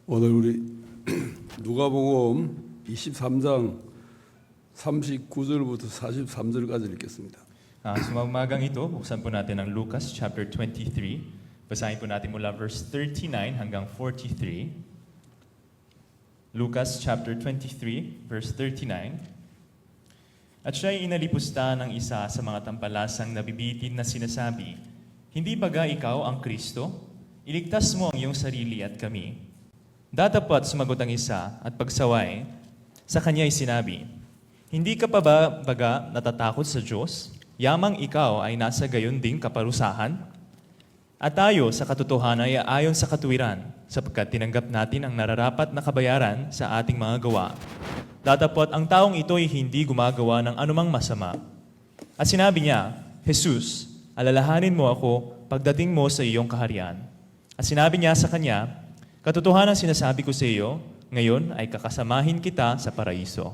오늘 우리 누가복음 23장 39절부터 43절까지 읽겠습니다. Sa umagang ito, buksan po natin ang Lucas chapter 23. Basahin po natin mula verse 39 hanggang 43. Lucas chapter 23, verse 39. At siya'y inalipusta ng isa sa mga tampalasang nabibitin na sinasabi, "Hindi baga ikaw ang Kristo? Iligtas mo ang iyong sarili at kami." Datapat sumagot ang isa at pagsaway, sa kanya'y sinabi, "Hindi ka pa ba baga natatakot sa Diyos? Yamang ikaw ay nasa gayon ding kaparusahan? At tayo sa katotohanan ay ayon sa katuwiran, sapagkat tinanggap natin ang nararapat na kabayaran sa ating mga gawa. Datapot ang taong ito ay hindi gumagawa ng anumang masama." At sinabi niya, "Jesus, alalahanin mo ako pagdating mo sa iyong kaharian." At sinabi niya sa kanya, "Katotohanan sinasabi ko sa iyo, ngayon ay kakasamahin kita sa paraiso."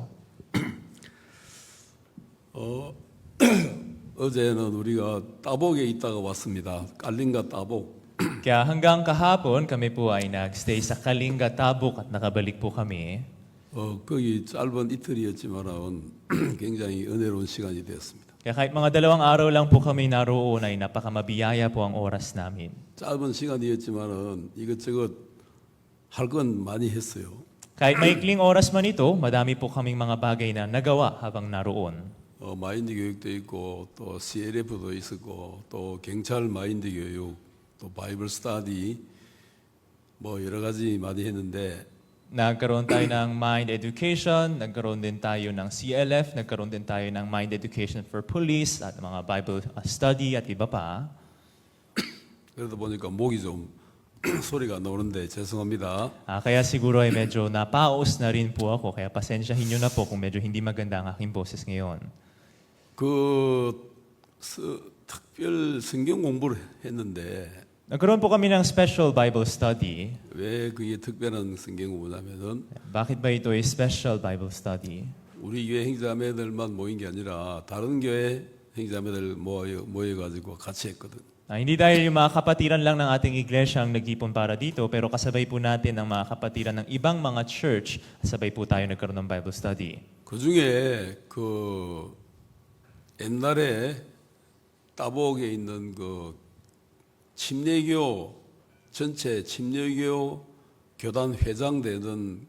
어제는 우리가 따복에 있다가 왔습니다. 깔린가 따복. Kaya hanggang kahapon kami po ay nagstay sa Kalinga, Tabuk at nakabalik po kami. 거기 짧은 이틀이었지만은 굉장히 은혜로운 시간이 되었습니다. Kaya kahit mga 2 araw lang po kami naroon ay napakamabiyaya po ang oras namin. 짧은 시간이었지만은 이것저것 할 건 많이 했어요. Kahit maikling oras man ito, madami po kaming mga bagay na nagawa habang naroon. 마인드 교육도 있고 또 CLF도 있었고 또 경찰 마인드 교육 또 바이블 스터디 뭐 여러 가지 많이 했는데 Nagkaroon tayo ng Mind Education, nagkaroon din tayo ng CLF, nagkaroon din tayo ng Mind Education for Police at mga Bible study at iba pa. 그러다 보니까 목이 좀 소리가 나오는데 죄송합니다. Kaya siguro ay medyo napaos na rin po ako, kaya pasensyahin nyo na po kung medyo hindi maganda ang aking boses ngayon. 특별 성경 공부를 했는데 Nagkaroon po kami ng special Bible study. 왜 그게 특별한 성경 공부냐면은 Bakit ba ito ay special Bible study? 우리 교회 형제자매들만 모인 게 아니라 다른 교회 형제자매들 모여가지고 같이 했거든. Hindi dahil yung mga kapatiran lang ng ating iglesia ang nag-ipon para dito, pero kasabay po natin ang mga kapatiran ng ibang mga church, sabay po tayo nagkaroon ng Bible study. 그 중에 옛날에 따복에 있는 침례교 전체 침례교 교단 회장 되는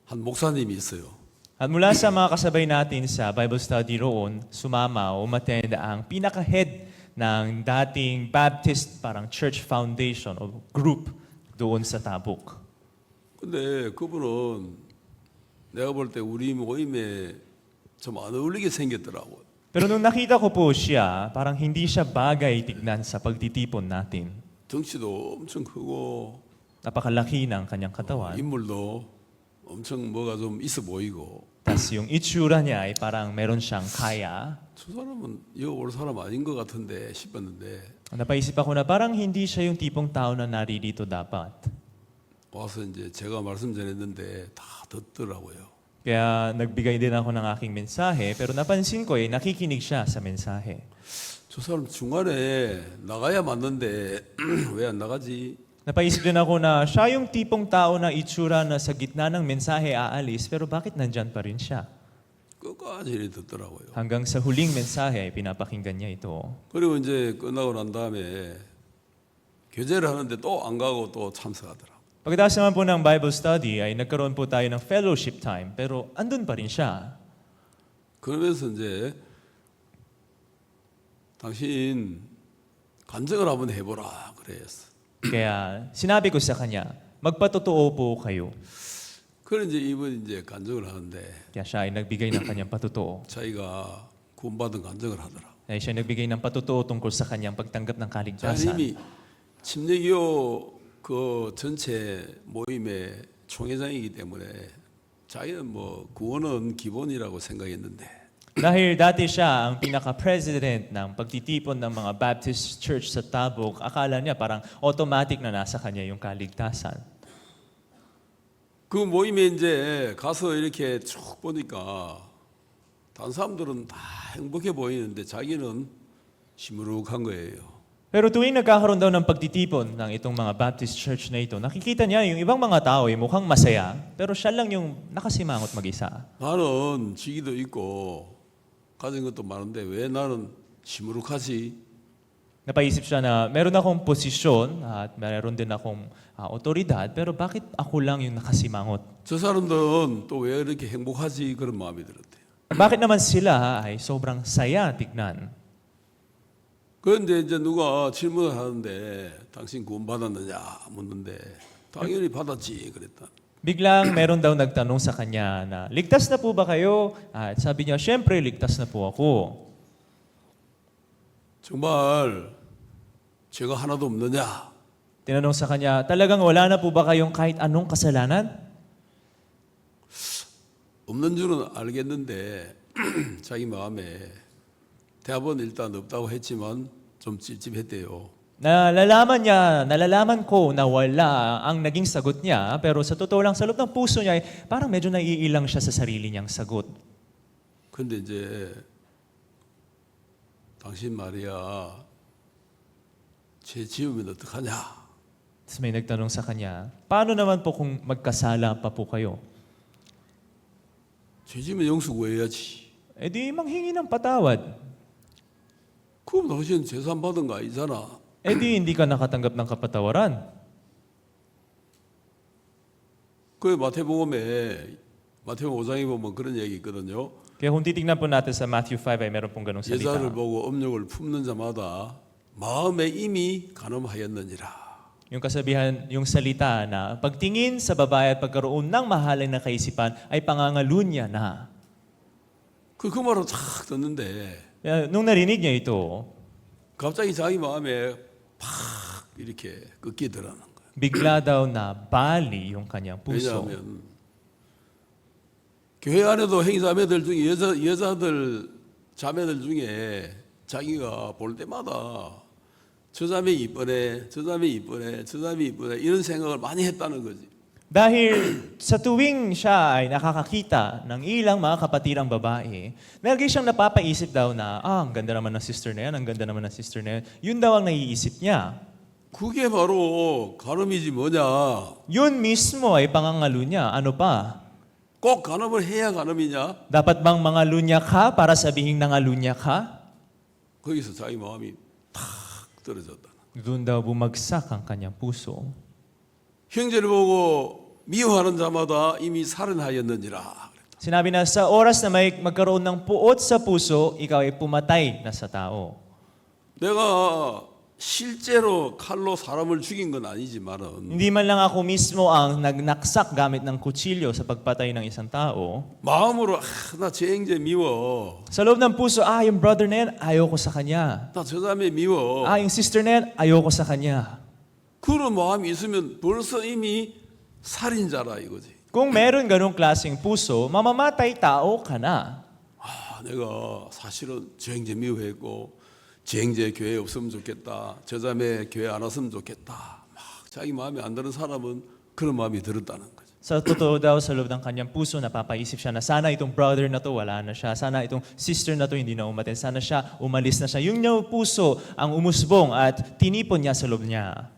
한 목사님이 있어요. At mula sa mga kasabay natin sa Bible study roon, sumama o umattend ang pinaka-head ng dating Baptist parang church foundation o group doon sa Tabuk. 근데 그분은 내가 볼 때 우리 모임에 좀 안 어울리게 생겼더라고요. Pero nung nakita ko po siya, parang hindi siya bagay tignan sa pagtitipon natin. 덩치도 엄청 크고 Napakalaki ng kanyang katawan. 인물도 엄청 뭐가 좀 있어 보이고 Tapos yung itsura niya ay parang meron siyang kaya. 저 사람은 여기 올 사람 아닌 것 같은데 싶었는데 Napaisip ako na parang hindi siya yung tipong tao na naririto dapat. 와서 이제 제가 말씀 전했는데 다 듣더라고요. Kaya nagbigay din ako ng aking mensahe, pero napansin ko nakikinig siya sa mensahe. 저 사람 중간에 나가야 맞는데 왜 안 나가지? Napaisip din ako na siya yung tipong tao na itsura na sa gitna ng mensahe aalis, pero bakit nandyan pa rin siya? 끝까지 이렇게 듣더라고요. Hanggang sa huling mensahe ay pinapakinggan niya ito. 그리고 이제 끝나고 난 다음에 교제를 하는데 또 안 가고 또 참석하더라. Pagkatapos naman po ng Bible study ay nagkaroon po tayo ng fellowship time, pero andun pa rin siya. 그러면서 이제 당신 간증을 한번 해보라 그랬어. Kaya sinabi ko sa kanya, magpatotoo po kayo. 그래 이제 이분 이제 간증을 하는데 Kaya siya ay nagbigay ng kanyang patotoo. 자기가 구원받은 간증을 하더라. Ay siya nagbigay ng patotoo tungkol sa kanyang pagtanggap ng kaligtasan. 자님이 침례교 그 전체 모임의 총회장이기 때문에 자기는 뭐 구원은 기본이라고 생각했는데 Dahil dati siya ang pinaka-president ng pagtitipon ng mga Baptist Church sa Tabuk, akala niya parang automatic na nasa kanya yung kaligtasan. 그 모임에 이제 가서 이렇게 쭉 보니까 다른 사람들은 다 행복해 보이는데 자기는 시무룩한 거예요. Pero tuwing nagkakaroon daw ng pagtitipon ng itong mga Baptist church na ito, nakikita niya yung ibang mga tao ay mukhang masaya, pero siya lang yung nakasimangot mag-isa. 나는 직위도 있고 가진 것도 많은데 왜 나는 시무룩하지? Napaisip siya na meron akong posisyon at meron din akong otoridad, pero bakit ako lang yung nakasimangot? 저 사람들은 또 왜 이렇게 행복하지? 그런 마음이 들었대요. Bakit naman sila ay sobrang saya tignan? 그런데 이제 누가 질문을 하는데 당신 구원 받았느냐 묻는데 당연히 받았지 그랬다. Biglang meron daw nagtanong sa kanya na, ligtas na po ba kayo? At sabi niya, syempre ligtas na po ako. 정말 죄가 하나도 없느냐? Tinanong sa kanya, talagang wala na po ba kayong kahit anong kasalanan? 없는 줄은 알겠는데 자기 마음에 대답은 일단 없다고 했지만 좀 찝찝했대요. Nalalaman ko na wala ang naging sagot niya, pero sa totoo lang, sa loob ng puso niya, parang medyo naiilang siya sa sarili niyang sagot. 근데 이제 당신 말이야 죄 지으면 어떡하냐? Tapos may nagtanong sa kanya, paano naman po kung magkasala pa po kayo? 죄 지으면 영수 구해야지. E di manghingi ng patawad. 그럼 당신 재산 받은 거 아니잖아. E di hindi ka nakatanggap ng kapatawaran. 그 마태복음 5장에 보면 그런 얘기 있거든요. Kaya kung titignan po natin sa Matthew 5 ay meron pong ganong salita. 예자를 보고 음욕을 품는 자마다 마음에 이미 간음하였느니라. Yung kasabihan, yung salita na pagtingin sa babae at pagkaroon ng mahalin na kaisipan ay pangangalunya na. 그 말을 탁 듣는데 Kaya nung narinig niya ito, 갑자기 자기 마음에 팍 이렇게 꺾이더라는 거예요. bigla daw na bali yung kanyang puso. 왜냐하면 교회 안에도 행자매들 중에 여자들 자매들 중에 자기가 볼 때마다 저 자매 이쁘네, 저 자매 이쁘네, 저 자매 이쁘네 이런 생각을 많이 했다는 거지. Dahil sa tuwing siya ay nakakakita ng ilang mga kapatirang babae, lagi siyang napapaisip daw na, ang ganda naman ng sister na yan, ang ganda naman ng sister na yan. Yun daw ang naiisip niya. 그게 바로 간음이지 뭐냐. Yun mismo ay pangangalo niya. Ano pa? 꼭 간음을 해야 간음이냐? Dapat bang mangalunya ka para sabihin nangalunya ka? 거기서 자기 마음이 탁 떨어졌다. Doon daw bumagsak ang kanyang puso. 형제를 보고 미워하는 자마다 이미 살인하였느니라. Sinabi na sa oras na may magkaroon ng puot sa puso, ikaw ay pumatay na sa tao. 내가 실제로 칼로 사람을 죽인 건 아니지만은 Hindi man lang ako mismo ang nagnaksak gamit ng kutsilyo sa pagpatay ng isang tao. 마음으로 나 저 형제 미워. Sa loob ng puso, yung brother na yan, ayoko sa kanya. 나 저 자매 미워. Yung sister na yan, ayoko sa kanya. 그런 마음이 있으면 벌써 이미 살인자라 이거지. Kung meron ganong klaseng puso, mamamatay tao ka na. 내가 사실은 저 형제 미워했고 저 형제 교회 없으면 좋겠다. 저 자매 교회 안 왔으면 좋겠다. 막 자기 마음에 안 드는 사람은 그런 마음이 들었다는 거죠. Sa totoo daw, sa loob ng kanyang puso, napapaisip siya na sana itong brother na to, wala na siya. Sana itong sister na to, hindi na umaten. Sana siya, umalis na siya. Yung niyang puso ang umusbong at tinipon niya sa loob niya.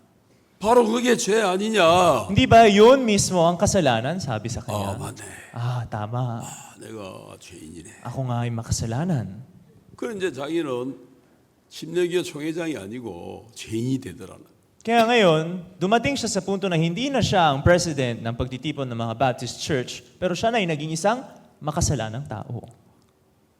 바로 그게 죄 아니냐? Hindi ba yun mismo ang kasalanan? Sabi sa kanya. 맞네. Tama. 내가 죄인이네. Ako nga ay makasalanan. 그런 이제 자기는 심령기호 총회장이 아니고 죄인이 되더라는. Kaya ngayon, dumating siya sa punto na hindi na siya ang president ng pagtitipon ng mga Baptist Church, pero siya na ay naging isang makasalanang tao.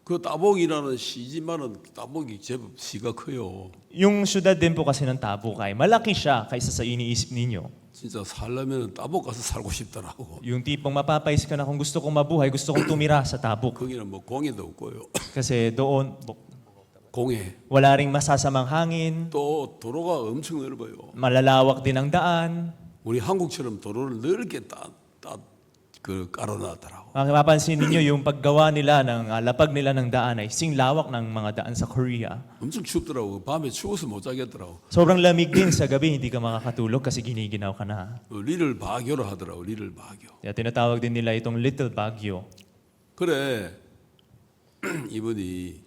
그 따복이라는 시지만은 따복이 제법 시가 커요. Yung syudad din po kasi ng Tabuk ay malaki siya kaysa sa iniisip ninyo. 진짜 살려면 따복 가서 살고 싶더라고. Yung tipong mapapaisip ka na kung gusto kong mabuhay, gusto kong tumira sa Tabuk. 거기는 뭐 공해도 없고요. Kasi doon, 공해. wala ring masasamang hangin, 또 도로가 엄청 넓어요. malalawak din ang daan. 우리 한국처럼 도로를 넓게 깔아놨더라고. Mapapansin ninyo yung paggawa nila ng lapag nila ng daan ay singlawak ng mga daan sa Korea. 엄청 춥더라고. 밤에 추워서 못 자겠더라고. Sobrang lamig din sa gabi, hindi ka makakatulog kasi giniginaw ka na. 리를 바교로 하더라고. 리를 바교. Kaya tinatawag din nila itong Little Baguio. 그래 이분이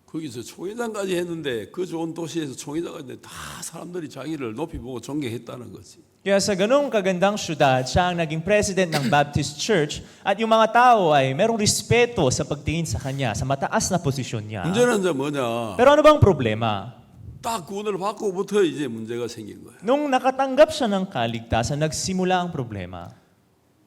거기서 총회장까지 했는데 그 좋은 도시에서 총회장까지 했는데 다 사람들이 자기를 높이 보고 존경했다는 거지. Kaya sa ganung kagandang syudad, siya ang naging president ng Baptist Church at yung mga tao ay merong respeto sa pagtingin sa kanya, sa mataas na posisyon niya. 문제는 이제 뭐냐? Pero ano bang problema? 딱 구원을 받고부터 이제 문제가 생긴 거야. Nung nakatanggap siya ng kaligtasan, nagsimula ang problema.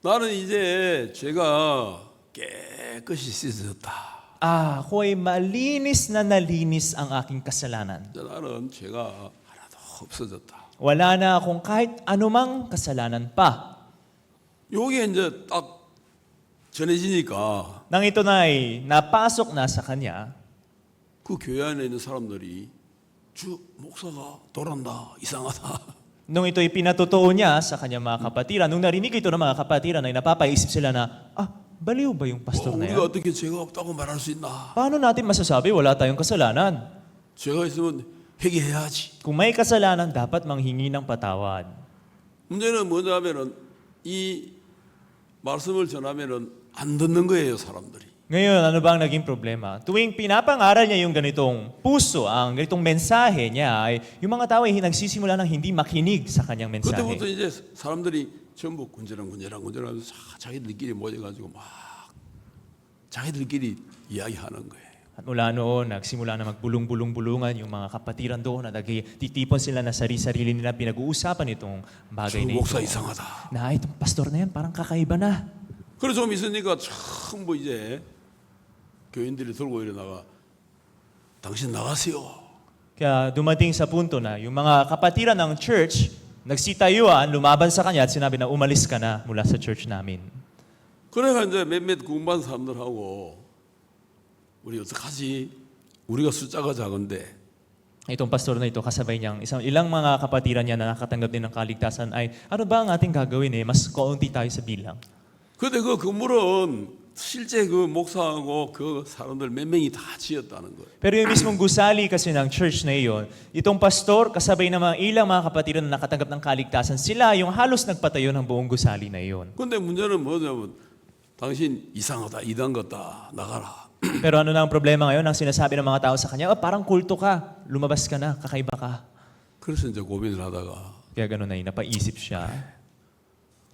나는 이제 죄가 깨끗이 씻어졌다. Ako ay malinis na nalinis ang aking kasalanan. 이제 나는 죄가 하나도 없어졌다. Wala na akong kahit anumang kasalanan pa. 요게 이제 딱 전해지니까 Nang ito na ay napasok na sa kanya, 그 교회 안에 있는 사람들이 주 목사가 돌았다 이상하다. nung ito ipinatotoo niya sa kanyang mga kapatiran, nung narinig ito ng mga kapatiran ay napapaisip sila na, baliw ba yung pastor na 우리가 yan? 어떻게 죄가 없다고 말할 수 있나? Paano natin masasabi wala tayong kasalanan? 죄가 있으면 회개해야지. Kung may kasalanan, dapat manghingi ng patawad. 문제는 뭐냐면은 이 말씀을 전하면은 안 듣는 거예요, 사람들이. Ngayon, ano ba ang naging problema? Tuwing pinapangaral niya yung ganitong puso, ang ganitong mensahe niya, ay yung mga tao ay nagsisimula ng hindi makinig sa kanyang 그때부터 mensahe. 이제 사람들이 전부 군저렁군저렁군저렁 자기들끼리 모여가지고 막 자기들끼리 이야기하는 거예요. At mula noon, nagsimula na magbulong-bulong-bulungan yung mga kapatiran doon at nagtitipon sila na sarili nila pinag-uusapan itong bagay 저 na ito. 목사 이상하다. Na itong pastor na yan, parang kakaiba na. 그래 좀 있으니까 전부 이제 교인들이 들고 일어나가 당신 나가세요. Kaya dumating sa punto na yung mga kapatiran ng church, nagsitayuan, lumaban sa kanya at sinabi na umalis ka na mula sa church namin. 그래가 이제 몇몇 구원받은 사람들하고 우리 어떡하지? 우리가 숫자가 작은데 Itong pastor na ito, kasabay niyang ilang mga kapatiran niya na nakatanggap din ng kaligtasan ay, ano ba ang ating gagawin mas kaunti tayo sa bilang. 근데 그 건물은 실제 그 목사하고 그 사람들 몇 명이 다 지었다는 거예요. Pero yung mismong gusali kasi ng church na iyon, itong pastor, kasabay ng mga ilang mga kapatiran na nakatanggap ng kaligtasan, sila yung halos nagpatayo ng buong gusali na iyon. 근데 문제는 뭐냐면 당신 이상하다, 이단 같다, 나가라. Pero ano na ang problema ngayon? Ang sinasabi ng mga tao sa kanya, parang kulto ka, lumabas ka na, kakaiba ka. 그래서 이제 고민을 하다가 Kaya gano'n na napaisip siya.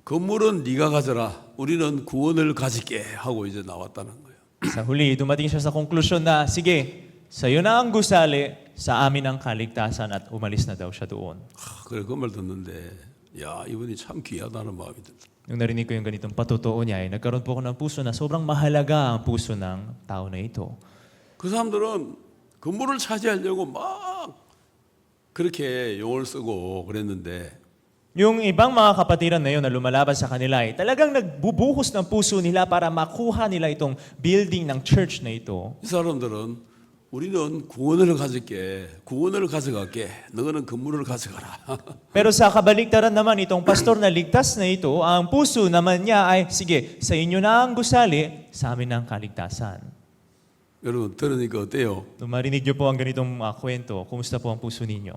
건물은 네가 가져라. 우리는 구원을 가질게 하고 이제 나왔다는 거예요. Sa huli, dumating siya sa konklusyon na, sige, sa'yo na ang gusali, sa amin ang kaligtasan at umalis na daw siya doon. 그래 그 말 듣는데 야 이분이 참 귀하다는 마음이 들다. Nung narinig ko yung ganitong patotoo niya, nagkaroon po ako ng puso na sobrang mahalaga ang puso ng tao na ito. 그 사람들은 건물을 차지하려고 막 그렇게 용을 쓰고 그랬는데 Yung ibang mga kapatiran na yun na lumalaban sa kanila ay talagang nagbubuhos ng puso nila para makuha nila itong building ng church na ito. 이 사람들은 우리는 구원을 가질게, 구원을 가져갈게, 너는 건물을 가져가라. Pero sa kabaligtaran naman itong pastor na ligtas na ito, ang puso naman niya ay, sige, sa inyo na ang gusali, sa amin ang kaligtasan. 여러분 들으니까 어때요? Nung marinig niyo po ang ganitong kwento, kumusta po ang puso ninyo?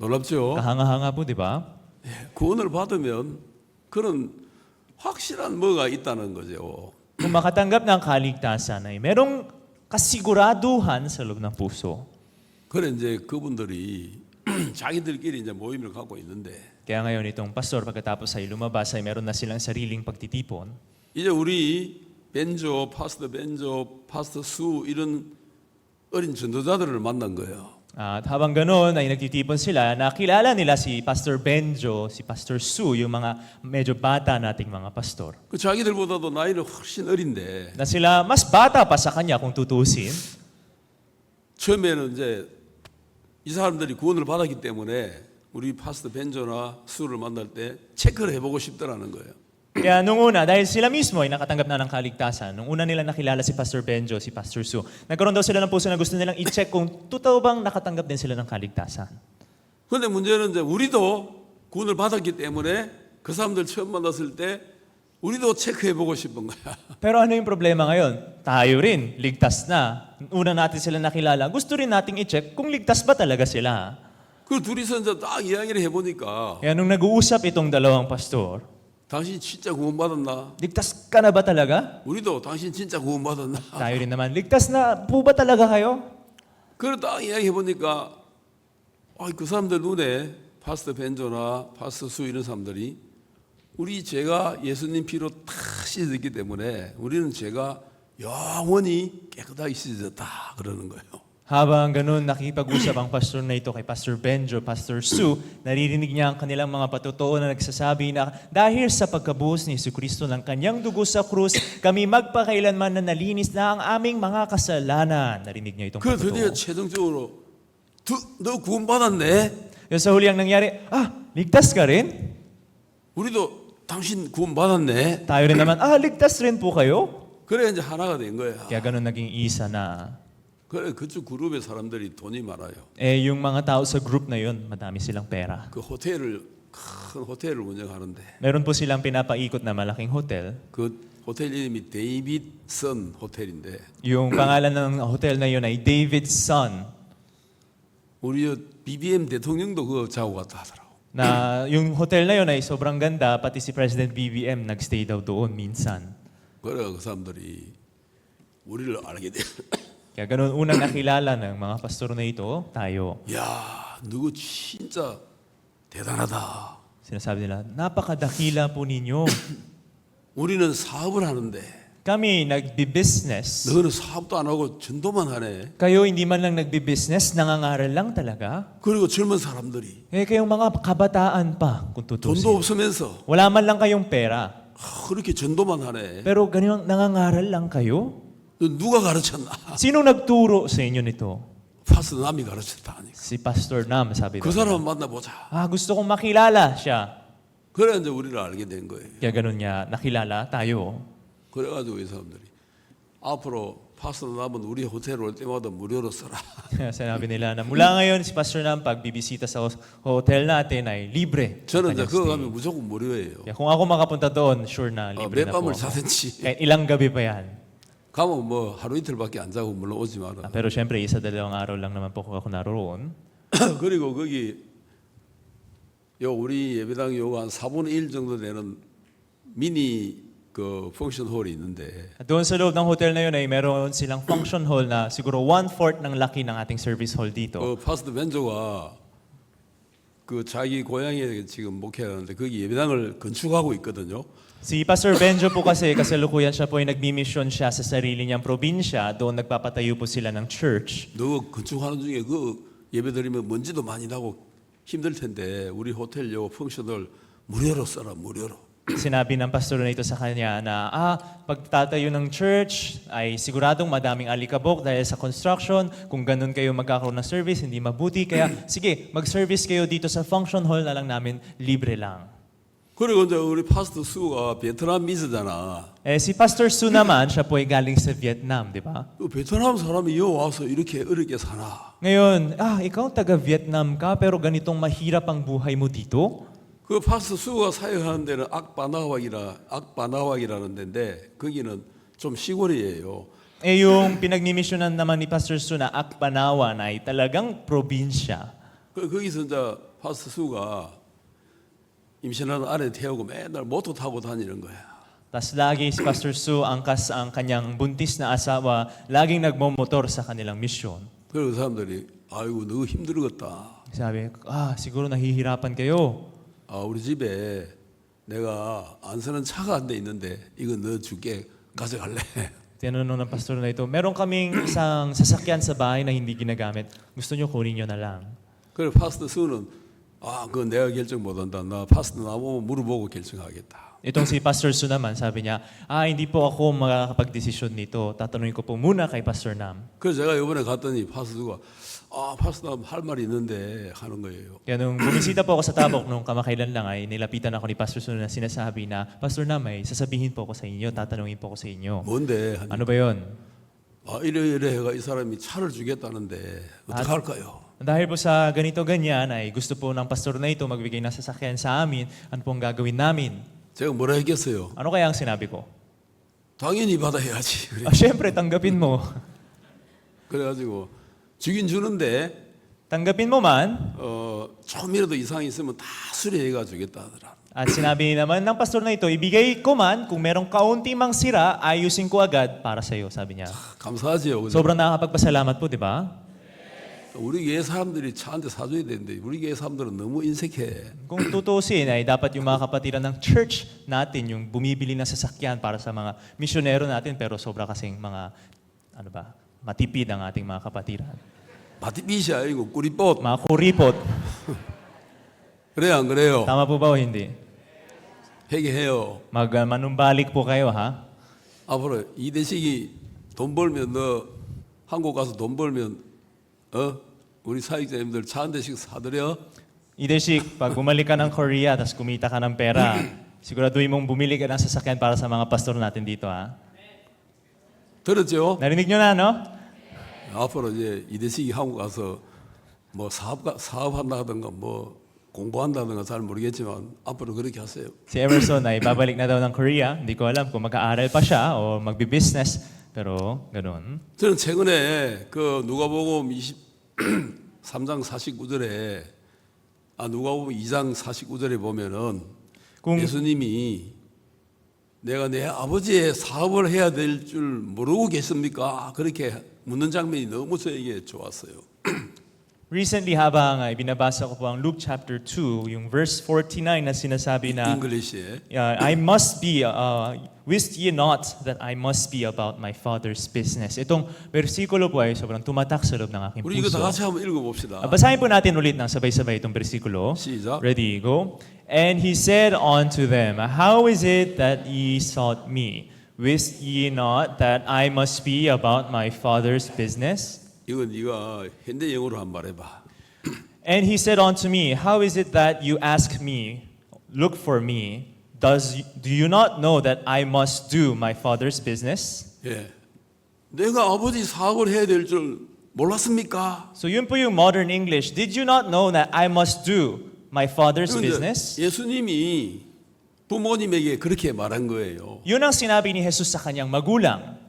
놀랍죠? Kahanga-hanga po, di ba? 구원을 받으면 그런 확실한 뭐가 있다는 거죠. Kung makatanggap ng kaligtasan ay merong kasiguraduhan sa loob ng puso. 그래 이제 그분들이 자기들끼리 이제 모임을 갖고 있는데 Kaya ngayon itong pastor pagkatapos ay lumabas ay meron na silang sariling pagtitipon. 이제 우리 벤조, 파스터 수 이런 어린 전도자들을 만난 거예요. At habang ganoon ay nagtitipon sila, nakilala nila si Pastor Benjo, si Pastor Su, yung mga medyo bata nating mga pastor. 그 자기들보다도 나이는 훨씬 어린데 Na sila mas bata pa sa kanya kung tutusin. 처음에는 이제 이 사람들이 구원을 받았기 때문에 우리 파스터 벤조나 수를 만날 때 체크를 해보고 싶더라는 거예요. Kaya nung una, dahil sila mismo ay nakatanggap na ng kaligtasan, nung una nila nakilala si Pastor Benjo, si Pastor Su, nagkaroon daw sila ng puso na gusto nilang i-check kung totoo bang nakatanggap din sila ng kaligtasan. 그런데 문제는 이제 우리도 구원을 받았기 때문에 그 사람들 처음 만났을 때 우리도 체크해보고 싶은 거야. Pero ano yung problema ngayon? Tayo rin, ligtas na. Una natin sila nakilala, gusto rin nating i-check kung ligtas ba talaga sila. 그 둘이서 이제 딱 이야기를 해보니까 Kaya nung nag-uusap itong dalawang pastor, 당신 진짜 구원받았나? Ligtas ka na ba talaga? 우리도 당신 진짜 구원받았나? Tayo rin naman, ligtas na po ba talaga kayo? 그러다 이야기해 보니까 그 사람들 눈에 파스터 벤조나 파스터 수 이런 사람들이 우리 죄가 예수님 피로 다 씻어졌기 때문에 우리는 죄가 영원히 깨끗하게 씻어졌다 그러는 거예요. Habang ganun, nakikipag-usap ang pastor na ito kay Pastor Benjo, Pastor Sue, naririnig niya ang kanilang mga patotoo na nagsasabi na dahil sa pagkabuhos ni Jesucristo ng kanyang dugo sa krus, kami magpakailanman na nalinis na ang aming mga kasalanan. Narinig niya itong 그 드디어 patotoo. 최종적으로 너 구원받았네. Yung sa huli ang nangyari, ligtas ka rin? 우리도 당신 구원받았네. Tayo rin naman, ligtas rin po kayo? 그래 이제 하나가 된 거야. Kaya ganun naging isa na. 그래 그쪽 그룹의 사람들이 돈이 많아요. Yung mga tao sa group na yun, madami silang pera. 그 큰 호텔을 운영하는데 Meron po silang pinapaikot na malaking hotel. 그 호텔 이름이 데이빗 선 호텔인데 Yung pangalan ng hotel na yun ay David's Son. 우리 BBM 대통령도 그거 자고 갔다 하더라고. Na yung hotel na yun ay sobrang ganda, pati si President BBM nagstay daw doon minsan. 그래 그 사람들이 우리를 알게 돼. Kaya ganun unang nakilala ng mga pastor na ito, tayo. 야, 누구 진짜 대단하다. Sinasabi nila, napakadakila po ninyo. 우리는 사업을 하는데 Kami nagbi-business. 너는 사업도 안 하고 전도만 하네. Kayo hindi man lang nagbi-business, nangangaral lang talaga. 그리고 젊은 사람들이 Kayong mga kabataan pa, kung 돈도 tutusin. 없으면서 Wala man lang kayong pera. 그렇게 전도만 하네. Pero ganyan, nangangaral lang kayo? 너 누가 가르쳤나? Sinong nagturo sa inyo nito? 파스터 남이 가르쳤다 하니까. Si Pastor Nam, sabi 그 daw. 사람 만나보자. Gusto kong makilala siya. 그래 이제 우리를 알게 된 거예요. Kaya ganun niya, nakilala tayo. 그래가지고 이 사람들이 앞으로 파스터 남은 우리 호텔 올 때마다 무료로 써라. Kaya sinabi nila na mula ngayon si Pastor Nam pag bibisita sa hotel natin ay libre. 저는 이제 Kanyang 그거 stay. 가면 무조건 무료예요. Kaya kung ako makapunta doon, sure na libre 몇 na po 밤을 ako. 자든지 Kahit ilang gabi pa yan. 가면 뭐 하루 이틀밖에 안 자고 물론 오지 마라. Pero syempre, dalawang araw lang naman po ako naroon. 그리고 거기 우리 예배당 요거 한 4분의 1 정도 되는 미니 그 펑션 홀이 있는데 At doon sa loob ng hotel na yun ay meron silang function hall na siguro 1/4 ng laki ng ating service hall dito. 파스터 벤조가 그 자기 고향에 지금 목회하는데 거기 예배당을 건축하고 있거든요. Si Pastor Benjo po kasi kasalukuyan siya po ay nagmi-mission siya sa sarili niyang probinsya. Doon nagpapatayo po sila ng church. 너 건축하는 중에 그 예배 드리면 먼지도 많이 나고 힘들 텐데 우리 호텔 요 펑션을 무료로 써라 무료로. Sinabi ng pastor na ito sa kanya na pagtatayo ng church ay siguradong madaming alikabok dahil sa construction. Kung ganun kayo magkakaroon ng service, hindi mabuti. Kaya sige, mag-service kayo dito sa function hall na lang namin, libre lang. 그리고 이제 우리 파스터 수가 베트남 미스잖아. Si Pastor Su naman, siya po ay galing sa Vietnam, di ba? 그 베트남 사람이 여 와서 이렇게 어렵게 사나? Ngayon, ikaw taga-Vietnam ka pero ganitong mahirap ang buhay mo dito? 그 파스터 수가 사역하는 데는 악바나왁이라는 데인데 거기는 좀 시골이에요. Yung pinagmimisyonan naman ni Pastor Su na Akpanawan ay talagang probinsya. 거기서 이제 파스터 수가 임신하는 아내 태우고 맨날 모토 타고 다니는 거야. Tas lagi si Pastor Su angkas ang kanyang buntis na asawa, laging nagmomotor sa kanilang misyon. 그리고 사람들이 아이고 너 힘들었겠다. Sabi, siguro nahihirapan kayo. 우리 집에 내가 안 쓰는 차가 한 대 있는데 이거 너 줄게 가져갈래? Tinanong ng pastor na ito, meron kaming isang sasakyan sa bahay na hindi ginagamit. Gusto nyo kunin nyo na lang. 그래 파스터 수는 그건 내가 결정 못한다. 나 파스터 나보고 물어보고 결정하겠다. Itong si Pastor Su naman, sabi niya, hindi po ako makakapag-desisyon nito. Tatanungin ko po muna kay Pastor Nam. 그래서 제가 이번에 갔더니 파스터 수가 파스터 남 할 말이 있는데 하는 거예요. Kaya nung bumisita po ako sa Tabok nung kamakailan lang ay nilapitan ako ni Pastor Su na sinasabi na, Pastor Nam, ay sasabihin po ako sa inyo, tatanungin po ako sa inyo. 뭔데? Ano ba yon? 이래 해가 이 사람이 차를 주겠다는데 어떡할까요? Dahil po sa ganito-ganyan ay gusto po ng pastor na ito magbigay ng sasakyan sa amin, ano pong gagawin namin? 제가 뭐라 했겠어요? Ano kaya ang sinabi ko? 당연히 받아야지. 그래. Syempre, tanggapin mo. 그래가지고 주긴 주는데 Tanggapin mo man, 조금이라도 이상이 있으면 다 수리해가 주겠다 하더라. at sinabi naman ng pastor na ito, ibigay ko man, kung merong kaunti mang sira, ayusin ko agad para sa iyo, sabi niya. 감사하지요. 그죠? Sobrang nakakapagpasalamat po, di ba? 우리 교회 사람들이 차 한 대 사줘야 되는데 우리 교회 사람들은 너무 인색해. Kung tutusin ay dapat yung mga kapatiran ng church natin yung bumibili ng sasakyan para sa mga misyonero natin pero sobra kasing mga matipid ang ating mga kapatiran. 바티빗이 아니고 꾸리꽃. Mga kuripot. 그래요 안 그래요? Tama po ba o hindi? 회개해요. Manumbalik po kayo ha. 앞으로 이대식이 돈 벌면 너 한국 가서 돈 벌면 우리 사역자님들 차 한 대씩 사드려. Ideshik, pag bumalik ka ng Korea tapos kumita ka ng pera, siguraduhin mong bumili ka ng sasakyan para sa mga pastor natin dito ha. 들었죠? Narinig nyo na no? 앞으로 이제 이대식이 한국 가서 뭐 사업한다든가 뭐 공부한다든가 잘 모르겠지만 앞으로 그렇게 하세요. Si Emerson ay babalik na daw ng Korea. Hindi ko alam kung mag-aaral pa siya o magbi-business. Pero ganun. 저는 최근에 그 누가복음 23장 49절에 누가복음 2장 49절에 보면은 Kung 예수님이 내가 내 아버지의 사업을 해야 될 줄 모르고 계십니까? 그렇게 묻는 장면이 너무 저에게 좋았어요. recently habang binabasa ko po ang Luke chapter 2, yung verse 49 na sinasabi na 잉글리시에 I must be, wist ye not that I must be about my Father's business. Itong versikulo po ay sobrang tumatak sa loob ng aking 우리 이거 다 puso. 같이 한번 읽어봅시다. Basahin po natin ulit ng sabay-sabay itong versikulo. 시작. Ready, go. And he said unto them, How is it that ye sought me? Wist ye not that I must be about my Father's business? 이건 네가 현대 영어로 한번 말해봐. And he said unto me, How is it that you ask me, look for me? Do you not know that I must do my Father's business? 예, 내가 아버지 사업을 해야 될 줄 몰랐습니까? So yun po yung modern English. Did you not know that I must do my Father's 그런데 business? 예수님이 부모님에게 그렇게 말한 거예요. Yun ang sinabi ni Jesus sa kanyang magulang.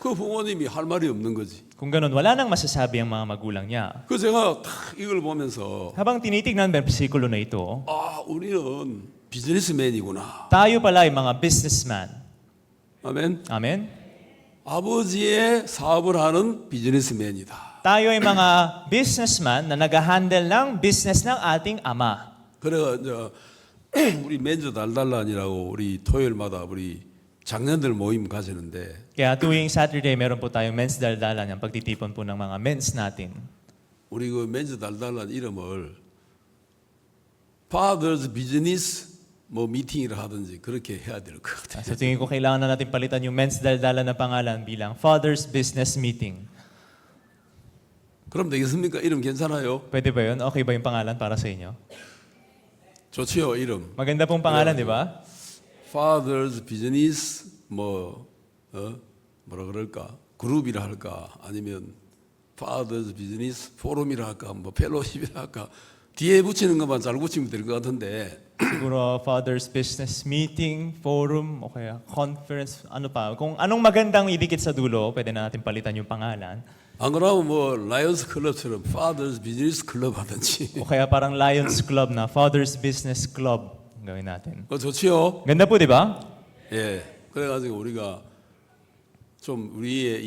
그 부모님이 할 말이 없는 거지. Kung ganun, wala nang masasabi ang mga magulang niya. 그 제가 딱 이걸 보면서 Habang tinitignan ang versikulo na ito, 우리는 비즈니스맨이구나. tayo pala ay mga businessman. 아멘. Amen? 아버지의 사업을 하는 비즈니스맨이다. Tayo ay mga businessman na nag-handle ng business ng ating ama. 그래가 이제 우리 맨저 달달란이라고 우리 토요일마다 우리 장년들 모임 가지는데 Kaya tuwing Saturday, meron po tayong men's daldalan, yung pagtitipon po ng mga men's natin. 우리 그 맨저 달달란 이름을 Father's Business 뭐 미팅이라 하든지 그렇게 해야 될 것 같아요. So tingin ko kailangan na natin palitan yung men's daldalan na pangalan bilang Father's Business Meeting. 그럼 되겠습니까? 이름 괜찮아요? Pwede ba yun? Okay ba yung pangalan para sa inyo? 좋지요, 이름. Maganda pong pangalan, di ba? Father's Business 뭐라 그럴까? 그룹이라 할까? 아니면 Father's Business 포럼이라 할까? 뭐 펠로십이라 할까? 뒤에 붙이는 것만 잘 붙이면 될 것 같은데 Siguro Father's Business Meeting, Forum, o kaya Conference, ano pa. Kung anong magandang idikit sa dulo, pwede na natin palitan yung pangalan. 안 그러면 뭐 라이언스 클럽처럼 Father's Business 클럽 하든지 O kaya parang Lions Club na Father's Business Club ang gawin natin. 좋지요? Ganda po, di ba? 예. 그래가지고 우리가 좀 우리의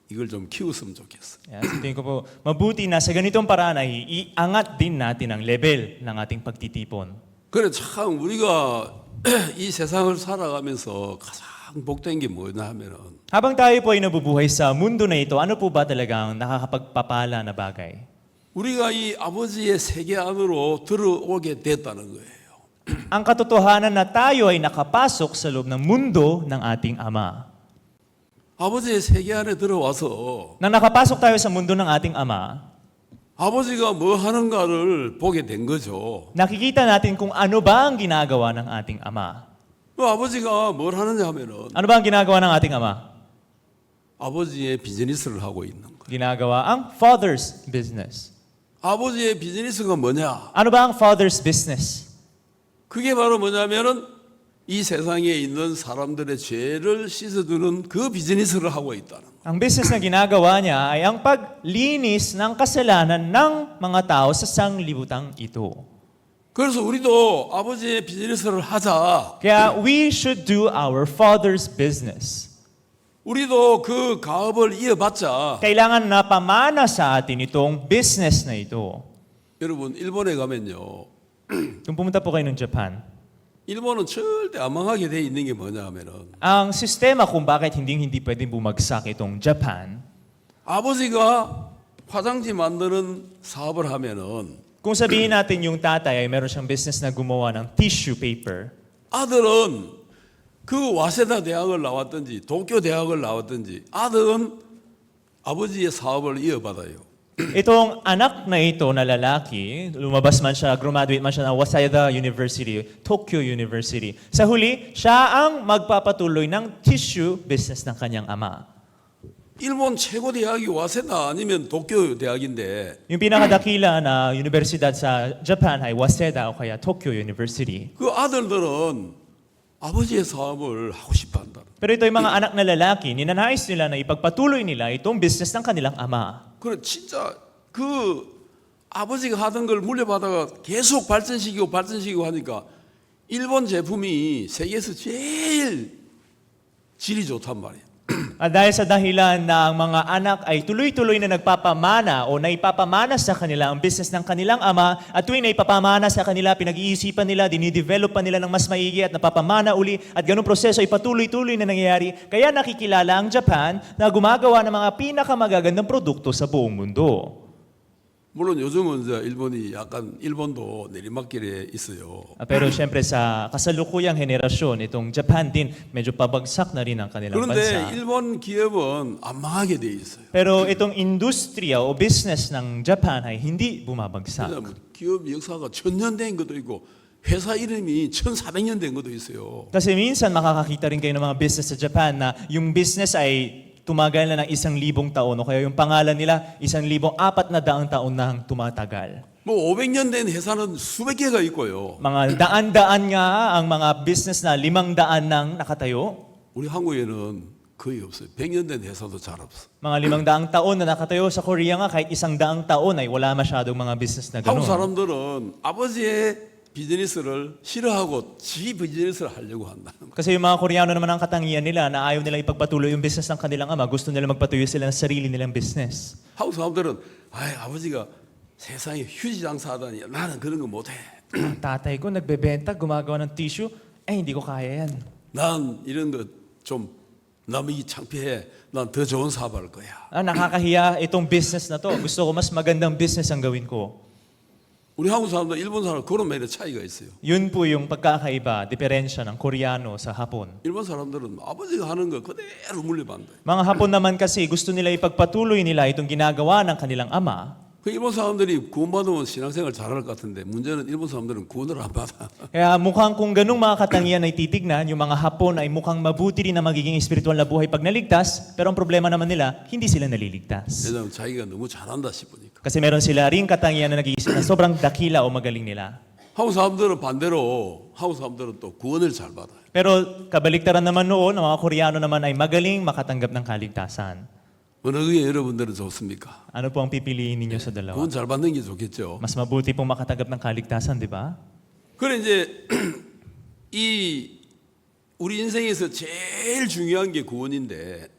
이걸 좀 키웠으면 좋겠어. Yan, so tingin ko po, mabuti na sa ganitong paraan ay iangat din natin ang level ng ating pagtitipon. 그래 참 우리가 이 세상을 살아가면서 가장 복된 게 뭐냐 하면은 Habang tayo po ay nabubuhay sa mundo na ito, ano po ba talagang nakakapagpapala na bagay? 우리가 이 아버지의 세계 안으로 들어오게 됐다는 거예요. Ang katotohanan na tayo ay nakapasok sa loob ng mundo ng ating Ama. 아버지의 세계 안에 들어와서 Nang nakapasok tayo sa mundo ng ating Ama, 아버지가 뭐 하는가를 보게 된 거죠. nakikita natin kung ano ba ang ginagawa ng ating Ama. 그 아버지가 뭘 하느냐 하면은 Ano ba ang ginagawa ng ating Ama? 아버지의 비즈니스를 하고 있는 거예요. Ginagawa ang Father's business. 아버지의 비즈니스가 뭐냐? Ano ba ang Father's business? 그게 바로 뭐냐면은 이 세상에 있는 사람들의 죄를 씻어주는 그 비즈니스를 하고 있다는 거예요. Ang business na ginagawa niya ay ang paglinis ng kasalanan ng mga tao sa sanglibutang ito. 그래서 우리도 아버지의 비즈니스를 하자. Kaya we should do our Father's business. 우리도 그 가업을 이어받자. Kailangan na pamana sa atin itong business na ito. 여러분 일본에 가면요. Kung pumunta po kayo ng Japan, 일본은 절대 안 망하게 돼 있는 게 뭐냐 하면은 ang sistema kung bakit hindi pwedeng bumagsak itong Japan, 아버지가 화장지 만드는 사업을 하면은 kung sabihin natin yung tatay ay meron siyang business na gumawa ng tissue paper, 아들은 그 와세다 대학을 나왔든지 도쿄 대학을 나왔든지 아들은 아버지의 사업을 이어받아요. itong anak na ito na lalaki, lumabas man siya, graduate man siya ng Waseda University, Tokyo University. Sa huli, siya ang magpapatuloy ng tissue business ng kanyang ama. 일본 최고 대학이 와세다 아니면 도쿄 대학인데 Yung pinakadakila na universidad sa Japan ay Waseda o kaya Tokyo University. 그 아들들은 아버지의 사업을 하고 싶어 한다. Pero ito yung mga anak na lalaki, ninanais nila na ipagpatuloy nila itong business ng kanilang ama. 그래 진짜 그 아버지가 하던 걸 물려받아가 계속 발전시키고 하니까 일본 제품이 세계에서 제일 질이 좋단 말이에요. At dahil sa dahilan na ang mga anak ay tuloy-tuloy na nagpapamana o naipapamana sa kanila ang business ng kanilang ama at tuwing naipapamana sa kanila, pinag-iisipan nila, dinidevelop pa nila ng mas maigi at napapamana uli at ganung proseso ay patuloy-tuloy na nangyayari. Kaya nakikilala ang Japan na gumagawa ng mga pinakamagagandang produkto sa buong mundo. 물론 요즘은 이제 일본이 약간 일본도 내리막길에 있어요. Pero siyempre sa kasalukuyang henerasyon, itong Japan din medyo pabagsak na rin ang kanilang 그런데 bansa. 일본 기업은 안 망하게 돼 있어요. Pero itong industriya o business ng Japan ay hindi bumabagsak. 왜냐하면 기업 역사가 1000년 된 것도 있고 회사 이름이 1400년 된 것도 있어요. Kasi minsan makakakita rin kayo ng mga business sa Japan na yung business ay tumagal na ng 1,000 taon o kaya yung pangalan nila 1,400 taon nang tumatagal. 뭐 500년 된 회사는 수백 개가 있고요. Mga daan-daan nga ang mga business na 500 nang nakatayo. 우리 한국에는 거의 없어요. 100년 된 회사도 잘 없어. Mga 500 taon na nakatayo sa Korea nga kahit 100 taon ay wala masyadong mga business na 한국 gano'n. 사람들은 아버지의 비즈니스를 싫어하고 지 비즈니스를 하려고 한다. Kasi yung mga Koreano naman ang katangian nila na ayaw nila ipagpatuloy yung business ng kanilang ama. Gusto nila magpatuloy sila ng sarili nilang business. 한국 사람들은 아버지가 세상에 휴지 장사하다니 나는 그런 거 못해. Ang tatay ko nagbebenta, gumagawa ng tissue, hindi ko kaya yan. 난 이런 거 좀 남이 창피해. 난 더 좋은 사업할 거야. Nakakahiya itong business na to. Gusto ko mas magandang business ang gawin ko. 우리 한국 사람도 일본 사람 그런 면에 차이가 있어요. Yun po yung pagkakaiba, diferensya ng Koreano sa Hapon. 일본 사람들은 아버지가 하는 거 그대로 물려받는다. Mga Hapon naman kasi gusto nila ipagpatuloy nila itong ginagawa ng kanilang ama. 그 일본 사람들이 구원받으면 신앙생활 잘할 것 같은데 문제는 일본 사람들은 구원을 안 받아. Kaya mukhang kung ganung mga katangian ay titignan, yung mga Hapon ay mukhang mabuti rin na magiging espiritual na buhay pag naligtas, pero ang problema naman nila, hindi sila naliligtas. 왜냐하면 자기가 너무 잘한다 싶으니까. Kasi meron sila ring katangian na nag-iisip na sobrang dakila o magaling nila. 한국 사람들은 반대로 한국 사람들은 또 구원을 잘 받아요. Pero kabaliktaran naman noon, ang mga Koreano naman ay magaling makatanggap ng kaligtasan. 어느 게 여러분들은 좋습니까? Ano po ang pipiliin ninyo sa dalawa? 구원 잘 받는 게 좋겠죠. Mas mabuti pong makatanggap ng kaligtasan, di ba? 그래 이제 이 우리 인생에서 제일 중요한 게 구원인데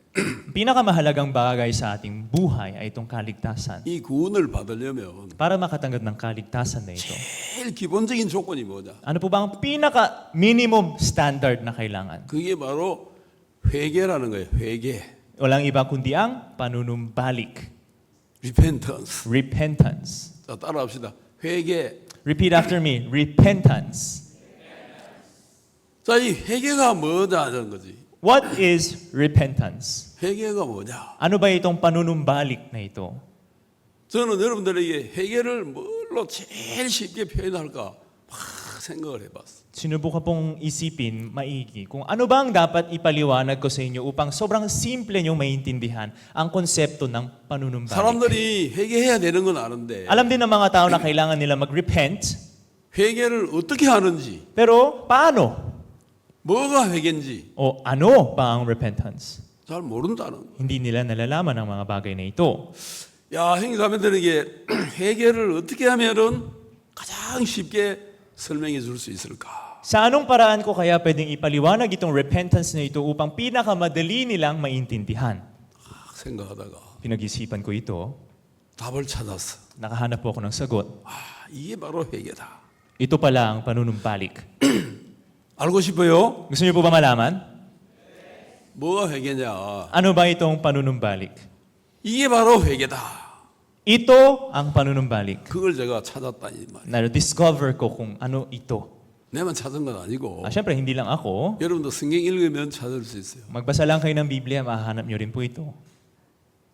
Pinakamahalagang bagay sa ating buhay ay itong kaligtasan. 이 구원을 받으려면 Para makatanggap ng kaligtasan na ito. 제일 기본적인 조건이 뭐냐? Ano po ba ang pinaka-minimum standard na kailangan? 그게 바로 회개라는 거예요. 회개. Walang iba kundi ang panunumbalik. repentance. Repentance. 자, 따라합시다. 회개. Repeat after me. Repentance. 자, 이 회개가 뭐냐는 거지. What is repentance? 회개가 뭐냐? Ano ba itong panunumbalik na ito? 저는 여러분들에게 회개를 뭘로 제일 쉽게 표현할까 막 생각을 해봤어. Sinubukan pong isipin, maigi, kung ano ba ang dapat ipaliwanag ko sa inyo upang sobrang simple niyong maintindihan ang konsepto ng panunumbalik. 사람들이 회개해야 되는 건 아는데 Alam din ng mga tao na kailangan nila mag-repent, 회개를 어떻게 하는지 pero paano? 뭐가 회개인지 O ano ba ang repentance? 잘 모른다는 거예요. Hindi nila nalalaman ang mga bagay na ito. 야, 형제자매들에게 회개를 어떻게 하면은 가장 쉽게 설명해 줄 수 있을까? Sa anong paraan ko kaya pwedeng ipaliwanag itong repentance na ito upang pinakamadali nilang maintindihan? 생각하다가 Pinag-isipan ko ito, 답을 찾았어. nakahanap po ako ng sagot. 이게 바로 회개다. Ito pala ang panunumbalik. 알고 싶어요? Gusto niyo po ba malaman? 뭐가 회개냐? Ano ba itong panunumbalik? 이게 바로 회개다. Ito ang panunumbalik. 그걸 제가 찾았다니 말이에요. Na-discover ko kung ano ito. 내만 찾은 건 아니고 Siyempre, hindi lang ako. 여러분도 성경 읽으면 찾을 수 있어요. Magbasa lang kayo ng Biblia, mahahanap niyo rin po ito.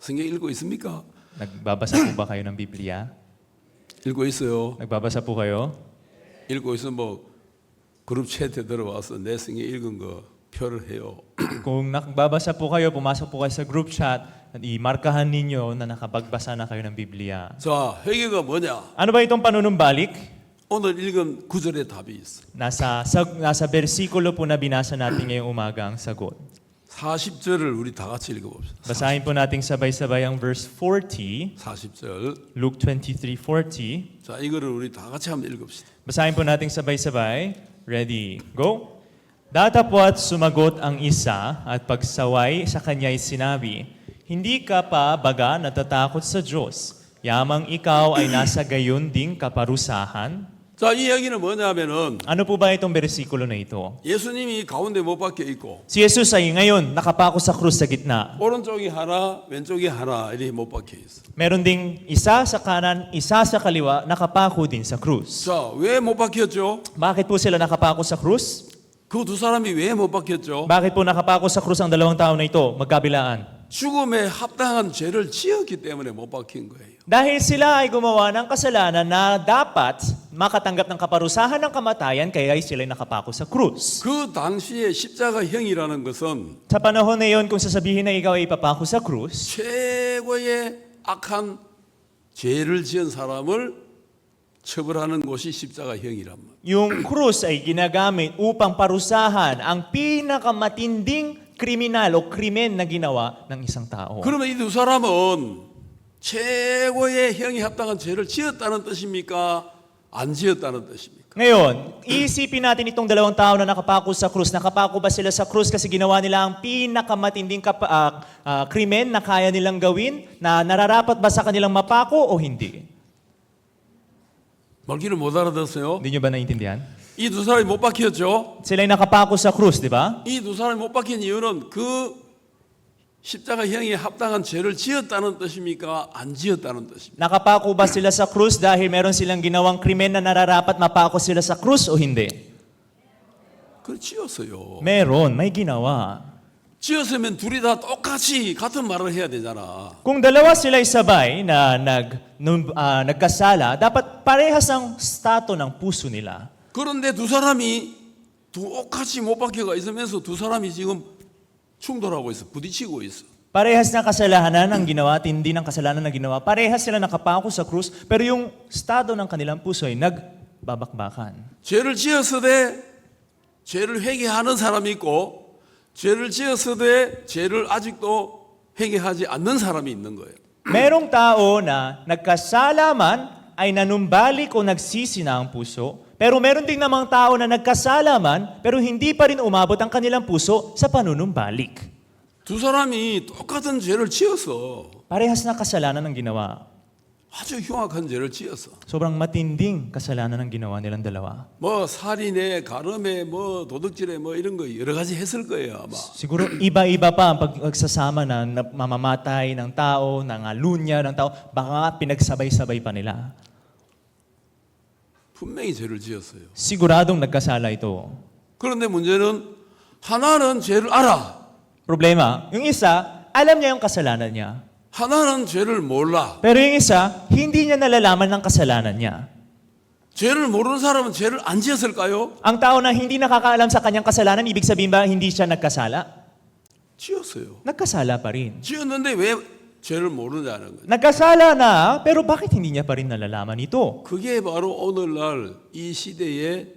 성경 읽고 있습니까? Nagbabasa po ba kayo ng Biblia? 읽고 있어요. Nagbabasa po kayo? 읽고 있으면 뭐 그룹 채트에 들어와서 내 성경 읽은 거 표를 해요. Kung nagbabasa po kayo, pumasok po kayo sa group chat, at imarkahan ninyo na nakapagbasa na kayo ng Biblia. 자, 회개가 뭐냐? Ano ba itong panunumbalik? 오늘 읽은 구절의 답이 있어. Nasa versikulo po na binasa natin ngayong umaga ang sagot. 40절을 우리 다 같이 읽어봅시다. Basahin po natin sabay-sabay ang verse 40, 40절. Luke 23:40. 자, 이거를 우리 다 같이 한번 읽읍시다. Basahin po natin sabay-sabay. Ready, go! Datapwat sumagot ang isa at pagsaway sa kanya'y sinabi, hindi ka pa baga natatakot sa Diyos, yamang ikaw ay nasa gayon ding kaparusahan. 자, 이 이야기는 뭐냐면은 Ano po ba itong bersikulo na ito? 예수님이 가운데 못 박혀 있고 Si Jesus ay ngayon nakapako sa krus sa gitna. 오른쪽이 하나, 왼쪽이 하나 이렇게 못 박혀 있어. Meron ding isa sa kanan, isa sa kaliwa, nakapako din sa krus. 자, 왜 못 박혔죠? Bakit po sila nakapako sa krus? 그 두 사람이 왜 못 박혔죠? Bakit po nakapako sa krus ang dalawang tao na ito, magkabilaan? 죽음에 합당한 죄를 지었기 때문에 못 박힌 거예요. Dahil sila ay gumawa ng kasalanan na dapat makatanggap ng kaparusahan ng kamatayan, kaya sila ay nakapako sa krus. 그 당시에 십자가형이라는 것은 Sa panahon na iyon, kung sasabihin na ikaw ay ipapako sa krus, 최고의 악한 죄를 지은 사람을 처벌하는 곳이 십자가형이란 말이에요. yung krus ay ginagamit upang parusahan ang pinakamatinding kriminal o krimen na ginawa ng isang tao. 그러면 이 두 사람은 최고의 형이 합당한 죄를 지었다는 뜻입니까? 안 지었다는 뜻입니까? Ngayon, iisipin natin itong dalawang tao na nakapako sa krus. Nakapako ba sila sa krus kasi ginawa nila ang pinakamatinding krimen na kaya nilang gawin? Na nararapat ba sa kanilang mapako o hindi? 말귀를 못 알아들었어요? Hindi nyo ba naiintindihan? 이 두 사람이 못 박혔죠? Sila ay nakapako sa krus, di ba? 이 두 사람이 못 박힌 이유는 그 십자가형에 합당한 죄를 지었다는 뜻입니까? 안 지었다는 뜻입니까? Nakapako ba sila sa krus dahil meron silang ginawang krimen na nararapat mapako sila sa krus o hindi? 그걸 지었어요. Meron, may ginawa. 지었으면 둘이 다 똑같이 같은 말을 해야 되잖아. Kung dalawa sila'y sabay na nagkasala, dapat parehas ang stato ng puso nila. 그런데 두 사람이 똑같이 못 박혀가 있으면서 두 사람이 지금 충돌하고 있어. 부딪히고 있어. Parehas na kasalanan ang ginawa, tindi ng kasalanan na ginawa. Parehas sila nakapako sa krus, pero yung estado ng kanilang puso ay nagbabakbakan. 죄를 지었으되 죄를 회개하는 사람이 있고 죄를 지었으되 죄를 아직도 회개하지 않는 사람이 있는 거예요. Merong tao na nagkasala man ay nanumbalik o nagsisi na ang puso, pero meron ding namang tao na nagkasala man, pero hindi pa rin umabot ang kanilang puso sa panunumbalik. 두 사람이 똑같은 죄를 지었어. Parehas na kasalanan ang ginawa. 아주 흉악한 죄를 지었어. Sobrang matinding kasalanan ang ginawa nilang dalawa. 뭐 살인에, 가름에, 뭐 도둑질에 뭐 이런 거 여러 가지 했을 거예요 아마. Siguro iba-iba pa ang pagsasama na mamamatay ng tao, ng lunya ng tao, baka pinagsabay-sabay pa nila. 분명히 죄를 지었어요. Siguradong nagkasala ito. 그런데 문제는 하나는 죄를 알아. Problema, yung isa, alam niya yung kasalanan niya. 하나는 죄를 몰라. Pero yung isa, hindi niya nalalaman ng kasalanan niya. 죄를 모르는 사람은 죄를 안 지었을까요? Ang tao na hindi nakakaalam sa kanyang kasalanan, ibig sabihin ba hindi siya nagkasala? 지었어요. Nagkasala pa rin. 지었는데 왜 죄를 모르냐는 거예요. Nagkasala na, pero bakit hindi niya pa rin nalalaman ito? 그게 바로 오늘날 이 시대의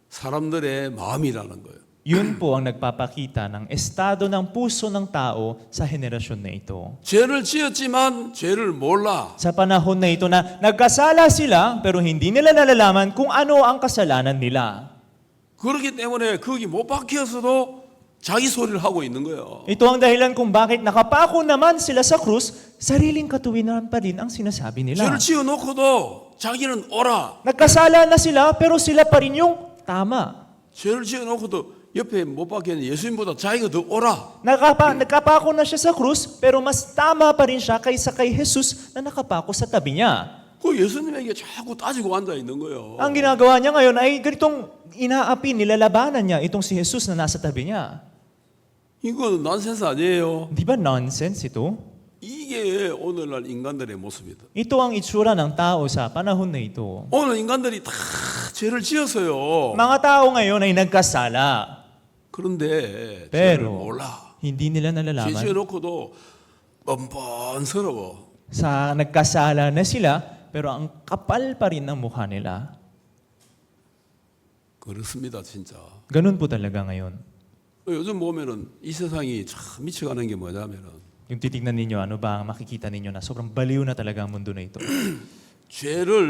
사람들의 마음이라는 거예요. Yun po ang nagpapakita ng estado ng puso ng tao sa henerasyon na ito. 죄를 지었지만 죄를 몰라. Sa panahon na ito na nagkasala sila pero hindi nila nalalaman kung ano ang kasalanan nila. 그렇기 때문에 거기 못 박혔어도 자기 소리를 하고 있는 거예요. Ito ang dahilan kung bakit nakapako naman sila sa krus, sariling katuwiran pa rin ang sinasabi nila. 죄를 지어놓고도 자기는 옳아. Nagkasala na sila pero sila pa rin yung tama. 죄를 지어놓고도 옆에 못 박혔는 예수님보다 자기가 더 옳아. Nagkapako na siya sa krus pero mas tama pa rin siya kaysa kay Jesus na nakapako sa tabi niya. 그 예수님에게 자꾸 따지고 앉아 있는 거예요. Ang ginagawa niya ngayon ay ganitong inaapi, nilalabanan niya itong si Jesus na nasa tabi niya. 이거 난센스 아니에요. Di ba nonsense ito? 이게 오늘날 인간들의 모습이다. Ito ang itsura ng tao sa panahon na ito. 오늘 인간들이 다 죄를 지었어요. Mga tao ngayon ay nagkasala. 그런데 죄를 Pero 몰라. hindi nila 죄 nalalaman. 지어놓고도 뻔뻔스러워. Sa nagkasala na sila, pero ang kapal pa rin ng mukha nila. 그렇습니다, 진짜. Ganun po talaga ngayon. 요즘 보면은 이 세상이 참 미쳐가는 게 뭐냐면은 Yung titignan ninyo, ano ba ang makikita ninyo na sobrang baliw na talaga ang mundo na ito. 죄로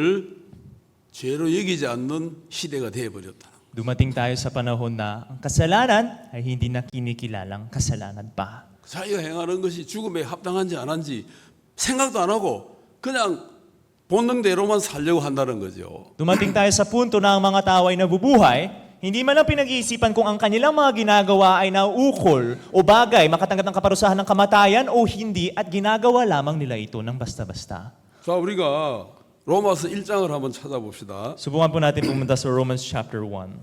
여기지 않는 시대가 되어버렸다. Dumating tayo sa panahon na ang kasalanan ay hindi na kinikilalang kasalanan pa. 자기가 행하는 것이 죽음에 합당한지 안 한지 생각도 안 하고 그냥 본능대로만 살려고 한다는 거죠. Dumating tayo sa punto na ang mga tao ay nabubuhay, hindi man lang pinag-iisipan kung ang kanilang mga ginagawa ay nauukol o bagay makatanggap ng kaparusahan ng kamatayan o hindi at ginagawa lamang nila ito ng basta-basta. 자, 우리가 로마서 1장을 한번 찾아봅시다. Subukan po natin pumunta sa Romans chapter 1.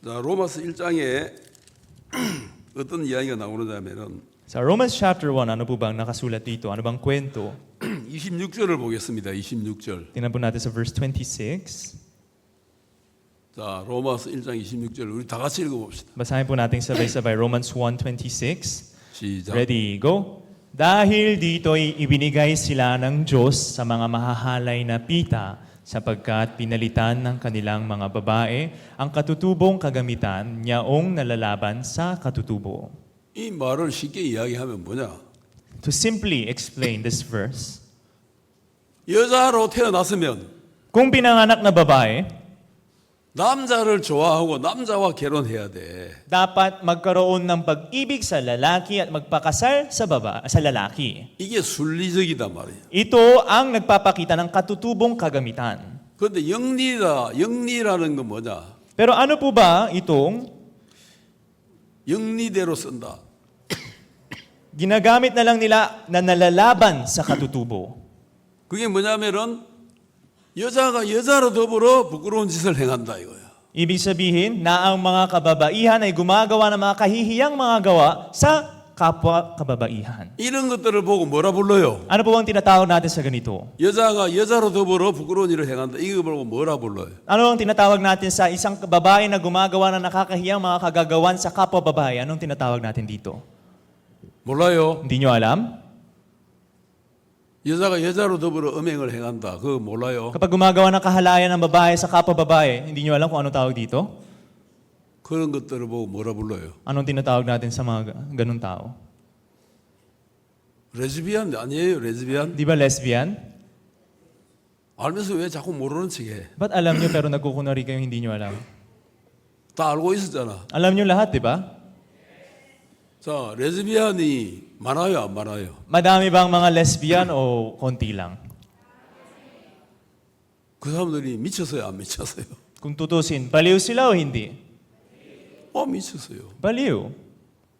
자, 로마서 1장에 어떤 이야기가 나오느냐면은 Sa Romans chapter 1, ano po bang nakasulat dito? Ano bang kwento? 26절을 보겠습니다. 26절. Tingnan po natin sa verse 26. 자, 로마서 1장 26절 우리 다 같이 읽어봅시다. Basahin po natin sabay-sabay Romans 1:26. 시작. Ready, go. Dahil dito'y ibinigay sila ng Diyos sa mga mahahalay na pita sapagkat pinalitan ng kanilang mga babae ang katutubong kagamitan niyaong nalalaban sa katutubo. 이 말을 쉽게 이야기하면 뭐냐? To simply explain this verse, 여자로 태어났으면 kung pinanganak na babae, 남자를 좋아하고 남자와 결혼해야 돼. dapat magkaroon ng pag-ibig sa lalaki at magpakasal sa lalaki. 이게 순리적이단 말이에요. Ito ang nagpapakita ng katutubong kagamitan. 그런데 영리라는 건 뭐냐? Pero ano po ba itong 영리대로 쓴다. ginagamit na lang nila na nalalaban sa katutubo? 그게 뭐냐면은 여자가 여자로 더불어 부끄러운 짓을 행한다 이거야. Ibig sabihin na ang mga kababaihan ay gumagawa ng mga kahihiyang mga gawa sa kapwa kababaihan. 이런 것들을 보고 뭐라 불러요? Ano po ang tinatawag natin sa ganito? 여자가 여자로 더불어 부끄러운 일을 행한다. 이거 보고 뭐라 불러요? Ano ang tinatawag natin sa isang babae na gumagawa ng nakakahiyang mga kagagawan sa kapwa babae? Anong tinatawag natin dito? 몰라요. Hindi nyo alam? 여자가 여자로 더불어 음행을 행한다. 그거 몰라요. Kapag gumagawa ng kahalayan ng babae sa kapwa babae, hindi nyo alam kung anong tawag dito? 그런 것들을 보고 뭐라 불러요? Anong tinatawag natin sa mga ganung tao? 레즈비안 아니에요, 레즈비안? Di ba lesbian? 알면서 왜 자꾸 모르는 척해? Ba't alam nyo pero nagkukunwari kayo hindi nyo alam? 다 알고 있었잖아. Alam nyo lahat, di ba? 자, 레즈비안이 많아요, 안 많아요? Madami bang mga lesbian o konti lang? 그 사람들이 미쳤어요, 안 미쳤어요? Kung tutusin, baliw sila o hindi? 미쳤어요. Baliw.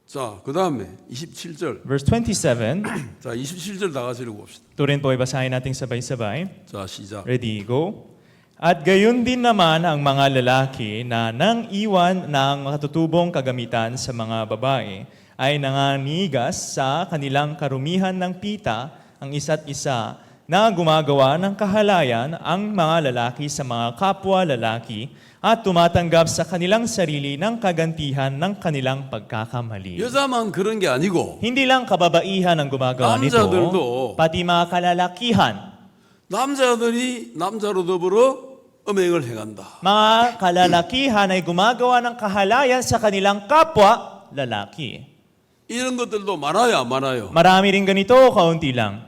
자, 그 다음에 27절. Verse 27, 자, 27절 다 같이 읽어봅시다. ito rin po ibasahin natin sabay-sabay. 자, 시작. Ready, go. At gayon din naman ang mga lalaki na nang iwan ng katutubong kagamitan sa mga babae ay nanganigas sa kanilang karumihan ng pita ang isa't isa na gumagawa ng kahalayan ang mga lalaki sa mga kapwa lalaki at tumatanggap sa kanilang sarili ng kagantihan ng kanilang pagkakamali. 여자만 그런 게 아니고 Hindi lang kababaihan ang gumagawa nito, 남자들도 pati mga kalalakihan. 남자들이 남자로 더불어 음행을 행한다. Mga kalalakihan ay gumagawa ng kahalayan sa kanilang kapwa lalaki. 이런 것들도 많아요, 안 많아요? Marami rin ganito, kaunti lang.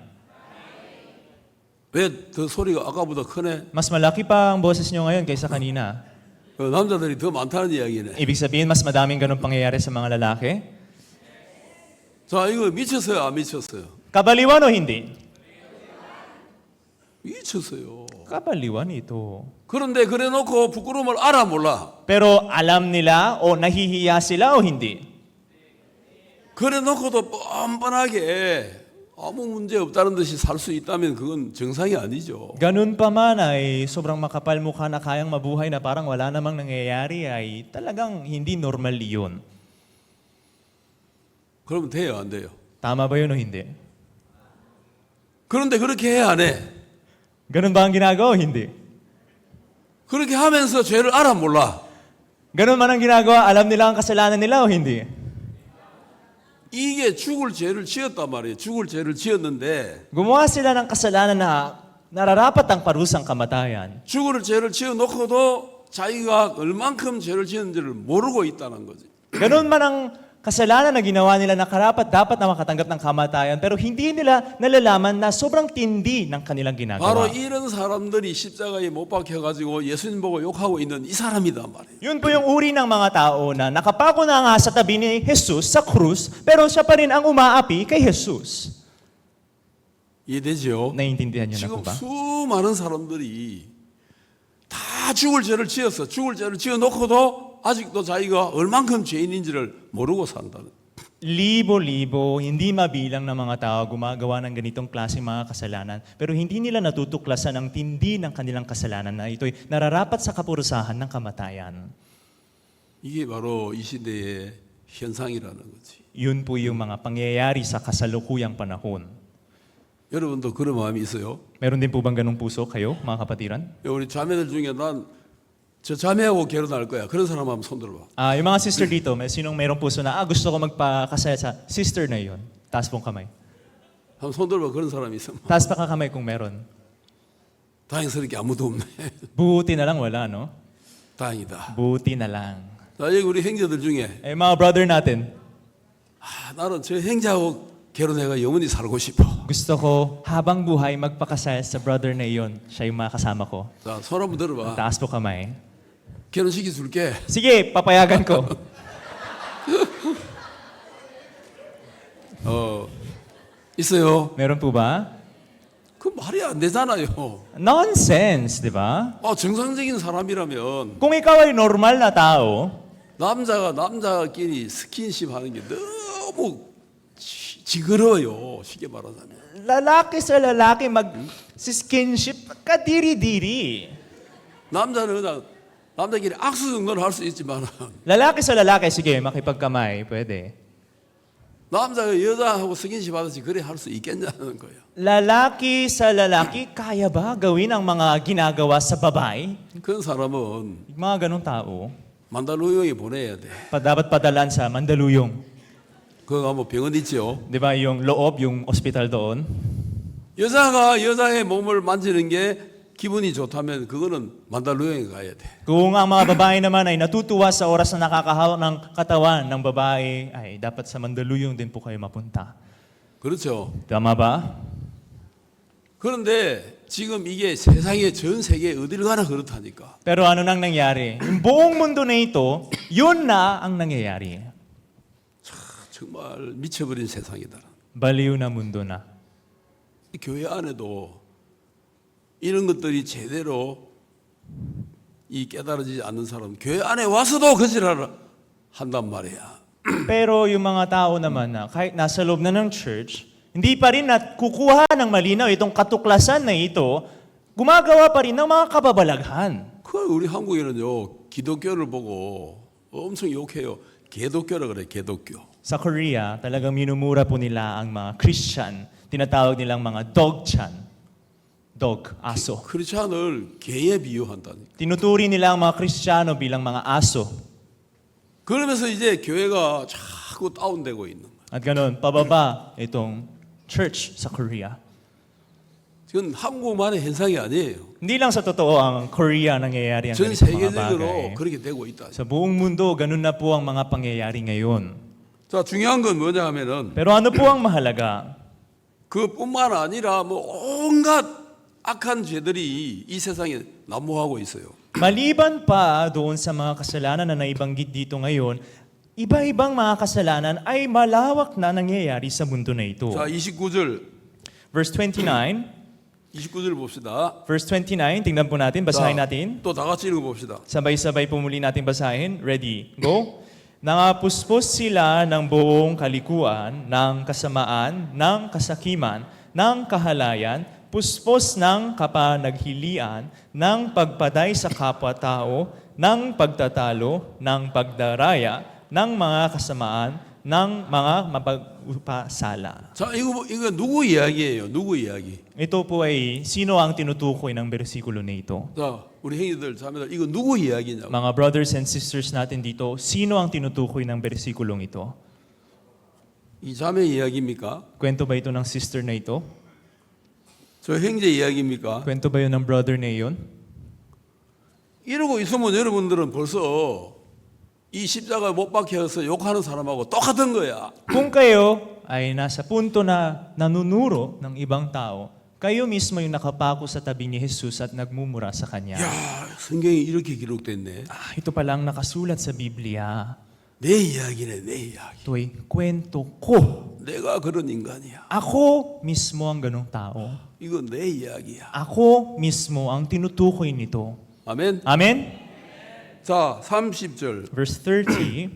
왜 더 소리가 아까보다 크네? Mas malaki pa ang boses nyo ngayon kaysa kanina. 남자들이 더 많다는 이야기네. Ibig sabihin, mas madaming ganun pangyayari sa mga lalaki? 자, 이거 미쳤어요, 안 미쳤어요? Kabaliwan o hindi? 미쳤어요. Kabaliwan ito. 그런데 그래놓고 부끄러움을 알아 몰라. Pero alam nila o nahihiya sila o hindi? 그래놓고도 뻔뻔하게 아무 문제 없다는 듯이 살 수 있다면 그건 정상이 아니죠. Ganun pa man ay sobrang makapal mukha na kayang mabuhay na parang wala namang nangyayari ay talagang hindi normal yun. 그러면 돼요, 안 돼요? Tama ba yun o hindi? 그런데 그렇게 해, 안 해? Ganun ba ang ginagawa o hindi? 그렇게 하면서 죄를 알아 몰라. Ganun man ang ginagawa, alam nila ang kasalanan nila o hindi? 이게 죽을 죄를 지었단 말이에요. 죽을 죄를 지었는데 Gumawa sila ng kasalanan na nararapat ang parusang kamatayan. 죽을 죄를 지어놓고도 자기가 얼만큼 죄를 지었는지를 모르고 있다는 거지. Ganun man ang kasalanan na ginawa nila na karapat dapat na makatanggap ng kamatayan pero hindi nila nalalaman na sobrang tindi ng kanilang 바로 ginagawa. 이런 사람들이 십자가에 못 박혀가지고 예수님 보고 욕하고 있는 이 사람이단 말이에요. Yun po yung uri ng mga tao na nakapako na nga sa tabi ni Jesus sa krus pero siya pa rin ang umaapi kay Jesus. 이해되죠? Naiintindihan niyo na 지금 po ba? 수많은 사람들이 다 죽을 죄를 지었어. 죽을 죄를 지어놓고도 아직도 자기가 얼만큼 죄인인지를 모르고 산다는. Libo-libo, hindi mabilang ng mga tao gumagawa ng ganitong klaseng mga kasalanan. Pero hindi nila natutuklasan ang tindi ng kanilang kasalanan na ito'y nararapat sa kapurusahan ng kamatayan. 이게 바로 이 시대의 현상이라는 거지. Yun po yung mga pangyayari sa kasalukuyang panahon. 여러분도 그런 마음이 있어요? Meron din po bang ganong puso kayo, mga kapatiran? 우리 자매들 중에 난 저 자매하고 결혼할 거야. 그런 사람 한번 손 들어봐. Yung mga sister dito, may sinong mayroong puso na, gusto ko magpakasaya sa sister na yun. Taas pong kamay. 한번 손 들어봐. 그런 사람이 있으면. Taas pa ka kamay kung meron. 다행스럽게 아무도 없네. Buti na lang wala, no? 다행이다. Buti na lang. 자, 여기 우리 형제들 중에 Mga brother natin, 나는 저 형제하고 결혼해가 영원히 살고 싶어. gusto ko habang buhay magpakasaya sa brother na iyon. Siya yung makasama ko. 자, 손 한번 들어봐. Taas po kamay. 결혼시켜 줄게. Sige, papayagan ko. 있어요. Meron po ba? 그 말이 안 되잖아요. Nonsense, di ba? 정상적인 사람이라면 Kung ikaw ay normal na tao, 남자가 남자끼리 스킨십 하는 게 너무 지그러워요. 쉽게 말하자면. lalaki sa lalaki mag-skinship, kadiri-diri. 남자는 그냥 남자끼리 악수 정도는 할 수 있지만 Lalaki sa lalaki, sige, makipagkamay, pwede. 남자가 여자하고 스킨십 하듯이 그래 할 수 있겠냐는 거예요. Lalaki sa lalaki, kaya ba gawin ang mga ginagawa sa babae? 그런 사람은 Yung mga ganong tao, 만달루용에 보내야 돼. dapat padalan sa Mandaluyong. 그거 가면 병원 있죠. Di ba yung loob, yung ospital doon? 여자가 여자의 몸을 만지는 게 기분이 좋다면 그거는 만달루용에 가야 돼. Kung ang mga babae naman ay natutuwa sa oras na nakakahawak ng katawan ng babae, ay dapat sa Mandaluyong din po kayo mapunta. 그렇죠. Tama ba? 그런데 지금 이게 세상에 전 세계 어디를 가나 그렇다니까. Pero ano nang nangyari? Yung buong mundo na ito, yun na ang nangyayari. 정말 미쳐버린 세상이다. Baliw na mundo na. 이 교회 안에도 이런 것들이 제대로 이 깨달아지지 않는 사람 교회 안에 와서도 거짓말을 한단 말이야. Pero yung mga tao naman na kahit nasa loob na ng church, hindi pa rin kukuha ng malinaw itong katuklasan na ito, gumagawa pa rin ng mga kababalaghan. 그 우리 한국에는요 기독교를 보고 엄청 욕해요. 개독교라 그래 개독교. Sa Korea, talagang minumura po nila ang mga Christian. Tinatawag nilang mga dogchan. Dog, aso. 크리스찬을 개에 비유한다니. Tinuturi nila ang mga Kristiyano bilang mga aso. 그러면서 이제 교회가 자꾸 다운되고 있는 거야. At ganun, pababa itong church sa Korea. 그건 한국만의 현상이 아니에요. Hindi lang sa totoo ang Korea nangyayari ang 전 ganitong mga 세계적으로 bagay. 그렇게 되고 있다. Sa buong mundo, ganun na po ang mga pangyayari ngayon. 자, 중요한 건 뭐냐 하면은 Pero ano po ang mahalaga? 그뿐만 아니라 뭐 온갖 악한 죄들이 이 세상에 난무하고 있어요. Maliban pa doon sa mga kasalanan na naibanggit dito ngayon, iba-ibang mga kasalanan ay malawak na nangyayari sa mundo na ito. 자, 29절 Verse 29, 29절 봅시다. verse 29, tingnan po natin, basahin natin. 또 다 같이 읽어 봅시다. Sabay-sabay po muli natin basahin. Ready, go. Nangapuspos sila ng buong kalikuan, ng kasamaan, ng kasakiman, ng kahalayan, puspos ng kapanaghilian, ng pagpaday sa kapwa-tao, ng pagtatalo, ng pagdaraya, ng mga kasamaan, ng mga mapagpasala. 자, 이거 누구 이야기예요? 누구 이야기? Ito po ay sino ang tinutukoy ng bersikulo na ito? 자, 우리 형제들, 자매들, 이거 누구 이야기냐고? Mga brothers and sisters natin dito, sino ang tinutukoy ng bersikulong ito? 이 자매 이야기입니까? Kwento ba ito ng sister na ito? 저 형제 이야기입니까? Kwento ba yun ng brother na iyon? 이러고 있으면 여러분들은 벌써 이 십자가에 못 박혀서 욕하는 사람하고 똑같은 거야. Kung kayo ay nasa punto na nanunuro ng ibang tao, kayo mismo yung nakapako sa tabi ni Jesus at nagmumura sa Kanya. 야, 성경이 이렇게 기록됐네. Ito palang nakasulat sa Biblia. 내 이야기네, 내 이야기. Ito'y kwento ko. 내가 그런 인간이야. Ako mismo ang ganong tao. 이거 내 이야기야. Ako mismo ang tinutukoy nito. 아멘. Amen? 자, 30절. Verse 30,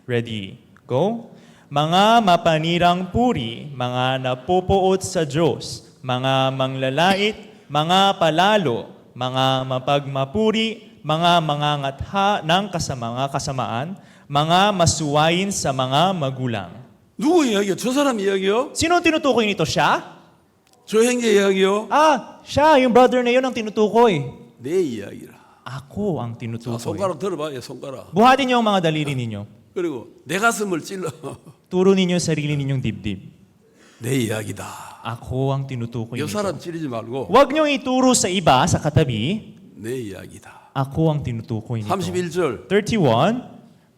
ready, go. Mga mapanirang puri, mga napopoot sa Diyos, mga manglalait, mga palalo, mga mapagmapuri, mga mangangatha ng mga kasamaan, mga masuwayin sa mga magulang. 누구 이야기야? 저 사람 이야기요? Sino ang tinutukoy nito? Siya? 저 형제 이야기요? Siya, yung brother na yun ang tinutukoy. 내 이야기라. Ako ang 자, tinutukoy. 손가락 들어봐, 예, 손가락. Buhatin niyo ang mga daliri ninyo. 그리고 내 가슴을 찔러. Turo ninyo yung sarili ninyong dibdib. 내 이야기다. Ako ang tinutukoy 이 nito. 사람 찌르지 말고 Huwag niyong ituro sa iba, sa katabi. 내 이야기다. Ako ang tinutukoy nito. 31절. 31,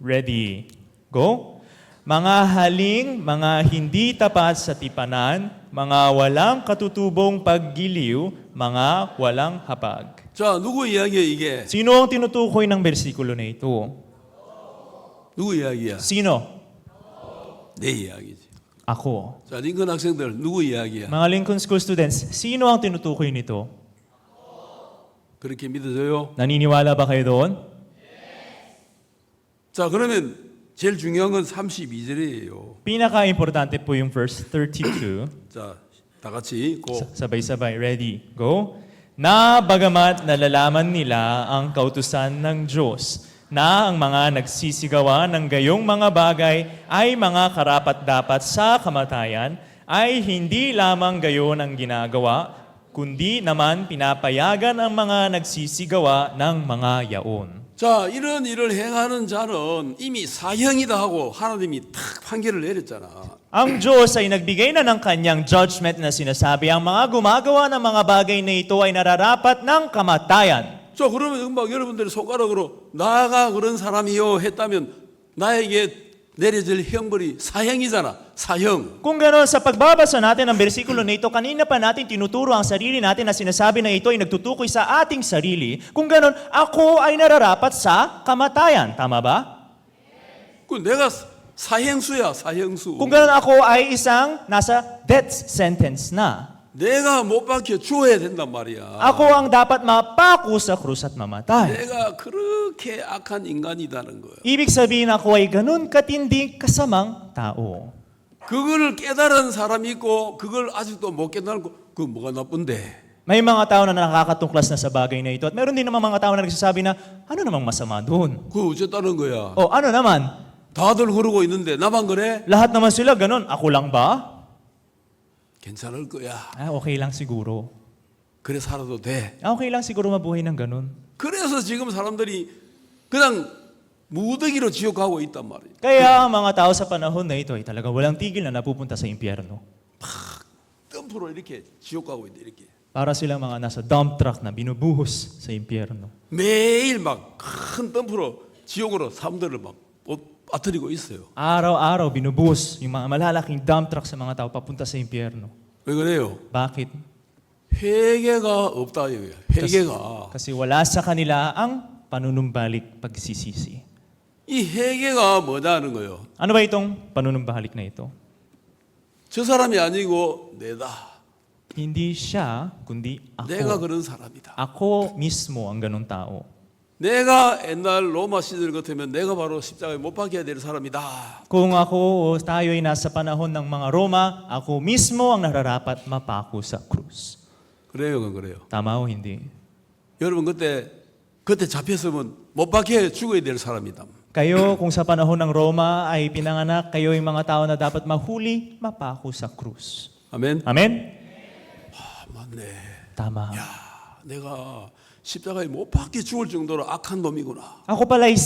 ready, go. Mga haling, mga hindi tapat sa tipanan, mga walang katutubong paggiliw, mga walang hapag. 자, 누구 이야기야 이게? Sino ang tinutukoy ng bersikulo na ito? 누구 이야기야? Sino? 내 이야기지. Ako. 자, 링컨 학생들 누구 이야기야? Mga Lincoln School students, sino ang tinutukoy nito? 그렇게 믿어져요? Naniniwala ba kayo doon? 자, 그러면 제일 중요한 건 32절이에요. Pinaka-importante po yung verse 32. 자, 다 같이 고. Sabay-sabay. Ready? Go. Na bagamat nalalaman nila ang kautusan ng Diyos, na ang mga nagsisigawa ng gayong mga bagay ay mga karapat-dapat sa kamatayan, ay hindi lamang gayon ang ginagawa, kundi naman pinapayagan ang mga nagsisigawa ng mga yaon. 자, 이런 일을 행하는 자는 이미 사형이다 하고 하나님이 탁 판결을 내렸잖아. Ang Diyos ay nagbigay na ng kanyang judgment na sinasabi, ang mga gumagawa ng mga bagay na ito ay nararapat ng kamatayan. 자, 그러면 막 여러분들이 손가락으로 나가 그런 사람이요 했다면 나에게 내려질 형벌이 사형이잖아. 사형. Kung gano'n, sa pagbabasa natin ng bersikulo na ito, kanina pa natin tinuturo ang sarili natin na sinasabi na ito ay nagtutukoy sa ating sarili. Kung gano'n, ako ay nararapat sa kamatayan. Tama ba? 그 내가 사형수야, 사형수. Kung gano'n, ako ay isang nasa death sentence na. 내가 못 박혀 죽어야 된단 말이야. Ako ang dapat mapako sa krus at mamatay. 내가 그렇게 악한 인간이라는 거야. Ibig sabihin ako ay ganun katinding kasamang tao. 그걸 깨달은 사람이 있고 그걸 아직도 못 깨달고 그 뭐가 나쁜데? May mga tao na nakakatuklas na sa bagay na ito at meron din naman mga tao na nagsasabi na ano namang masama doon? 그 어쨌다는 거야. O ano naman? 다들 그러고 있는데 나만 그래? Lahat naman sila ganun. Ako lang ba? 괜찮을 거야. Okay lang siguro. 그래 살아도 돼. Okay lang siguro mabuhay ng ganun. 그래서 지금 사람들이 그냥 무더기로 지옥 가고 있단 말이야. Kaya ang mga tao sa panahon na ito ay talaga walang tigil na napupunta sa impyerno. 덤프로 이렇게 지옥 가고 있대 이렇게. Para silang mga nasa dump truck na binubuhos sa impyerno. 매일 막 큰 덤프로 지옥으로 사람들을 막 빠뜨리고 있어요. Araw-araw binubuhos yung mga malalaking dump truck sa mga tao papunta sa impyerno. 왜 그래요? Bakit? 회개가 없다 이거예요. 회개가. Kasi wala sa kanila ang panunumbalik pagsisisi. 이 회개가 뭐냐는 거예요. Ano ba itong panunumbalik na ito? 저 사람이 아니고 내다. Hindi siya, kundi 내가 ako. 그런 사람이다. Ako mismo ang ganong tao. 내가 옛날 로마 시절 같으면 내가 바로 십자가에 못 박혀야 될 사람이다. Kung ako o tayo ay nasa panahon ng mga Roma, ako mismo ang nararapat mapako sa krus. 그래요, 그건 그래요. Tama o hindi? 여러분 그때 잡혔으면 못 박혀 죽어야 될 사람이다. Kayo, kung sa panahon ng Roma ay pinanganak, kayo yung mga tao na dapat mahuli, mapako sa krus. 아멘. Amen? 맞네. Tama. 야, 내가 십자가에 못 박혀 죽을 정도로 악한 놈이구나. Ako pala'y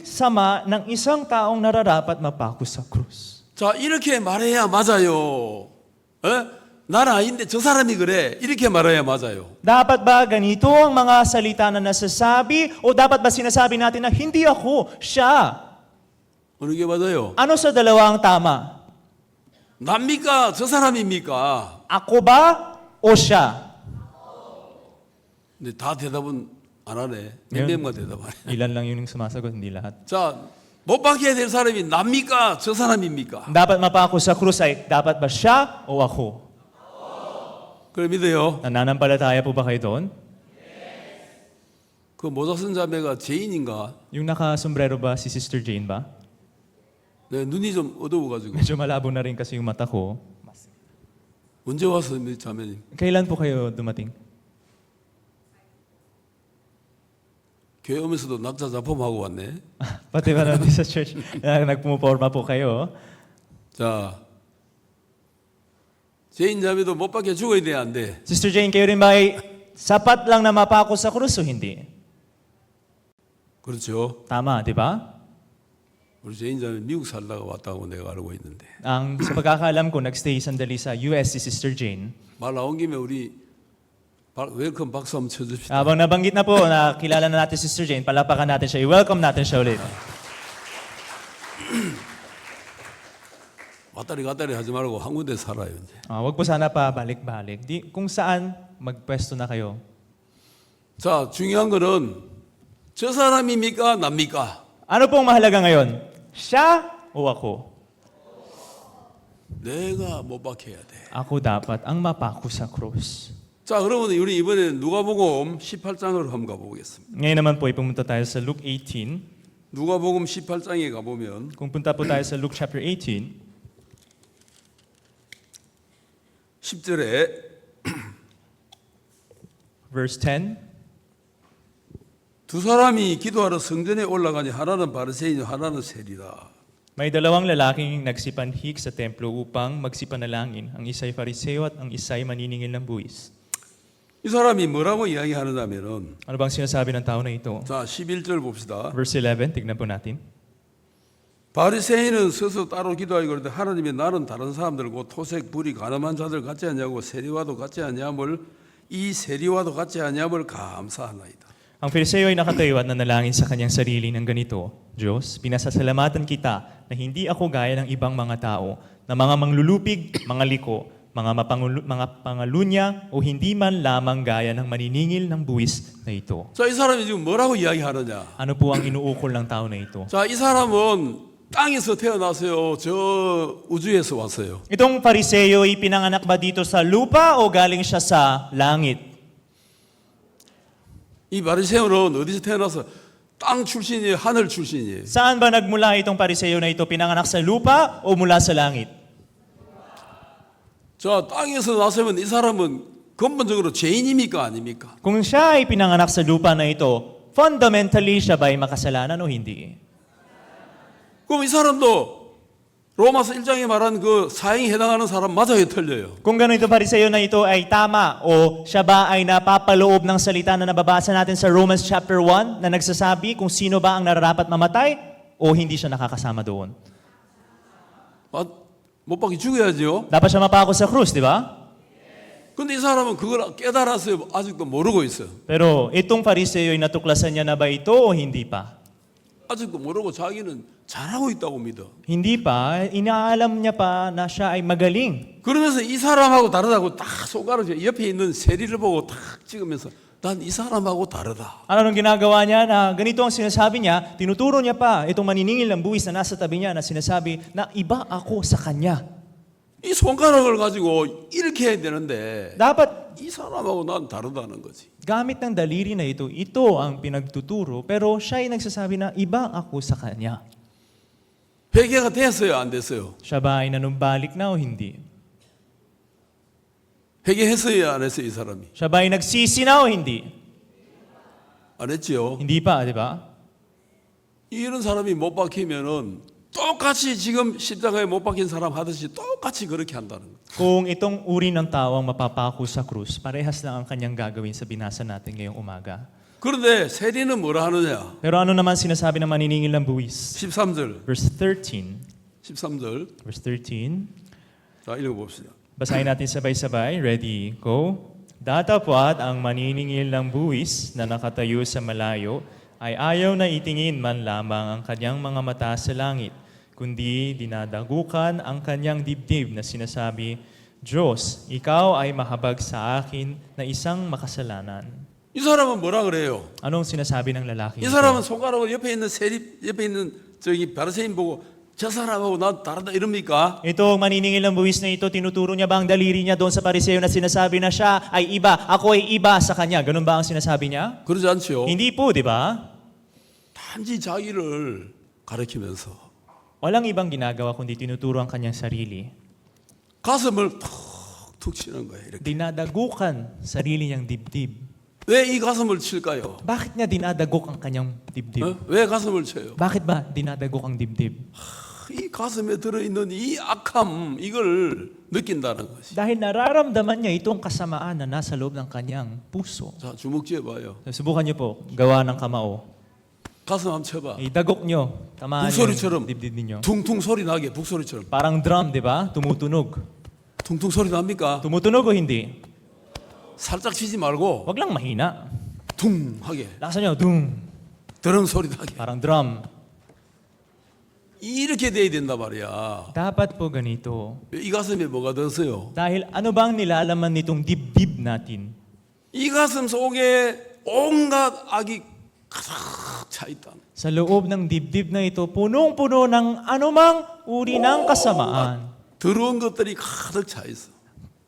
sama ng isang taong nararapat mapako sa krus. 자, 이렇게 말해야 맞아요. 에? 나는 아닌데 저 사람이 그래. 이렇게 말해야 맞아요. Dapat ba ganito ang mga salita na nasasabi o dapat ba sinasabi natin na hindi ako, siya? 어느 게 맞아요? Ano sa dalawang tama? 납니까? 저 사람입니까? Ako ba o siya? 근데 다 대답은 안 하네. 몇 예. 명만 대답 안 해. Ilan lang yung sumasagot, hindi lahat. 자, 못 박혀야 될 사람이 납니까? 저 사람입니까? Dapat mapako sa krus ay dapat ba siya o ako? 그래 믿어요. Nananampalataya po ba kayo doon? 그 모자 쓴 자매가 죄인인가? Yung naka-sombrero ba si Sister Jane ba? 내 눈이 좀 어두워가지고. Medyo malabo na rin kasi yung mata ko. 언제 와서 자매님? Kailan po kayo dumating? 교회 오면서도 낙자 작품하고 왔네. Pati ba natin sa church nagpumuporma po kayo? 자, 죄인 자매도 못 박혀 죽어야 돼, 안 돼? Sister Jane, kayo rin ba ay sapat lang na mapako sa krus o hindi? 그렇죠. Tama, di ba? 우리 죄인 자매 미국 살다가 왔다고 내가 알고 있는데. Sa pagkakaalam ko, nagstay sandali sa US si Sister Jane. 말 나온 김에 우리 웰컴 박수 한번 쳐줍시다. Habang nabanggit na po na kilala na natin si Sister Jane, palapakan natin siya. I-welcome natin siya ulit. 왔다리 갔다리 하지 말고 한 군데 살아요 이제. Wag po sana pa balik-balik. Kung saan, magpwesto na kayo. 자, 중요한 거는 저 사람입니까, 납니까? Ano pong mahalaga ngayon? Siya o ako? 내가 못 박혀야 돼. Ako dapat ang mapako sa krus. 자, 그러면 우리 이번에 누가복음 18장으로 한번 가보겠습니다. Ngayon naman po, pumunta tayo sa Luke 18. 누가복음 18장에 가보면 Kung punta po tayo sa Luke chapter 18, 10절에 verse 10. 두 사람이 기도하러 성전에 올라가니 하나는 바리새인 하나는 세리라. May dalawang lalaking nagsipanhik sa templo upang magsipanalangin. Ang isa'y fariseo at ang isa'y maniningil ng buwis. 이 사람이 뭐라고 이야기하느냐면은 Ano bang sinasabi ng tao na ito? 자, 11절 봅시다. Verse 11, tignan po natin. 바리새인은 서서 따로 기도하고 그러는데 하나님이 나는 다른 사람들 곧 토색 불이 가늠한 자들 같지 않냐고 세리와도 같지 않냐물 이 세리와도 같지 않냐물 감사하나이다. Ang Fariseo ay nakatayo at nanalangin sa kanyang sarili ng ganito, Diyos, pinasasalamatan kita na hindi ako gaya ng ibang mga tao, na mga manglulupig, mga liko, mga pangalunya, o hindi man lamang gaya ng maniningil ng buwis na ito. 자, 이 사람이 지금 뭐라고 이야기하느냐? Ano po ang inuukol ng tao na ito? 자, 이 사람은 땅에서 태어나서요. 저 우주에서 왔어요. Itong Fariseo ay pinanganak ba dito sa lupa o galing siya sa langit? 이 바리새인은 어디서 태어나서 땅 출신이에요, 하늘 출신이에요. Saan ba nagmula itong Fariseo na ito? Pinanganak sa lupa o mula sa langit? 자, 땅에서 나서면 이 사람은 근본적으로 죄인입니까, 아닙니까? Kung siya ay pinanganak sa lupa na ito, fundamentally siya ba ay makasalanan o hindi? 그럼 이 사람도 로마서 1장에 말한 그 사형에 해당하는 사람 맞아요, 틀려요? Kung gano'n ito Fariseo na ito ay tama o siya ba ay napapaloob ng salita na nababasa natin sa Romans chapter 1 na nagsasabi kung sino ba ang nararapat mamatay o hindi siya nakakasama doon? 못 박히 죽어야죠. Dapat siya mapako sa krus, di ba? 근데 이 사람은 그걸 깨달았어요. 아직도 모르고 있어요. Pero itong Fariseo ay natuklasan niya na ba ito o hindi pa? 아직도 모르고 자기는 잘하고 있다고 믿어. Hindi pa, inaalam niya pa na siya ay magaling. 그러면서 이 사람하고 다르다고 딱 손가락에 옆에 있는 세리를 보고 딱 찍으면서 난 이 사람하고 다르다. Ano nung ginagawa niya na ganito ang sinasabi niya, tinuturo niya pa itong maniningil ng buwis na nasa tabi niya na sinasabi na iba ako sa kanya. 이 손가락을 가지고 이렇게 해야 되는데 Dapat 이 사람하고 난 다르다는 거지. gamit ng daliri na ito ang pinagtuturo, pero siya ay nagsasabi na iba ako sa kanya. 회개가 됐어요, 안 됐어요? Siya ba ay nanumbalik na o hindi? 회개했어요, 안 했어요, 이 사람이? Siya ba ay nagsisi na o hindi? 안 했지요. Hindi pa, di ba? 이런 사람이 못 박히면은 똑같이 지금 십자가에 못 박힌 사람 하듯이 똑같이 그렇게 한다는 거예요. Kung itong uri ng tao ang mapapako sa krus, parehas lang ang kanyang gagawin sa binasa natin ngayong umaga. 그런데 세리는 뭐라 하느냐? Pero ano naman sinasabi ng maniningil ng buwis? 13절. Verse 13. 13절. Verse 13. 자, 읽어봅시다. Basahin natin sabay-sabay. Ready, go. Datapwat ang maniningil ng buwis na nakatayo sa malayo ay ayaw na itingin man lamang ang kanyang mga mata sa langit, kundi dinadagukan ang kanyang dibdib na sinasabi, Diyos, ikaw ay mahabag sa akin na isang makasalanan. 이 사람은 뭐라 그래요? Anong sinasabi ng lalaki? 이 사람은 손가락으로 옆에 있는 세리, 옆에 있는 저기 바리새인 보고 저 사람하고 난 다르다 이럽니까? Ito, maniningil ng buwis na ito, tinuturo niya ba ang daliri niya doon sa pariseo na sinasabi na siya ay iba, ako ay iba sa kanya. Ganun ba ang sinasabi niya? 그러지 않죠. Hindi po, di ba? 단지 자기를 가리키면서 Walang ibang ginagawa kundi tinuturo ang kanyang sarili. 가슴을 툭툭 치는 거예요. 이렇게. Dinadagukan sarili niyang dibdib. 왜 이 가슴을 칠까요? Bakit niya dinadagok ang kanyang dibdib? 어? 왜 가슴을 쳐요? Bakit ba dinadagok ang dibdib? 이 가슴에 들어있는 이 악함 이걸 느낀다는 것이. Dahil nararamdaman niya itong kasamaan na nasa loob ng kanyang puso. 자, 주먹 쥐어봐요. Subukan niyo po, gawa ng kamao. 가슴 한번 쳐봐. Idagok niyo, tamaan 북소리처럼 yung dibdib ninyo. 퉁퉁 소리 나게 북소리처럼. Parang drum, di ba? Tumutunog. 퉁퉁 소리 납니까? Tumutunog o hindi? 살짝 치지 말고 Wag lang mahina. 퉁 하게. Lasan niyo, dung. 드럼 소리 나게. Parang drum. 이렇게 돼야 된단 말이야. Dapat po ganito. 이 가슴에 뭐가 들었어요? Dahil ano bang nilalaman nitong dibdib natin? 이 가슴 속에 온갖 악이 가득 차 있다. Sa loob ng dibdib na ito, punong-puno ng anumang uri ng kasamaan. 더러운 것들이 가득 차 있어.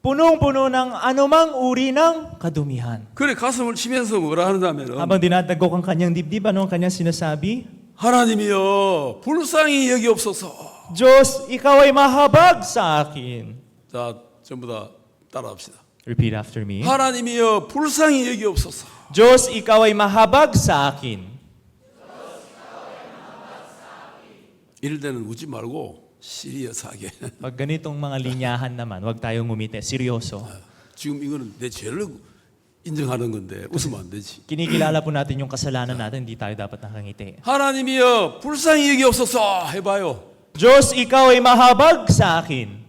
Punong-puno ng anumang uri ng kadumihan. 그래 가슴을 치면서 뭐라 하느냐면은 Habang dinadagok ang kanyang dibdib, ano ang kanyang sinasabi? 하나님이여 불쌍히 여기옵소서. Diyos, ikaw ay mahabag sa akin. 자, 전부 다 따라합시다. Repeat after me. 하나님이여 불쌍히 여기옵소서. Diyos, ikaw ay mahabag sa akin. 이럴 때는 웃지 말고 시리어스하게. Pag ganitong mga linyahan naman, huwag tayong ngumiti. Seryoso. 지금 이거는 내 죄를 인정하는 건데 웃으면 안 되지. Kinikilala po natin yung kasalanan natin, hindi tayo dapat nakangiti. 하나님이여 불쌍히 여기옵소서 해봐요. Diyos, ikaw ay mahabag sa akin.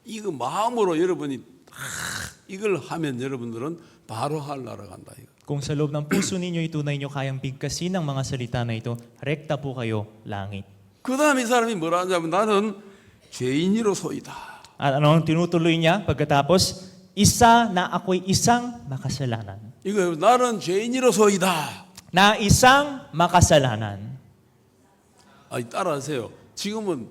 이거 마음으로 여러분이 이걸 하면 여러분들은 바로 하늘나라 간다. 이거. Kung sa loob ng puso ninyo itunay nyo kayang bigkasin ang mga salita na ito, rekta po kayo langit. 그 다음에 이 사람이 뭐라 하냐면 나는 죄인이로소이다. At ano ang tinutuloy niya pagkatapos? Isa na ako'y isang makasalanan. 이거 나는 죄인이로소이다. Na isang makasalanan. 아니 따라하세요. 지금은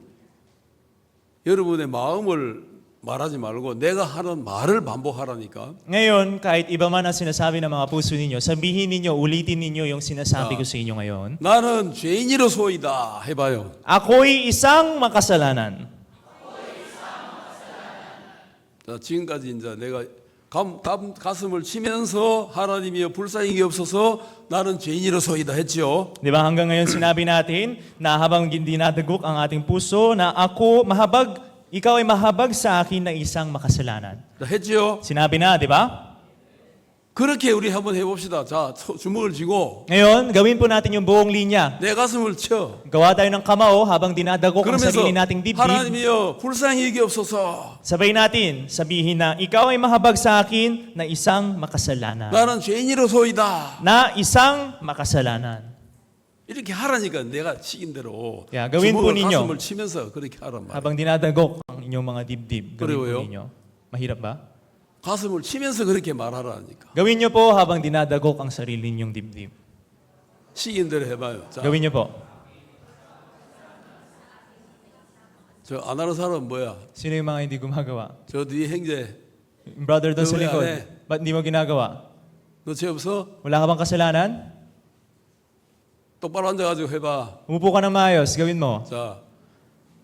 여러분의 마음을 말하지 말고 내가 하는 말을 반복하라니까. Ngayon, kahit iba man ang sinasabi ng mga puso ninyo, sabihin ninyo, ulitin ninyo yung sinasabi ko sa inyo ngayon. 나는 죄인이로소이다 해봐요. Ako'y isang makasalanan. 자, 지금까지 이제 내가 가슴을 치면서 하나님이여 불쌍히 여기옵소서 나는 죄인이로소이다 했죠. Di ba hanggang ngayon sinabi natin na habang dinadagok ang ating puso na ako mahabag, ikaw ay mahabag sa akin na isang makasalanan. 자, 했죠. Sinabi na, di ba? 그렇게 우리 한번 해봅시다. 자, 주먹을 쥐고 Ngayon, gawin po natin yung buong linya. 내 가슴을 쳐. Gawa tayo ng kamao habang dinadagok ang 그러면서 sarili nating dibdib. 하나님이여 불쌍히 여기옵소서. Sabay natin, sabihin na, ikaw ay mahabag sa akin na isang makasalanan. 나는 죄인이로소이다. Na isang makasalanan. 이렇게 하라니까 내가 시킨 대로 야, gawin po 주먹을 ninyo. 가슴을 치면서 그렇게 하란 말이야. Habang dinadagok ang inyong mga dibdib, gawin po Pareho. ninyo. Mahirap ba? 가슴을 치면서 그렇게 말하라니까. Gawin nyo po habang dinadagok ang sarili ninyong dibdib. 시킨 대로 해봐요. 자, Gawin nyo po. 저 안 하는 사람은 뭐야? Sino yung mga hindi gumagawa? 저 뒤에 형제, Yung brother doon sa Gawin likod. yan eh. Ba't hindi mo ginagawa? 너 죄 없어? Wala ka bang kasalanan? 똑바로 앉아가지고 해봐. Umupo ka ng maayos, gawin mo. 자,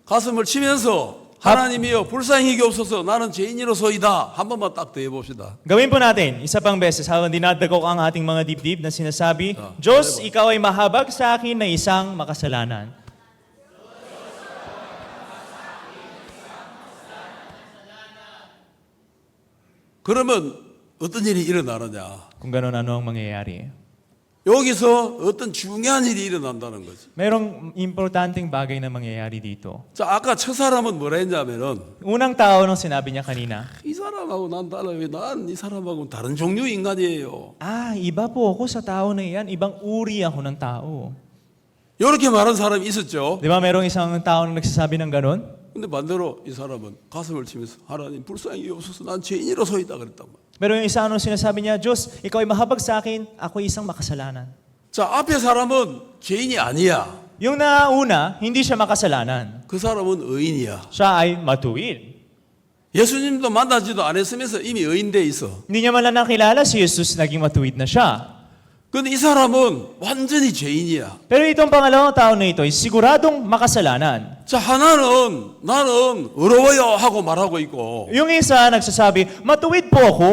가슴을 치면서 하나님이여 불쌍히 여기옵소서. 나는 죄인이로소이다. 한 번만 딱 더 해봅시다. Gawin po natin, isa pang beses, habang dinadagok ang ating mga dibdib na sinasabi, Diyos, ikaw ay mahabag sa akin na isang makasalanan. 그러면 어떤 일이 일어나느냐? Kung gano'n, ano ang mangyayari? 여기서 어떤 중요한 일이 일어난다는 거지. Merong importanteng bagay na mangyayari dito. 자, 아까 첫 사람은 뭐라 했냐면은 Unang tao nung sinabi niya kanina, 이 사람하고 난 달라. 왜 난 이 사람하고는 다른 종류 인간이에요. iba po ako sa tao na iyan. Ibang uri ako ng tao. 이렇게 말한 사람이 있었죠. Di ba merong isang tao na nagsasabi ng gano'n? 근데 반대로 이 사람은 가슴을 치면서 하나님 불쌍히 여기옵소서. 난 죄인이로소이다 그랬단 말이야. Pero yung isa nung sinasabi niya, Diyos, ikaw ay mahabag sa akin, ako ay isang makasalanan. 자, 앞에 사람은 죄인이 아니야. Yung nauna, hindi siya makasalanan. 그 사람은 의인이야. Siya ay matuwid. 예수님도 만나지도 않았으면서 이미 의인돼 있어. Hindi niya man lang nakilala si Jesus, naging matuwid na siya. 근데 이 사람은 완전히 죄인이야. Pero itong pangalawang tao na ito ay siguradong makasalanan. 자, 하나는 나는 어려워요 하고 말하고 있고, Yung isa nagsasabi, matuwid po ako.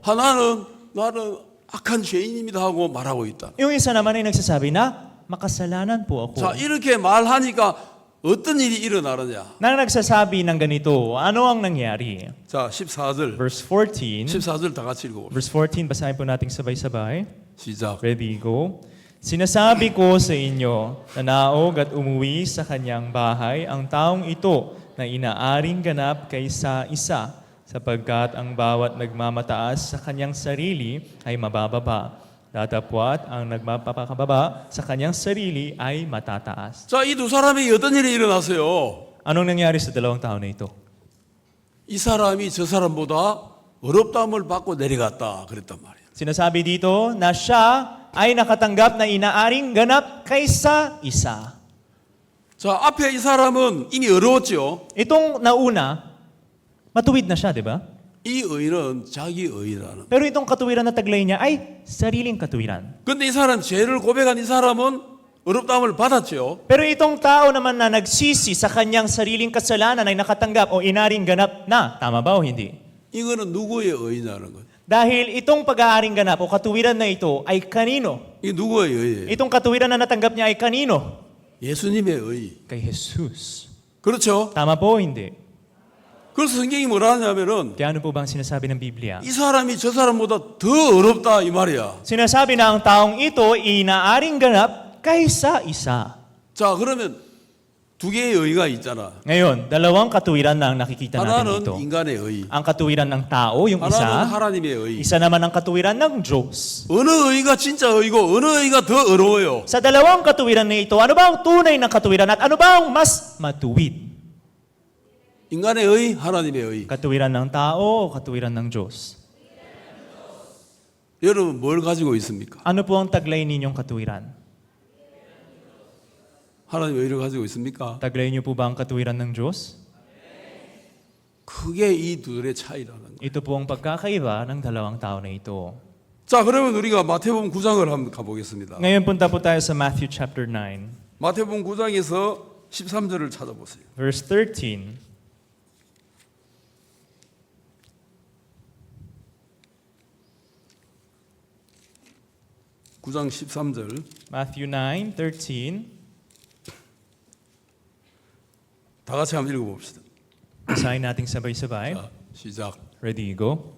하나는 나는 악한 죄인입니다 하고 말하고 있다. Yung isa naman ay nagsasabi na, makasalanan po ako. 자, 이렇게 말하니까 어떤 일이 일어나느냐? Nang nagsasabi ng ganito, ano ang nangyari? 자, 14절. Verse 14. 14절 다 같이 읽어봅시다. Verse 14, basahin po nating sabay-sabay. 시작. Ready, go. Sinasabi ko sa inyo na naog at umuwi sa kanyang bahay ang taong ito na inaaring ganap kaysa isa, sapagkat ang bawat nagmamataas sa kanyang sarili ay mabababa. Datapwat ang nagmapakababa sa kanyang sarili ay matataas. 자, 이 두 사람이 어떤 일이 일어났어요? Anong nangyari sa dalawang tao na ito? 이 사람이 저 사람보다 어렵다함을 받고 내려갔다 그랬단 말이에요. Sinasabi dito na siya ay nakatanggap na inaaring ganap kaysa isa. 자, 앞에 이 사람은 이미 어려웠죠. Itong nauna, matuwid na siya, di ba? 이 의인은 자기 의인이라는. Pero itong katuwiran na taglay niya ay sariling katuwiran. 근데 이 사람 죄를 고백한 이 사람은 어렵다함을 받았죠. Pero itong tao naman na nagsisi sa kanyang sariling kasalanan ay nakatanggap o inaring ganap na. Tama ba o hindi? 이거는 누구의 의인이라는 거예요? Dahil itong pag-aaring ganap o katuwiran na ito ay kanino? 이게 누구의 의예요? Itong katuwiran na natanggap niya ay kanino? 예수님의 의. Kay Jesus. 그렇죠? Tama po o hindi? 그래서 성경이 뭐라 하냐면은 Kaya ano po bang sinasabi ng Biblia? 이 사람이 저 사람보다 더 어렵다 이 말이야. Sinasabi na ang taong ito inaaring ganap kaysa isa. 자, 그러면 두 개의 의가 있잖아. Ngayon, dalawang katuwiran na ang nakikita natin 하나는 dito. 인간의 의, Ang katuwiran ng tao, yung 하나는 isa. 하나님의 의. Isa naman ang katuwiran ng Diyos. 어느 의가 진짜 의고 어느 의가 더 어려워요? Sa dalawang katuwiran na ito, ano ba ang tunay na katuwiran at ano ba ang mas matuwid? 인간의 의, 하나님의 의. Katuwiran ng tao o katuwiran ng Diyos? 여러분 뭘 가지고 있습니까? Ano po ang taglay ninyong katuwiran? 하나님의 의를 가지고 있습니까? Taglay niyo po ba ang katuwiran ng Diyos? 그게 이 둘의 차이라는 거예요. Ito po ang pagkakaiba ng dalawang tao na ito. 자, 그러면 우리가 마태복음 9장을 한번 가보겠습니다. Ngayon punta po tayo sa Matthew chapter 9, 마태복음 9장에서 13절을 찾아보세요. verse 13. (9장 13절) Matthew 9:13. 다 같이 한번 읽어봅시다. Basahin nating sabay-sabay. 자, 시작. Ready, go.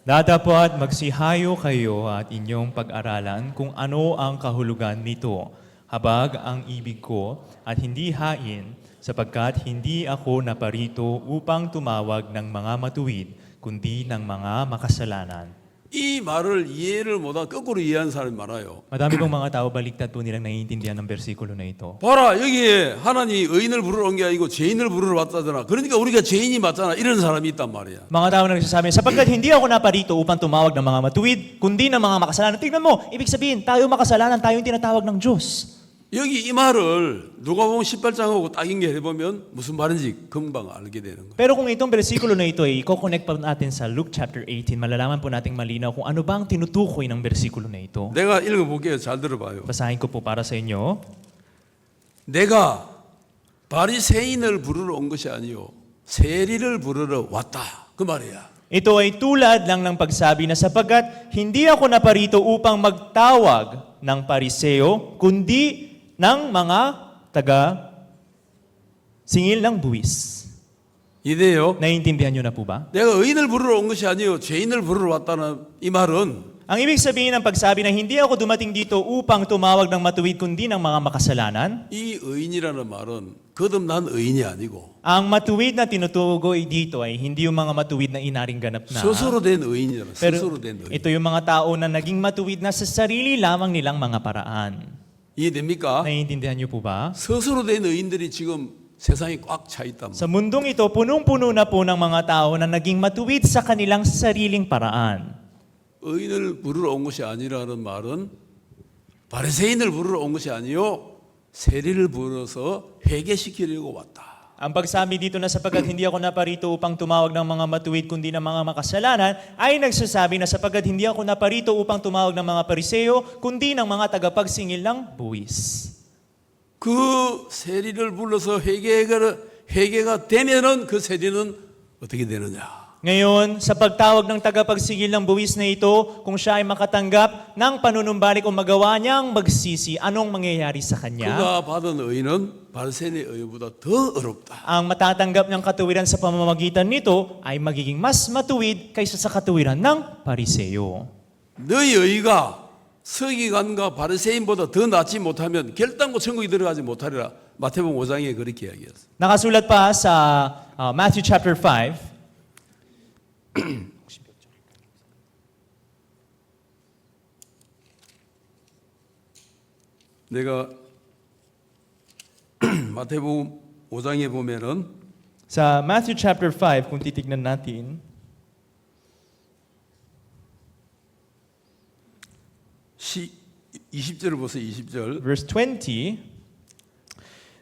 Dadapat magsihayo kayo at inyong pag-aralan kung ano ang kahulugan nito. Habag ang ibig ko at hindi hain, sapagkat hindi ako naparito upang tumawag ng mga matuwid, kundi ng mga makasalanan. 이 말을 이해를 못하고 거꾸로 이해하는 사람이 많아요. Madami pong mga tao baliktad po nilang naiintindihan ng bersikulo na ito. 봐라, 여기에 하나님이 의인을 부르러 온 게 아니고 죄인을 부르러 왔다잖아. 그러니까 우리가 죄인이 맞잖아. 이런 사람이 있단 말이야. Mga tao na nagsasabi, sapagkat hindi ako naparito upang tumawag ng mga matuwid, kundi ng mga makasalanan. Tingnan mo, ibig sabihin, tayo makasalanan, tayo yung tinatawag ng Diyos. 여기 이 말을 누가복음 18장하고 딱 연결해보면 무슨 말인지 금방 알게 되는 거예요. Pero kung itong bersikulo na ito ay i-connect pa natin sa Luke chapter 18, malalaman po nating malinaw kung ano ba ang tinutukoy ng bersikulo na ito. 내가 읽어볼게요. 잘 들어봐요. Basahin ko po para sa inyo. 내가 바리새인을 부르러 온 것이 아니요 세리를 부르러 왔다. 그 말이야. Ito ay tulad lang ng pagsabi na sapagkat hindi ako naparito upang magtawag ng pariseo, kundi ng mga taga singil ng buwis. 이래요. Naiintindihan nyo na po ba? 내가 의인을 부르러 온 것이 아니요 죄인을 부르러 왔다는 이 말은 Ang ibig sabihin ng pagsabi na hindi ako dumating dito upang tumawag ng matuwid kundi ng mga makasalanan, 이 의인이라는 말은 거듭난 의인이 아니고 ang matuwid na tinutukoy dito ay hindi yung mga matuwid na inaring ganap na. 스스로 된 의인이잖아. Pero 스스로 된 의인. ito yung mga tao na naging matuwid na sa sarili lamang nilang mga paraan. 이해됩니까? Naiintindihan niyo po ba? 스스로 된 의인들이 지금 세상에 꽉 차 있단 말이야. Sa mundong ito, punong-puno na po ng mga tao na naging matuwid sa kanilang sariling paraan. 의인을 부르러 온 것이 아니라는 말은 바리새인을 부르러 온 것이 아니요 세리를 불러서 회개시키려고 왔다. Ang pagsabi dito na sapagkat hindi ako naparito upang tumawag ng mga matuwid kundi ng mga makasalanan ay nagsasabi na sapagkat hindi ako naparito upang tumawag ng mga pariseo kundi ng mga tagapagsingil ng buwis. 그 세리를 불러서 회개가 되면은 그 세리는 어떻게 되느냐? Ngayon, sa pagtawag ng tagapagsingil ng buwis na ito, kung siya ay makatanggap ng panunumbalik o magawa niyang magsisi, anong mangyayari sa kanya? 그가 받은 의는 바리새인의 의보다 더 어렵다. Ang matatanggap niyang katuwiran sa pamamagitan nito ay magiging mas matuwid kaysa sa katuwiran ng pariseo. 너희 의가 서기관과 바리새인보다 더 낫지 못하면 결단코 천국에 들어가지 못하리라. 마태복음 5장에 그렇게 이야기했어요. Nakasulat pa sa Matthew chapter 5, 내가 마태복음 5장에 보면은 sa Matthew chapter 5, kung titignan natin, 20절을 보세요. 20절. verse 20,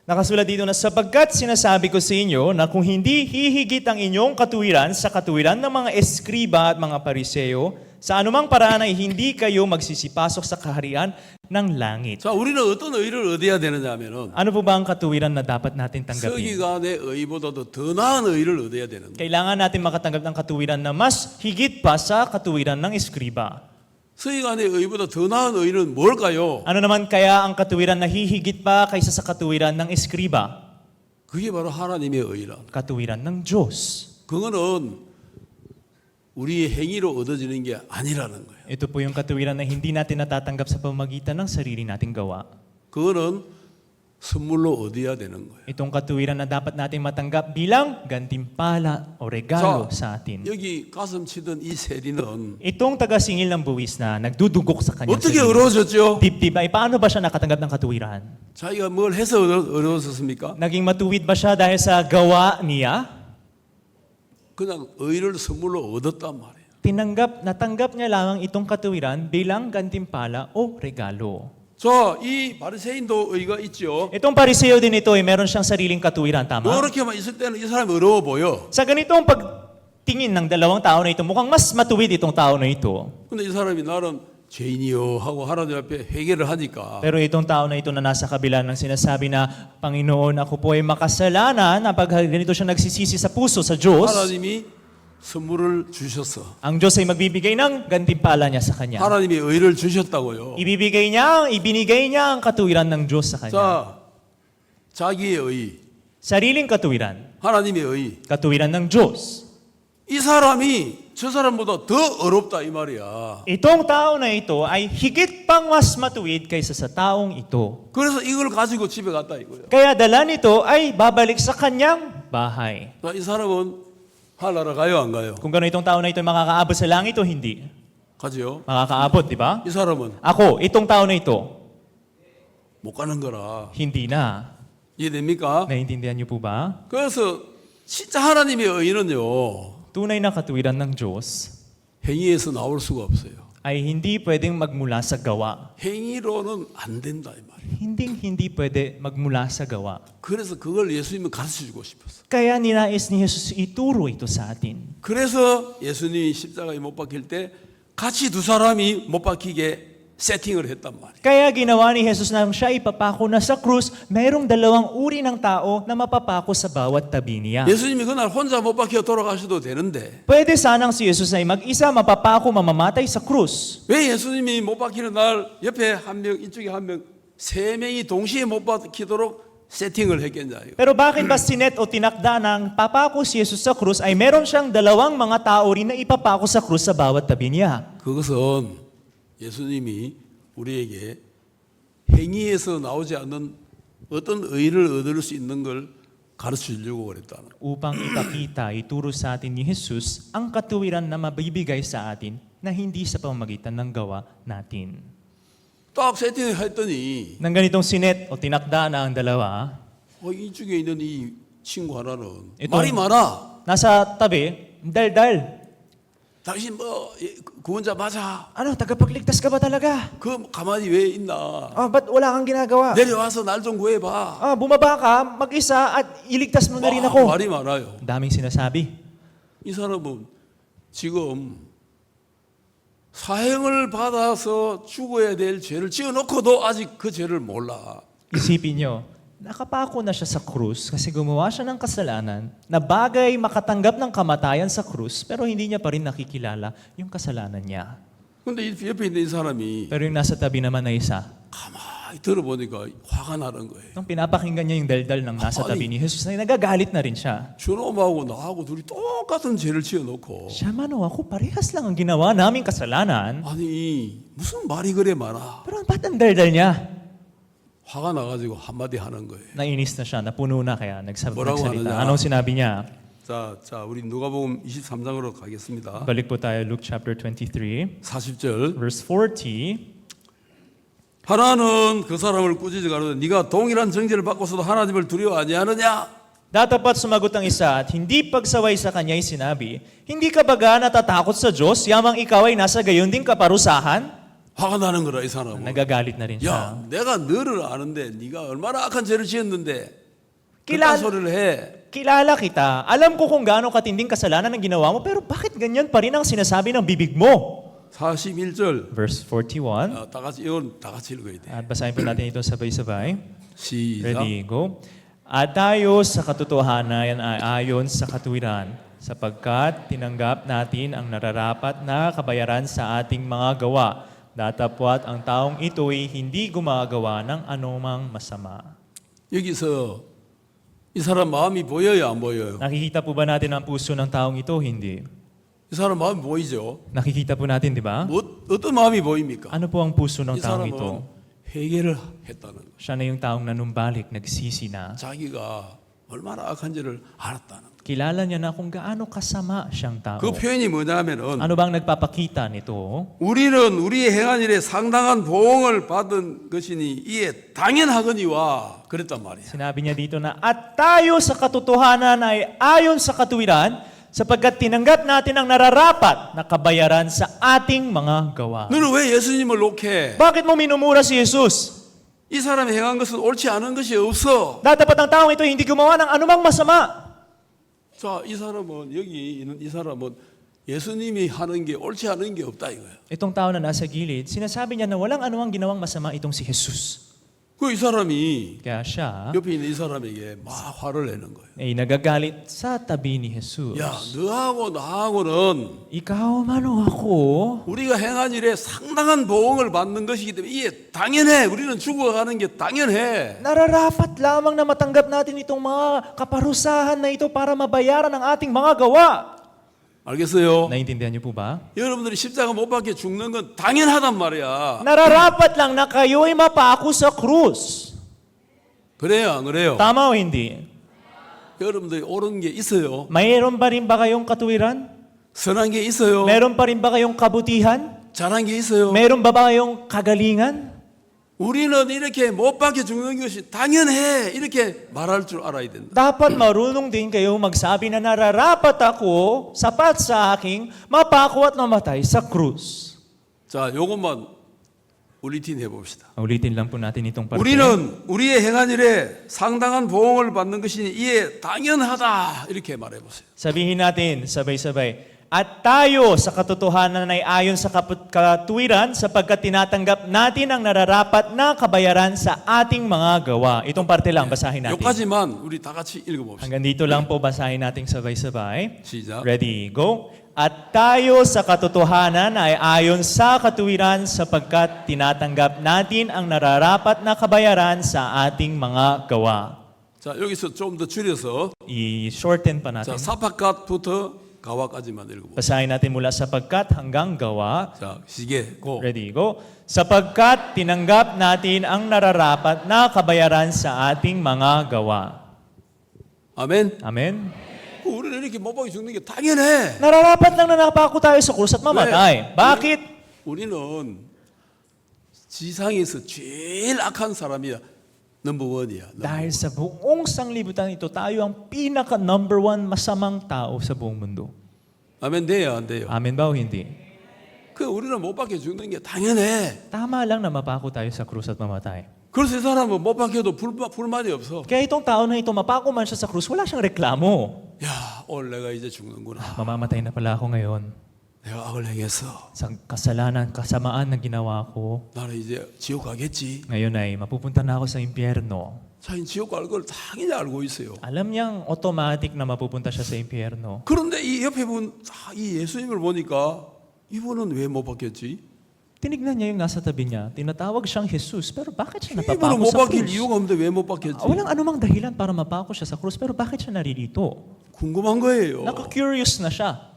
nakasulat dito na sapagkat sinasabi ko sa inyo na kung hindi hihigit ang inyong katuwiran sa katuwiran ng mga eskriba at mga pariseo, sa anumang paraan ay hindi kayo magsisipasok sa kaharian ng langit. 자, 우리는 어떤 의를 얻어야 되느냐면은 Ano po ba ang katuwiran na dapat natin tanggapin? 서기관의 의보다도 더 나은 의를 얻어야 되는 거예요. Kailangan natin makatanggap ng katuwiran na mas higit pa sa katuwiran ng eskriba. 서기관의 의보다 더 나은 의는 뭘까요? Ano naman kaya ang katuwiran na hihigit pa kaysa sa katuwiran ng eskriba? 그게 바로 하나님의 의라. Katuwiran ng Diyos. 그거는 우리의 행위로 얻어지는 게 아니라는 거예요. Ito po yung katuwiran na hindi natin natatanggap sa pamamagitan ng sarili nating gawa. 그거는 선물로 얻어야 되는 거예요. Itong katuwiran na dapat natin matanggap bilang gantimpala o regalo sa atin. 여기 가슴 치던 이 세리는 Itong taga-singil ng buwis na nagdudugok sa kanyang 어떻게 sarili. 어려워졌죠? Dibdib ay paano ba siya nakatanggap ng katuwiran? 자기가 뭘 해서 어려웠습니까? Naging matuwid ba siya dahil sa gawa niya? 그냥 의를 선물로 얻었단 말이에요. Natanggap niya lamang itong katuwiran bilang gantimpala o regalo. 자, 이 바리새인도 의가 있죠. Itong pariseo din ito ay meron siyang sariling katuwiran, tama? 이렇게만 있을 때는 이 사람이 어려워 보여. Sa ganitong pagtingin ng dalawang tao na ito, mukhang mas matuwid itong tao na ito. 근데 이 사람이 나는 죄인이요 하고 하나님 앞에 회개를 하니까 Pero itong tao na ito na nasa kabila ng sinasabi na, Panginoon, ako po ay makasalanan, na pag ganito siya nagsisisi sa puso, sa Diyos, 하나님이 선물을 주셨어. ang Diyos ay magbibigay ng gantimpala niya sa kanya. 하나님이 의를 주셨다고요. Ibinigay niya ang katuwiran ng Diyos sa kanya. 자, 자기의 의, Sariling katuwiran, 하나님의 의, katuwiran ng Diyos. 이 사람이 저 사람보다 더 어렵다 이 말이야. Itong tao na ito ay higit pang mas matuwid kaysa sa taong ito. 그래서 이걸 가지고 집에 갔다 이거야. Kaya dala nito ay babalik sa kanyang bahay. 자, 이 사람은 하늘나라 가요 안 가요? Kung gano'n itong tao na ito ay makakaabot sa langit o hindi? 가지요. Makakaabot, di ba? 이 사람은 Ako, itong tao na ito, 못 가는 거라. hindi na. 이해됩니까? Naiintindihan niyo po ba? 그래서 진짜 하나님의 의인은요. Tunay na katuwiran ng Diyos 행위에서 나올 수가 없어요. ay hindi pwedeng magmula sa gawa. 행위로는 안 된다 이 말이에요. Hindi pwede magmula sa gawa. 그래서 그걸 예수님은 가르쳐 주고 싶었어. Kaya ninais ni Jesus ituro ito sa atin. 그래서 예수님이 십자가에 못 박힐 때 같이 두 사람이 못 박히게 세팅을 했단 말이에요. Kaya ginawa ni Jesus na siya ipapako na sa krus, mayroong dalawang uri ng tao na mapapako sa bawat tabi niya. 예수님이 그날 혼자 못 박혀 돌아가셔도 되는데 Pwede sanang si Jesus ay mag-isa mapapako mamamatay sa krus. 왜 예수님이 못 박히는 날 옆에 한 명, 이쪽에 한 명, 세 명이 동시에 못 박히도록 세팅을 했겠냐. Pero bakit ba sinet o tinakda ng papako si Jesus sa krus ay meron siyang dalawang mga tao rin na ipapako sa krus sa bawat tabi niya? 그것은 예수님이 우리에게 행위에서 나오지 않는 어떤 의를 얻을 수 있는 걸 가르쳐 주려고 그랬다는 거예요. Upang ipakita, ituro sa atin ni Jesus ang katuwiran na mabibigay sa atin na hindi sa pamamagitan ng gawa natin. 딱 세팅했더니 Nang ganitong sinet o tinakda na ang dalawa, 이쪽에 있는 이 친구 하나는 ito- 말이 많아. nasa tabi, dal-dal. 당신 뭐 구원자 맞아. Ano, tagapagligtas ka ba talaga? 그 가만히 왜 있나? Ba't wala kang ginagawa? 내려와서 날 좀 구해봐. Bumaba ka, mag-isa at iligtas mo na rin ako. 말이 많아요. Daming sinasabi. 이 사람은 지금 사형을 받아서 죽어야 될 죄를 지어놓고도 아직 그 죄를 몰라. Isipin nyo, nakapako na siya sa krus kasi gumawa siya ng kasalanan na bagay makatanggap ng kamatayan sa krus pero hindi niya pa rin nakikilala yung kasalanan niya. 근데 이 옆에 있는 이 사람이 Pero yung nasa tabi naman na isa, 가만히 들어보니까 화가 나는 거예요. nung pinapakinggan niya yung daldal ng nasa tabi ni Jesus, ay nagagalit na rin siya. 저놈하고 나하고 둘이 똑같은 죄를 지어놓고 Siya man o ako, parehas lang ang ginawa naming kasalanan. 아니 무슨 말이 그래 많아. Pero ba't ang daldal niya? 화가 나가지고 한마디 하는 거예요. Nainis na siya, napuno na kaya 뭐라고 nagsalita. 하느냐? Anong sinabi niya? 자, 우리 누가복음 23장으로 가겠습니다. Balik po tayo, Luke chapter 23, 40절. verse 40. 하나는 그 사람을 꾸짖어 가로되 네가 동일한 정죄를 받고서도 하나님을 두려워 아니하느냐? Datapat sumagot ang isa at hindi pagsaway sa kanya'y sinabi, hindi ka baga natatakot sa Diyos, yamang ikaw ay nasa gayon ding kaparusahan? 화가 나는 거라 이 사람은. Nagagalit na rin 야, siya. 내가 너를 아는데 네가 얼마나 악한 죄를 지었는데 kilala, 그딴 소리를 해. kilala kita. Alam ko kung gaano katinding kasalanan ang ginawa mo, pero bakit ganyan pa rin ang sinasabi ng bibig mo? 41절. Verse 41. 다 같이 이건 다 같이 읽어야 돼. At basahin po natin ito sabay-sabay. 시작. Ready, go. At tayo sa katotohanan ay ayon sa katuwiran, sapagkat tinanggap natin ang nararapat na kabayaran sa ating mga gawa. Datapwat ang taong ito'y hindi gumagawa ng anumang masama. 여기서 이 사람 마음이 보여요, 안 보여요? Nakikita po ba 나tin ang puso ng taong ito? Hindi. 이 사람 마음이 보이죠? Nakikita po natin, di ba? 어떤 마음이 보입니까? Ano po ang puso ng 이 taong 사람은 ito? 회개를 했다는 거. Siya na yung taong nanumbalik, nagsisi na. 자기가 얼마나 악한지를 알았다는 거. Kilala niya na kung gaano kasama siyang tao. 그 표현이 뭐냐면은 Ano bang nagpapakita nito? 우리는 우리의 행한 일에 상당한 보응을 받은 것이니 이에 당연하거니와 그랬단 말이에요. Sinabi niya dito na, at tayo sa katotohanan ay ayon sa katuwiran, sapagkat tinanggap natin ang nararapat na kabayaran sa ating mga gawa. 너는 왜 예수님을 욕해? Bakit mo minumura si Jesus? 이 사람이 행한 것은 옳지 않은 것이 없어. Datapat ang taong ito hindi gumawa ng anumang masama. 자, 이 사람은 여기 있는 이 사람은 예수님이 하는 게 옳지 않은 게 없다 이거예요. Itong tao na nasa gilid, sinasabi niya na walang anumang ginawang masama itong si Jesus. 그 이 사람이 Kaya siya 옆에 있는 이 사람에게 막 화를 내는 거예요. ay nagagalit sa tabi ni Jesus. 야, 너하고 나하고는 Ikaw man o ako, 우리가 행한 일에 상당한 보응을 받는 것이기 때문에 이게 당연해. 우리는 죽어가는 게 당연해. nararapat lamang na matanggap natin itong mga kaparusahan na ito para mabayaran ang ating mga gawa. 알겠어요? Naintindihan niyo po ba? 여러분들이 십자가 못 박혀 죽는 건 당연하단 말이야. Nararapat lang na kayo ay mapako sa krus. 그래요, 안 그래요? Tama o hindi? 여러분들이 옳은 게 있어요. Mayroon pa rin ba kayong katuwiran? 선한 게 있어요. Meron pa rin ba kayong kabutihan? 잘한 게 있어요. Meron ba kayong kagalingan? 우리는 이렇게 못 박혀 죽는 것이 당연해. 이렇게 말할 줄 알아야 된다. Dapat marunong din kayo magsabi na nararapat ako, sapat sa aking, mapako at namatay sa krus. 자, 요것만 우리 팀 해봅시다. Ulitin lang po natin itong parte. 우리는 우리의 행한 일에 상당한 보응을 받는 것이 이에 당연하다. 이렇게 말해보세요. Sabihin natin, sabay-sabay, at tayo sa katotohanan ay ayon sa katuwiran sapagkat tinatanggap natin ang nararapat na kabayaran sa ating mga gawa. Itong parte lang, basahin natin. 여기까지만 우리 다 같이 읽어봅시다. Hanggang dito lang po, basahin natin sabay-sabay. 시작. Ready, go. At tayo sa katotohanan ay ayon sa katuwiran sapagkat tinatanggap natin ang nararapat na kabayaran sa ating mga gawa. 자, 여기서 좀 더 줄여서 I-shorten pa 자, natin. 사파갓부터 가와까지만 읽어봅시다. Basahin natin mula sapagkat hanggang gawa. 자, 시계 고. Ready, go. Sapagkat tinanggap natin ang nararapat na kabayaran sa ating mga gawa. 아멘. Amen? 우리는 이렇게 못 박혀 죽는 게 당연해. Nararapat lang na napako tayo sa krus at mamatay. Bakit? 우리는 지상에서 제일 악한 사람이야. 넘버 원이야. Dahil sa buong sanglibutan ito, tayo ang pinaka number one masamang tao sa buong mundo. 아멘 돼요, 안 돼요? Amen ba o hindi? 그 우리는 못 박혀 죽는 게 당연해. Tama lang na mapako tayo sa krus at mamatay. 그래서 이 사람은 못 박혀도 불만이 없어. Kaya itong tao na ito, mapako man siya sa krus, wala siyang reklamo. 야, 오늘 내가 이제 죽는구나. Mamamatay na pala ako ngayon. 내가 악을 행했어. Sa kasalanan, kasamaan na ginawa ko, 나는 이제 지옥 가겠지. ngayon ay mapupunta na ako sa impyerno. 자기는 지옥 갈 걸 당연히 알고 있어요. Alam niyang automatic na mapupunta siya sa impyerno. 그런데 이 옆에 이 예수님을 보니까 이분은 왜 못 박혔지? Tinignan niya yung nasa tabi niya. Tinatawag siyang Jesus. Pero bakit siya 이분은 napapako 못 sa 박힐 krus? 이유가 없는데 왜 못 박혔지? Walang anumang dahilan para mapako siya sa krus. Pero bakit siya naririto? 궁금한 거예요. Naka-curious na siya.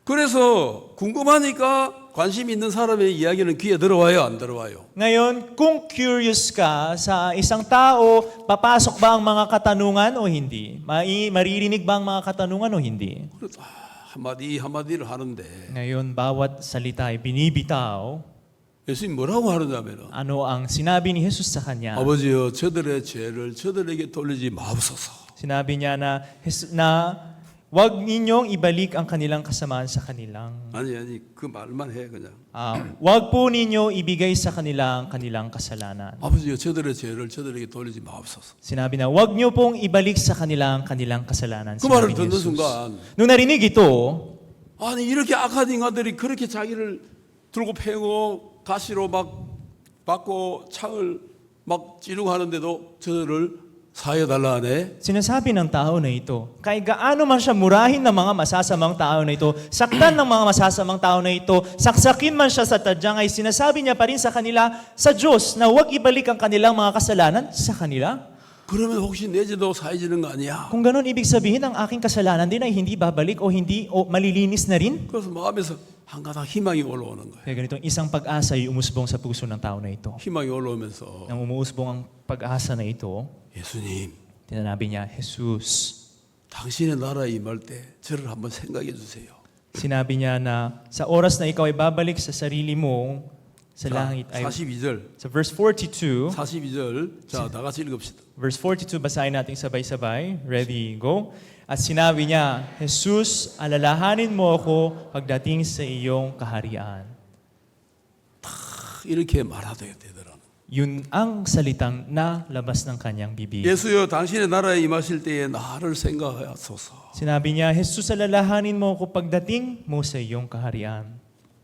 그래서 궁금하니까 관심 있는 사람의 이야기는 귀에 들어와요, 안 들어와요? Ngayon, kung curious ka sa isang tao, papasok ba ang mga katanungan o hindi? Maririnig ba ang mga katanungan o hindi? 그래서 한마디 한마디를 하는데 Ngayon, bawat salita ay binibitaw. 예수님 뭐라고 하느냐면은 Ano ang sinabi ni Jesus sa kanya? 아버지여 저들의 죄를 저들에게 돌리지 마옵소서. Sinabi niya na wag ninyong ibalik ang kanilang kasamaan sa kanilang. 아니 그 말만 해 그냥. Wag po ninyo ibigay sa kanilang kasalanan. 아버지여 저들의 죄를 저들에게 돌리지 마옵소서. Sinabi na, wag niyo pong ibalik sa kanilang kasalanan. 그 말을 Sinabi ni 듣는 Jesus. 순간 Nung narinig ito, 아니 이렇게 악한 인간들이 그렇게 자기를 들고 패고 가시로 막 받고 창을 막 찌르고 하는데도 저를 사여달라 하네. sinasabi ng tao na ito, kahit gaano man siya murahin ng mga masasamang tao na ito, saktan ng mga masasamang tao na ito, saksakin man siya sa tadyang, ay sinasabi niya pa rin sa kanila, sa Diyos, na huwag ibalik ang kanilang mga kasalanan sa kanila. 그러면 혹시 내 죄도 사해지는 거 아니야? Kung ganun, ibig sabihin, ang aking kasalanan din ay hindi babalik o hindi o malilinis na rin. 그래서 마음에서 한 가닥 희망이 올라오는 거예요. Kaya ganitong isang pag-asa ay umusbong sa puso ng tao na ito. 희망이 올라오면서 Nang umuusbong ang pag-asa na ito, 예수님, tinabi niya, Jesus. 당신의 나라에 임할 때 저를 한번 생각해 주세요. Sinabi niya na sa oras na ikaw ay babalik sa sarili mo sa langit ay 42절. sa verse 42, 42절. 자, 다 같이 읽읍시다. verse 42 basahin natin sabay-sabay. Ready, go. At sinabi niya, Jesus, alalahanin mo ako pagdating sa iyong kaharian. 이렇게 말하도록 되더라는. Yun ang salitang nalabas ng kanyang bibig. 예수여, 당신의 나라에 임하실 때에 나를 생각하소서. Sinabi niya, Jesus, alalahanin mo ako pagdating mo sa iyong kaharian.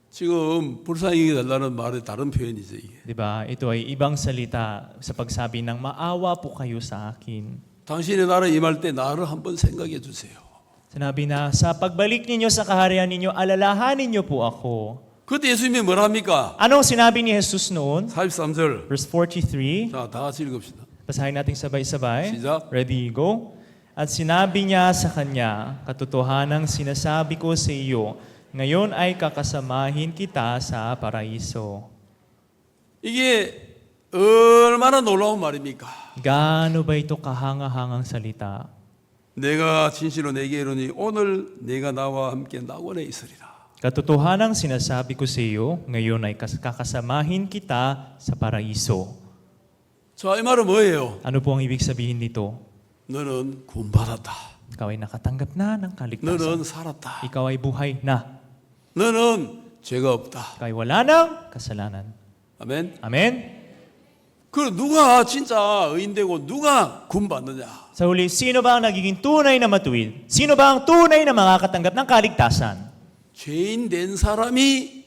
지금 불쌍히 달라는 말의 다른 표현이죠, 이게. Diba? Ito ay ibang salita sa pagsabi ng maawa po kayo sa akin. 당신의 나라에 임할 때 나를 한번 생각해 주세요. Sinabi na, sa pagbalik ninyo sa kaharian ninyo, alalahanin niyo po ako. 그때 예수님이 뭐랍니까? Anong sinabi ni Jesus noon? 43절. Verse 43. 자, 다 같이 읽읍시다. Basahin natin sabay-sabay. 시작. Ready, go. At sinabi niya sa kanya, katotohanang sinasabi ko sa iyo, ngayon ay kakasamahin kita sa paraiso. 이게 얼마나 놀라운 말입니까? Gaano ba ito kahanga-hangang salita? 내가 진실로 내게 이르니 오늘 내가 나와 함께 낙원에 있으리라. Katotohanang sinasabi ko sa iyo, ngayon ay kakasamahin kita sa paraiso. 자, 이 말은 뭐예요? Ano po ang ibig sabihin nito? 너는 구원받았다. Ikaw ay nakatanggap na ng kaligtasan. 너는 살았다. Ikaw ay buhay na. 너는 죄가 없다. Ikaw ay wala ng kasalanan. 아멘. Amen? 그 누가 진짜 의인되고 누가 구원받느냐? Sa huli, sino ba ang nagiging tunay na matuwid? Sino ba ang tunay na makakatanggap ng kaligtasan? 죄인 된 사람이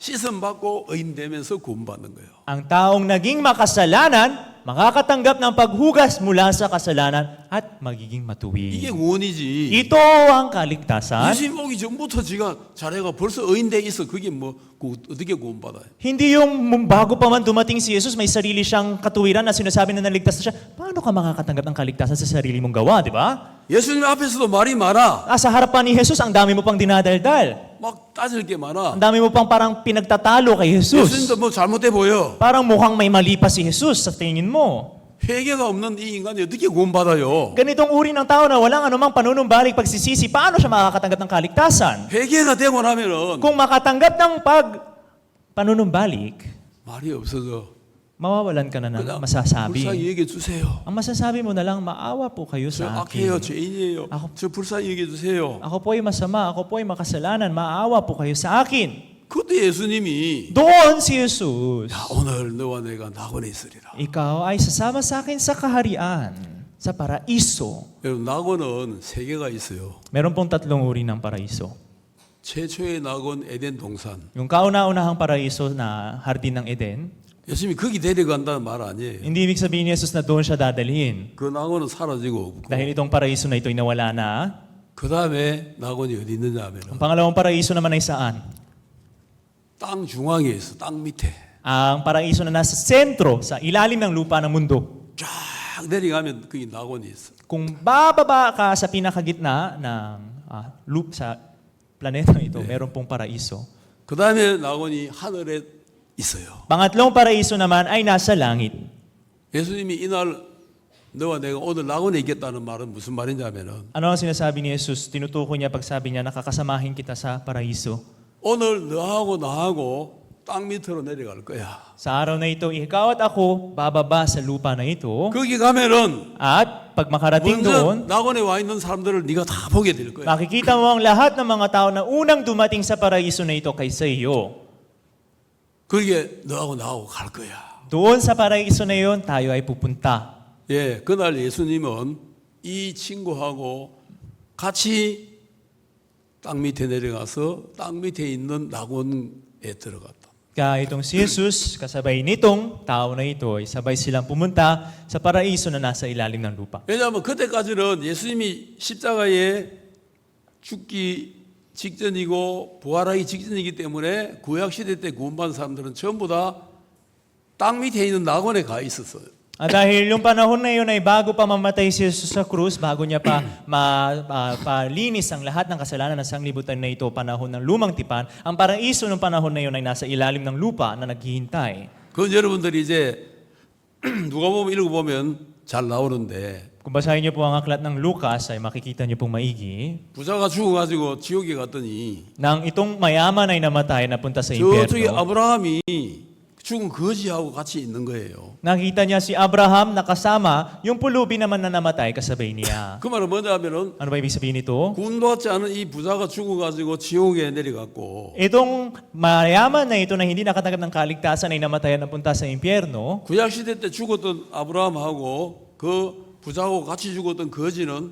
씻음 받고 의인 되면서 구원받는 거예요. Ang taong naging makasalanan, makakatanggap ng paghugas mula sa kasalanan at magiging 이게 matuwid. 구원이지. Ito ang kaligtasan. 예수님 오기 전부터 지가 잘해가 벌써 의인돼 있어. 그게 뭐 어떻게 구원받아요? Hindi yung bago pa man dumating si Jesus, may sarili siyang katuwiran na sinasabi na naligtas na siya. Paano ka makakatanggap ng kaligtasan sa sarili mong gawa, di ba? 예수님 앞에서도 말이 많아. Sa harapan ni Jesus, ang dami mo pang dinadaldal. 막 따질 게 많아. Ang dami mo pang parang pinagtatalo kay Jesus. 예수님도 뭐 잘못돼 보여. Parang mukhang may mali pa si Jesus sa tingin mo. 회개가 없는 이 인간이 어떻게 구원받아요? Ganitong uri ng tao na walang anumang panunumbalik pagsisisi, paano siya makakatanggap ng kaligtasan? 회개가 되고 나면은 Kung makatanggap ng panunumbalik, 말이 없어져. mawawalan ka na ng 그냥 masasabi. 불쌍히 여겨 주세요. Ang masasabi mo na lang, maawa po kayo 저 sa 악해요, akin. 죄인이에요. 저 불쌍히 여겨 주세요. Ako po ay masama, ako po ay makasalanan, maawa po kayo sa akin. 그때 예수님이 Doon si Jesus, 야, 오늘 너와 내가 낙원에 있으리라. ikaw ay sasama sa akin sa kaharian, sa paraiso. 여러분 낙원은 세 개가 있어요. Meron pong tatlong uri ng paraiso. 최초의 낙원 에덴 동산. Yung kauna-unahang paraiso na hardin ng Eden, 예수님이 거기 데려간다는 말 아니에요. hindi ibig sabihin ni Jesus na doon siya dadalhin. 그 낙원은 사라지고 없고. Dahil itong paraiso na ito ay nawala na. 그 다음에 낙원이 어디 있느냐 Ang 하면 pangalawang paraiso naman ay saan? 땅 중앙에 있어. 땅 밑에. Ang paraiso na nasa sentro, sa ilalim ng lupa ng mundo. 쫙 내려가면 거기 낙원이 있어. Kung bababa ka sa pinakagitna ng loop sa planetang ito, meron pong paraiso. 그 다음에 낙원이 하늘에 있어요. Pangatlong paraiso naman ay nasa langit. 예수님이 이날 너와 내가 오늘 낙원에 있겠다는 말은 무슨 말인지 하면은 Ano ang sinasabi ni Jesus? Tinutukoy niya pagsabi niya, nakakasamahin kita sa paraiso. 오늘 너하고 나하고 땅 밑으로 내려갈 거야. Sa araw na ito, ikaw at ako bababa sa lupa na ito. 거기 가면은 At pag makarating 먼저 doon, 낙원에 와 있는 사람들을 네가 다 보게 될 거야. makikita mo ang lahat ng mga tao na unang dumating sa paraiso na ito kaysa iyo. 거기에 너하고 나하고 갈 거야. Doon sa paraiso na iyon, tayo ay pupunta. 예, 그날 예수님은 이 친구하고 같이 땅 밑에 내려가서 땅 밑에 있는 낙원에 들어갔다. Kaya itong si Jesus, kasabay nitong tao na ito, ay sabay silang pumunta sa paraiso na nasa ilalim ng lupa. 왜냐하면 그때까지는 예수님이 십자가에 죽기 직전이고 부활하기 직전이기 때문에 구약 시대 때 구원받은 사람들은 전부 다 땅 밑에 있는 낙원에 가 있었어요. At dahil yung panahon na yun ay bago pa mamatay si Jesus sa krus, bago niya pa palinis ang lahat ng kasalanan ng sanglibutan na ito, panahon ng lumang tipan, ang paraiso ng panahon na yun ay nasa ilalim ng lupa na naghihintay. 그건 여러분들이 이제 누가 보면 읽어보면 잘 나오는데 Kung basahin niyo po ang aklat ng Lucas, ay makikita niyo pong maigi, 부자가 죽어가지고 지옥에 갔더니 nang itong mayaman ay namatay napunta sa 저쪽에 impyerno, 아브라함이 죽은 거지하고 같이 있는 거예요. nakita niya si Abraham nakasama yung pulubi naman na namatay kasabay niya. 그 말은 뭐냐 하면은 Ano ba ibig sabihin nito? 구원받지 않은 이 부자가 죽어가지고 지옥에 내려갔고 Itong mayaman na ito na hindi nakatanggap ng kaligtasan ay namatay at napunta sa impyerno. 구약 시대 때 죽었던 아브라함하고 그 부자하고 같이 죽었던 거지는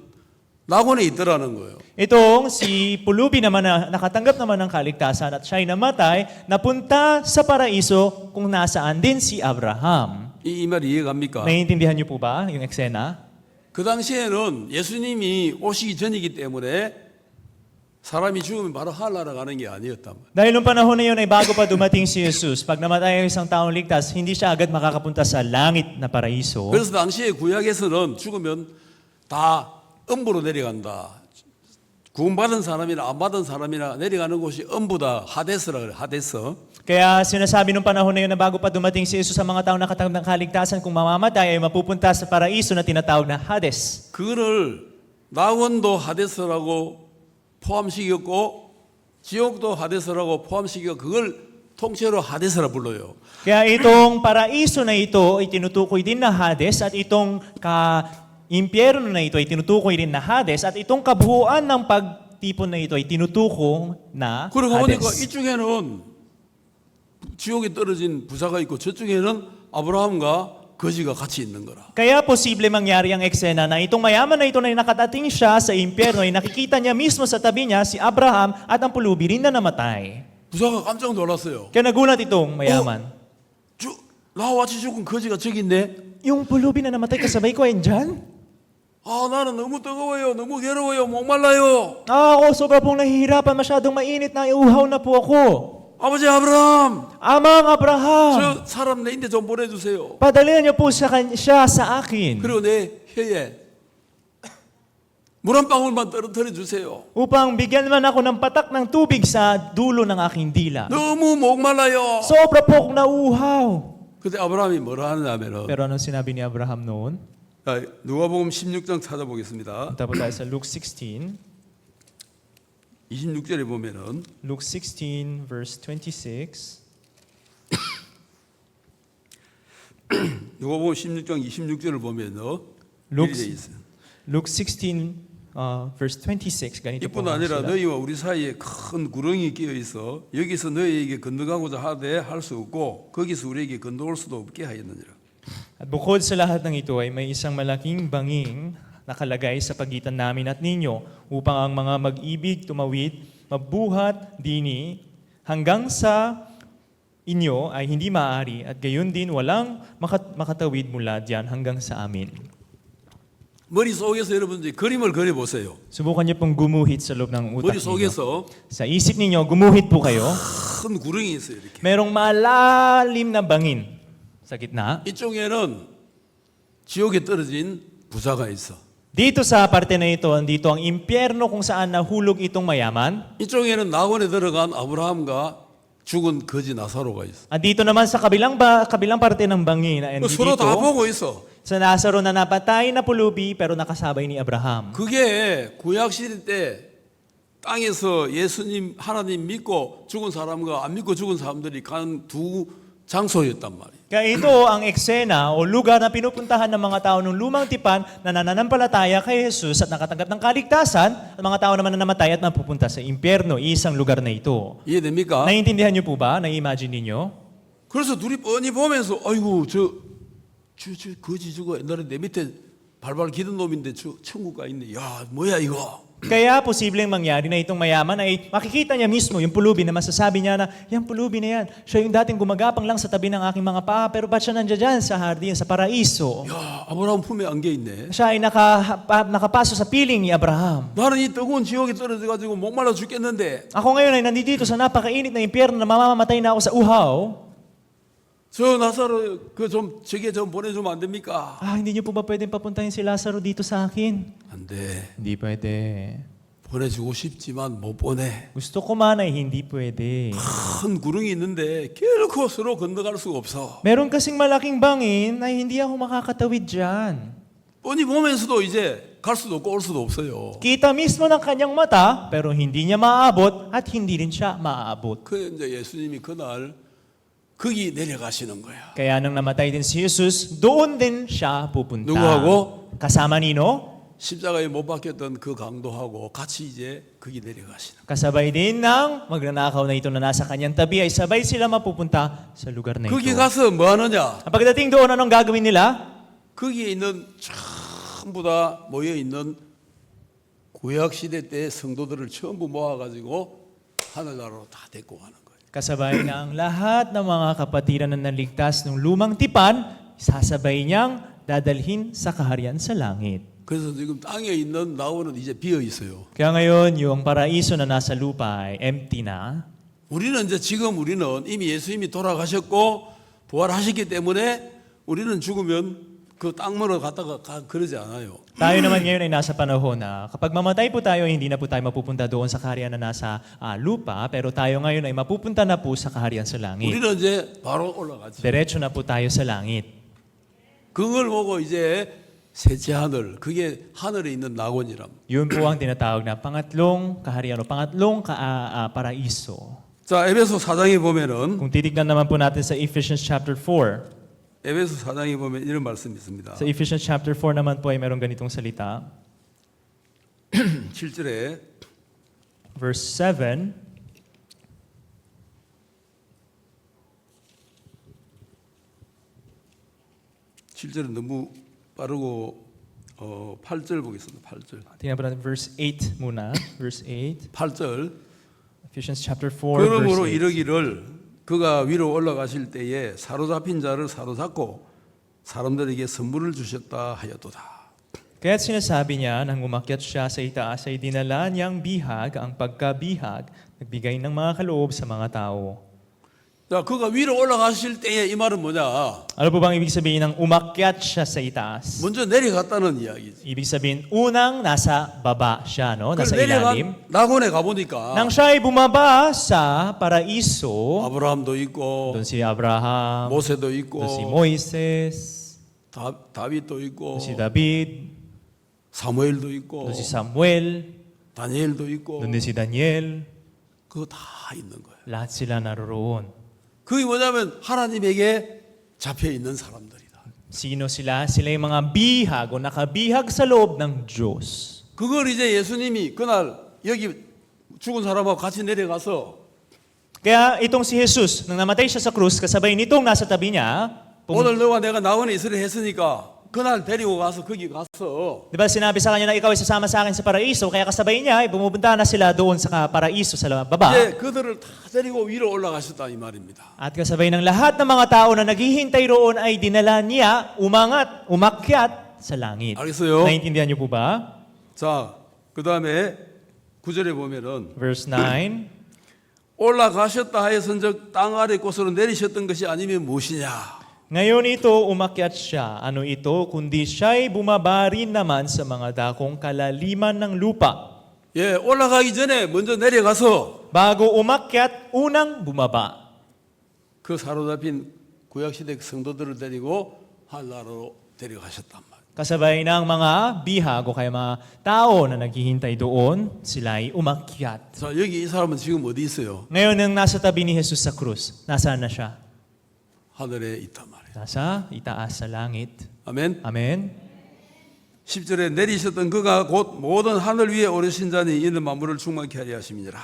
낙원에 있더라는 거예요. Itong si pulubi naman na nakatanggap naman ng kaligtasan at siya'y namatay, napunta sa paraiso kung nasaan din si Abraham. 이 말이 이해갑니까? Naiintindihan niyo po ba yung eksena? 그 당시에는 예수님이 오시기 전이기 때문에 사람이 죽으면 바로 하늘나라 가는 게 아니었단 말이에요. Dahil nung panahon na yun ay bago pa dumating si Jesus, pag namatay ang isang taong ligtas, hindi siya agad makakapunta sa langit na paraiso. 그래서 당시에 구약에서는 죽으면 다 음부로 내려간다. 구원받은 사람이나 안 받은 사람이나 내려가는 곳이 음부다. 하데스라 그래. 하데스. Kaya sinasabi nung panahon na yun na bago pa dumating si Jesus sa mga taong nakatanggap ng kaligtasan, kung mamamatay ay mapupunta sa paraiso na tinatawag na Hades. 그거를 낙원도 하데스라고 포함시켰고 지옥도 하데스라고 포함시켰고 그걸 통째로 하데스라 불러요. Kaya itong paraiso na ito ay tinutukoy din na Hades at itong impyerno na ito ay tinutukoy din na Hades at itong kabuuan ng pagtipon na ito ay tinutukoy na 그러고 보니까 Hades. 이쪽에는 지옥에 떨어진 부사가 있고 저쪽에는 아브라함과 거지가 같이 있는 거라. Kaya posible mangyari ang eksena na itong mayaman na ito na nakatating siya sa impyerno ay nakikita niya mismo sa tabi niya si Abraham at ang pulubi rin na namatay. 부사가 깜짝 놀랐어요. Kaya nagulat itong mayaman. 나와 같이 죽은 거지가 저기 있네. Yung pulubi na namatay kasabay ko ay dyan? 아 나는 너무 뜨거워요. 너무 괴로워요. 목말라요. Ako sobra pong nahihirapan, masyadong mainit na, iuhaw na po ako. 아버지 아브라함, Amang Abraham, 저 사람 내인데 좀 보내주세요. padalihan niyo po siya sa akin 그리고 내 혀에 물 한 방울만 떨어뜨려 주세요. upang bigyan man ako ng patak ng tubig sa dulo ng aking dila. 너무 목말라요. Sobra po akong nauuhaw. 그때 아브라함이 뭐라 하냐면은 Pero anong sinabi ni Abraham noon? 누가복음 16장 찾아보겠습니다. Punta po tayo sa Luke 16. 26절에 보면은 Luke 16 verse 26. 누가복음 16장 26절을 보면은 Luke, 이렇게 있어요. Luke 16 verse 26. Ganito po 이뿐 아니라 sila. 너희와 우리 사이에 큰 구렁이 끼어 있어 여기서 너희에게 건너가고자 하되 할 수 없고 거기서 우리에게 건너올 수도 없게 하였느니라. At bukod sa lahat ng ito ay may isang malaking banging nakalagay sa pagitan namin at ninyo upang ang mga mag-ibig, tumawid, mabuhat, dini, hanggang sa inyo ay hindi maaari at gayon din walang makatawid mula diyan hanggang sa amin. 머릿속에서 여러분들이 그림을 그려보세요. Subukan niyo pong gumuhit sa loob ng utak ninyo. 머릿속에서 Sa isip ninyo, gumuhit po kayo. 큰 구렁이 있어요. 이렇게. Merong malalim na bangin sa gitna. 이쪽에는 지옥에 떨어진 부사가 있어. Dito sa parte na ito, andito ang impyerno kung saan nahulog itong mayaman. 이쪽에는 낙원에 들어간 아브라함과 죽은 거지 나사로가 있어. At dito naman sa kabilang parte ng bangin, and 서로 다 dito, 보고 있어. sa Nazaro na napatay na pulubi pero nakasabay ni Abraham. 그게 구약 시대 때 땅에서 예수님 하나님 믿고 죽은 사람과 안 믿고 죽은 사람들이 가는 두 장소였단 말이에요. Kaya ito ang eksena o lugar na pinupuntahan ng mga tao ng lumang tipan na nananampalataya kay Jesus at nakatanggap ng kaligtasan at mga tao naman na namatay at napupunta sa impyerno. Isang lugar na ito. 이해됩니까? Naiintindihan niyo po ba? Nai-imagine ninyo? 그래서 둘이 뻔히 보면서 아이고 저 거지 저거 옛날에 내 밑에 발발 기던 놈인데 저 천국 가 있네. 야 뭐야 이거. Kaya posibleng mangyari na itong mayaman ay makikita niya mismo yung pulubi na masasabi niya na, yung pulubi na yan, siya yung dating gumagapang lang sa tabi ng aking mga paa, pero ba't siya nandiyan dyan sa hardin, sa paraiso? 야 아브라함 품에 안겨 있네. Siya ay nakapaso sa piling ni Abraham. 나는 이 뜨거운 지옥에 떨어져 가지고 목말라 죽겠는데 Ako ngayon ay nandito sa napakainit na impyerno na mamamatay na ako sa uhaw. 저 나사로 그 좀 저게 좀 보내주면 안 됩니까? Hindi niyo po ba pwedeng papuntahin si Lazaro dito sa akin? 안 돼. Hindi pwede. 보내주고 싶지만 못 보내. Gusto ko man ay hindi pwede. 큰 구렁이 있는데 결코 서로 건너갈 수가 없어. Meron kasing malaking bangin ay hindi ako makakatawid dyan. 뻔히 보면서도 이제 갈 수도 없고 올 수도 없어요. Kita mismo ng kanyang mata, pero hindi niya maaabot at hindi rin siya maaabot. 그 이제 예수님이 그날 거기 내려가시는 거야. Kaya nang namatay din si Jesus, doon din siya pupunta. 누구하고? Kasama nino? 십자가에 못 박혔던 그 강도하고 같이 이제 거기 내려가시는. Kasabay din ng magnanakaw na ito na nasa kanyang tabi ay sabay sila mapupunta sa lugar na ito. 거기 가서 뭐 하느냐? At pagdating doon, anong gagawin nila? 거기에 있는 전부 다 모여 있는 구약 시대 때 성도들을 전부 모아가지고 하늘나라로 다 데리고 가는 거예요. Kasabay na ang lahat ng mga kapatiran na naligtas ng lumang tipan, sasabay niyang dadalhin sa kaharian sa langit. 그래서 지금 땅에 있는 나오는 이제 비어 있어요. Kaya ngayon, yung paraiso na nasa lupa ay empty na. 우리는 이제 지금 우리는 이미 예수님이 돌아가셨고 부활하셨기 때문에 우리는 죽으면 그 땅으로 갔다가 그러지 않아요. Tayo naman ngayon ay nasa panahon na kapag mamatay po tayo, hindi na po tayo mapupunta doon sa kaharian na nasa lupa, pero tayo ngayon ay mapupunta na po sa kaharian sa langit. 우리는 이제 바로 올라가지. Diretso na po tayo sa langit. 그걸 보고 이제 셋째 하늘, 그게 하늘에 있는 낙원이랍니다. Yun po ang tinatawag na pangatlong kaharian o pangatlong paraiso. 자, 에베소 4장에 보면은 Kung titignan naman po natin sa Ephesians chapter 4, 에베소 4장에 보면 이런 말씀이 있습니다. sa Ephesians chapter 4 naman po ay merong ganitong salita. 7절에 Verse 7, 너무 빠르고 8절 보겠습니다. 8절. tingnan po natin verse 8 muna. Verse 8, 8절. Ephesians chapter 4, 그러므로 verse 8. 이르기를 그가 위로 올라가실 때에 사로잡힌 자를 사로잡고 사람들에게 선물을 주셨다 하였도다. Kaya't sinasabi niya nang umakyat siya sa itaas ay dinala niyang bihag ang pagkabihag, nagbigay ng mga kaloob sa mga tao. 자, 그가 위로 올라가실 때에 이 말은 뭐냐? Ano po bang ibig sabihin ng umakyat siya sa itaas? 먼저 내려갔다는 이야기지. Ibig sabihin, unang nasa baba siya, no? Nasa ilalim. 낙원에 가보니까 Nang siya ay bumaba sa paraiso, 아브라함도 있고 doon si Abraham, 모세도 있고 doon si Moises, 다윗도 있고 doon si David, 사무엘도 있고 doon si Samuel, 다니엘도 있고 doon din si Daniel. 그거 다 있는 거예요. Lahat sila naroroon. 그게 뭐냐면 하나님에게 잡혀 있는 사람들이다. Sino sila? Sila yung mga bihag o nakabihag sa loob ng Diyos. 그걸 이제 예수님이 그날 여기 죽은 사람하고 같이 내려가서 Kaya itong si Jesus, nang namatay siya sa krus, kasabay nitong nasa tabi niya, 오늘 너와 내가 낙원에 있으려 했으니까 그날 데리고 가서 거기 가서 di ba sinabi sa kanya na ikaw ay sasama sa akin sa paraiso, kaya kasabay niya, ay bumupunta na sila doon sa paraiso sa baba. 이제 그들을 다 데리고 위로 올라가셨다 이 말입니다. At kasabay ng lahat ng mga tao na naghihintay roon ay dinala niya, umakyat sa langit. 알겠어요? Naintindihan niyo po ba? 자, 그 다음에 9절에 보면은 Verse 9, 올라가셨다 하여선즉 땅 아래 곳으로 내리셨던 것이 아니면 무엇이냐? ngayon ito, umakyat siya. Ano ito? Kundi siya'y bumaba rin naman sa mga dakong kalaliman ng lupa. 예, 올라가기 전에 먼저 내려가서 Bago umakyat, unang bumaba. 그 사로잡힌 구약시대 성도들을 데리고 한나라로 데려가셨단 말이에요. Kasabay ng mga bihag o kaya mga tao na naghihintay doon, sila'y umakyat. 자, 여기 이 사람은 지금 어디 있어요? Ngayon, nang nasa tabi ni Jesus sa krus, nasaan na siya? 하늘에 있단 말이에요. Nasa itaas sa langit. 아멘. Amen? 10절에 내리셨던 그가 곧 모든 하늘 위에 오르신 자니 이는 만물을 충만케 하려 하심이니라.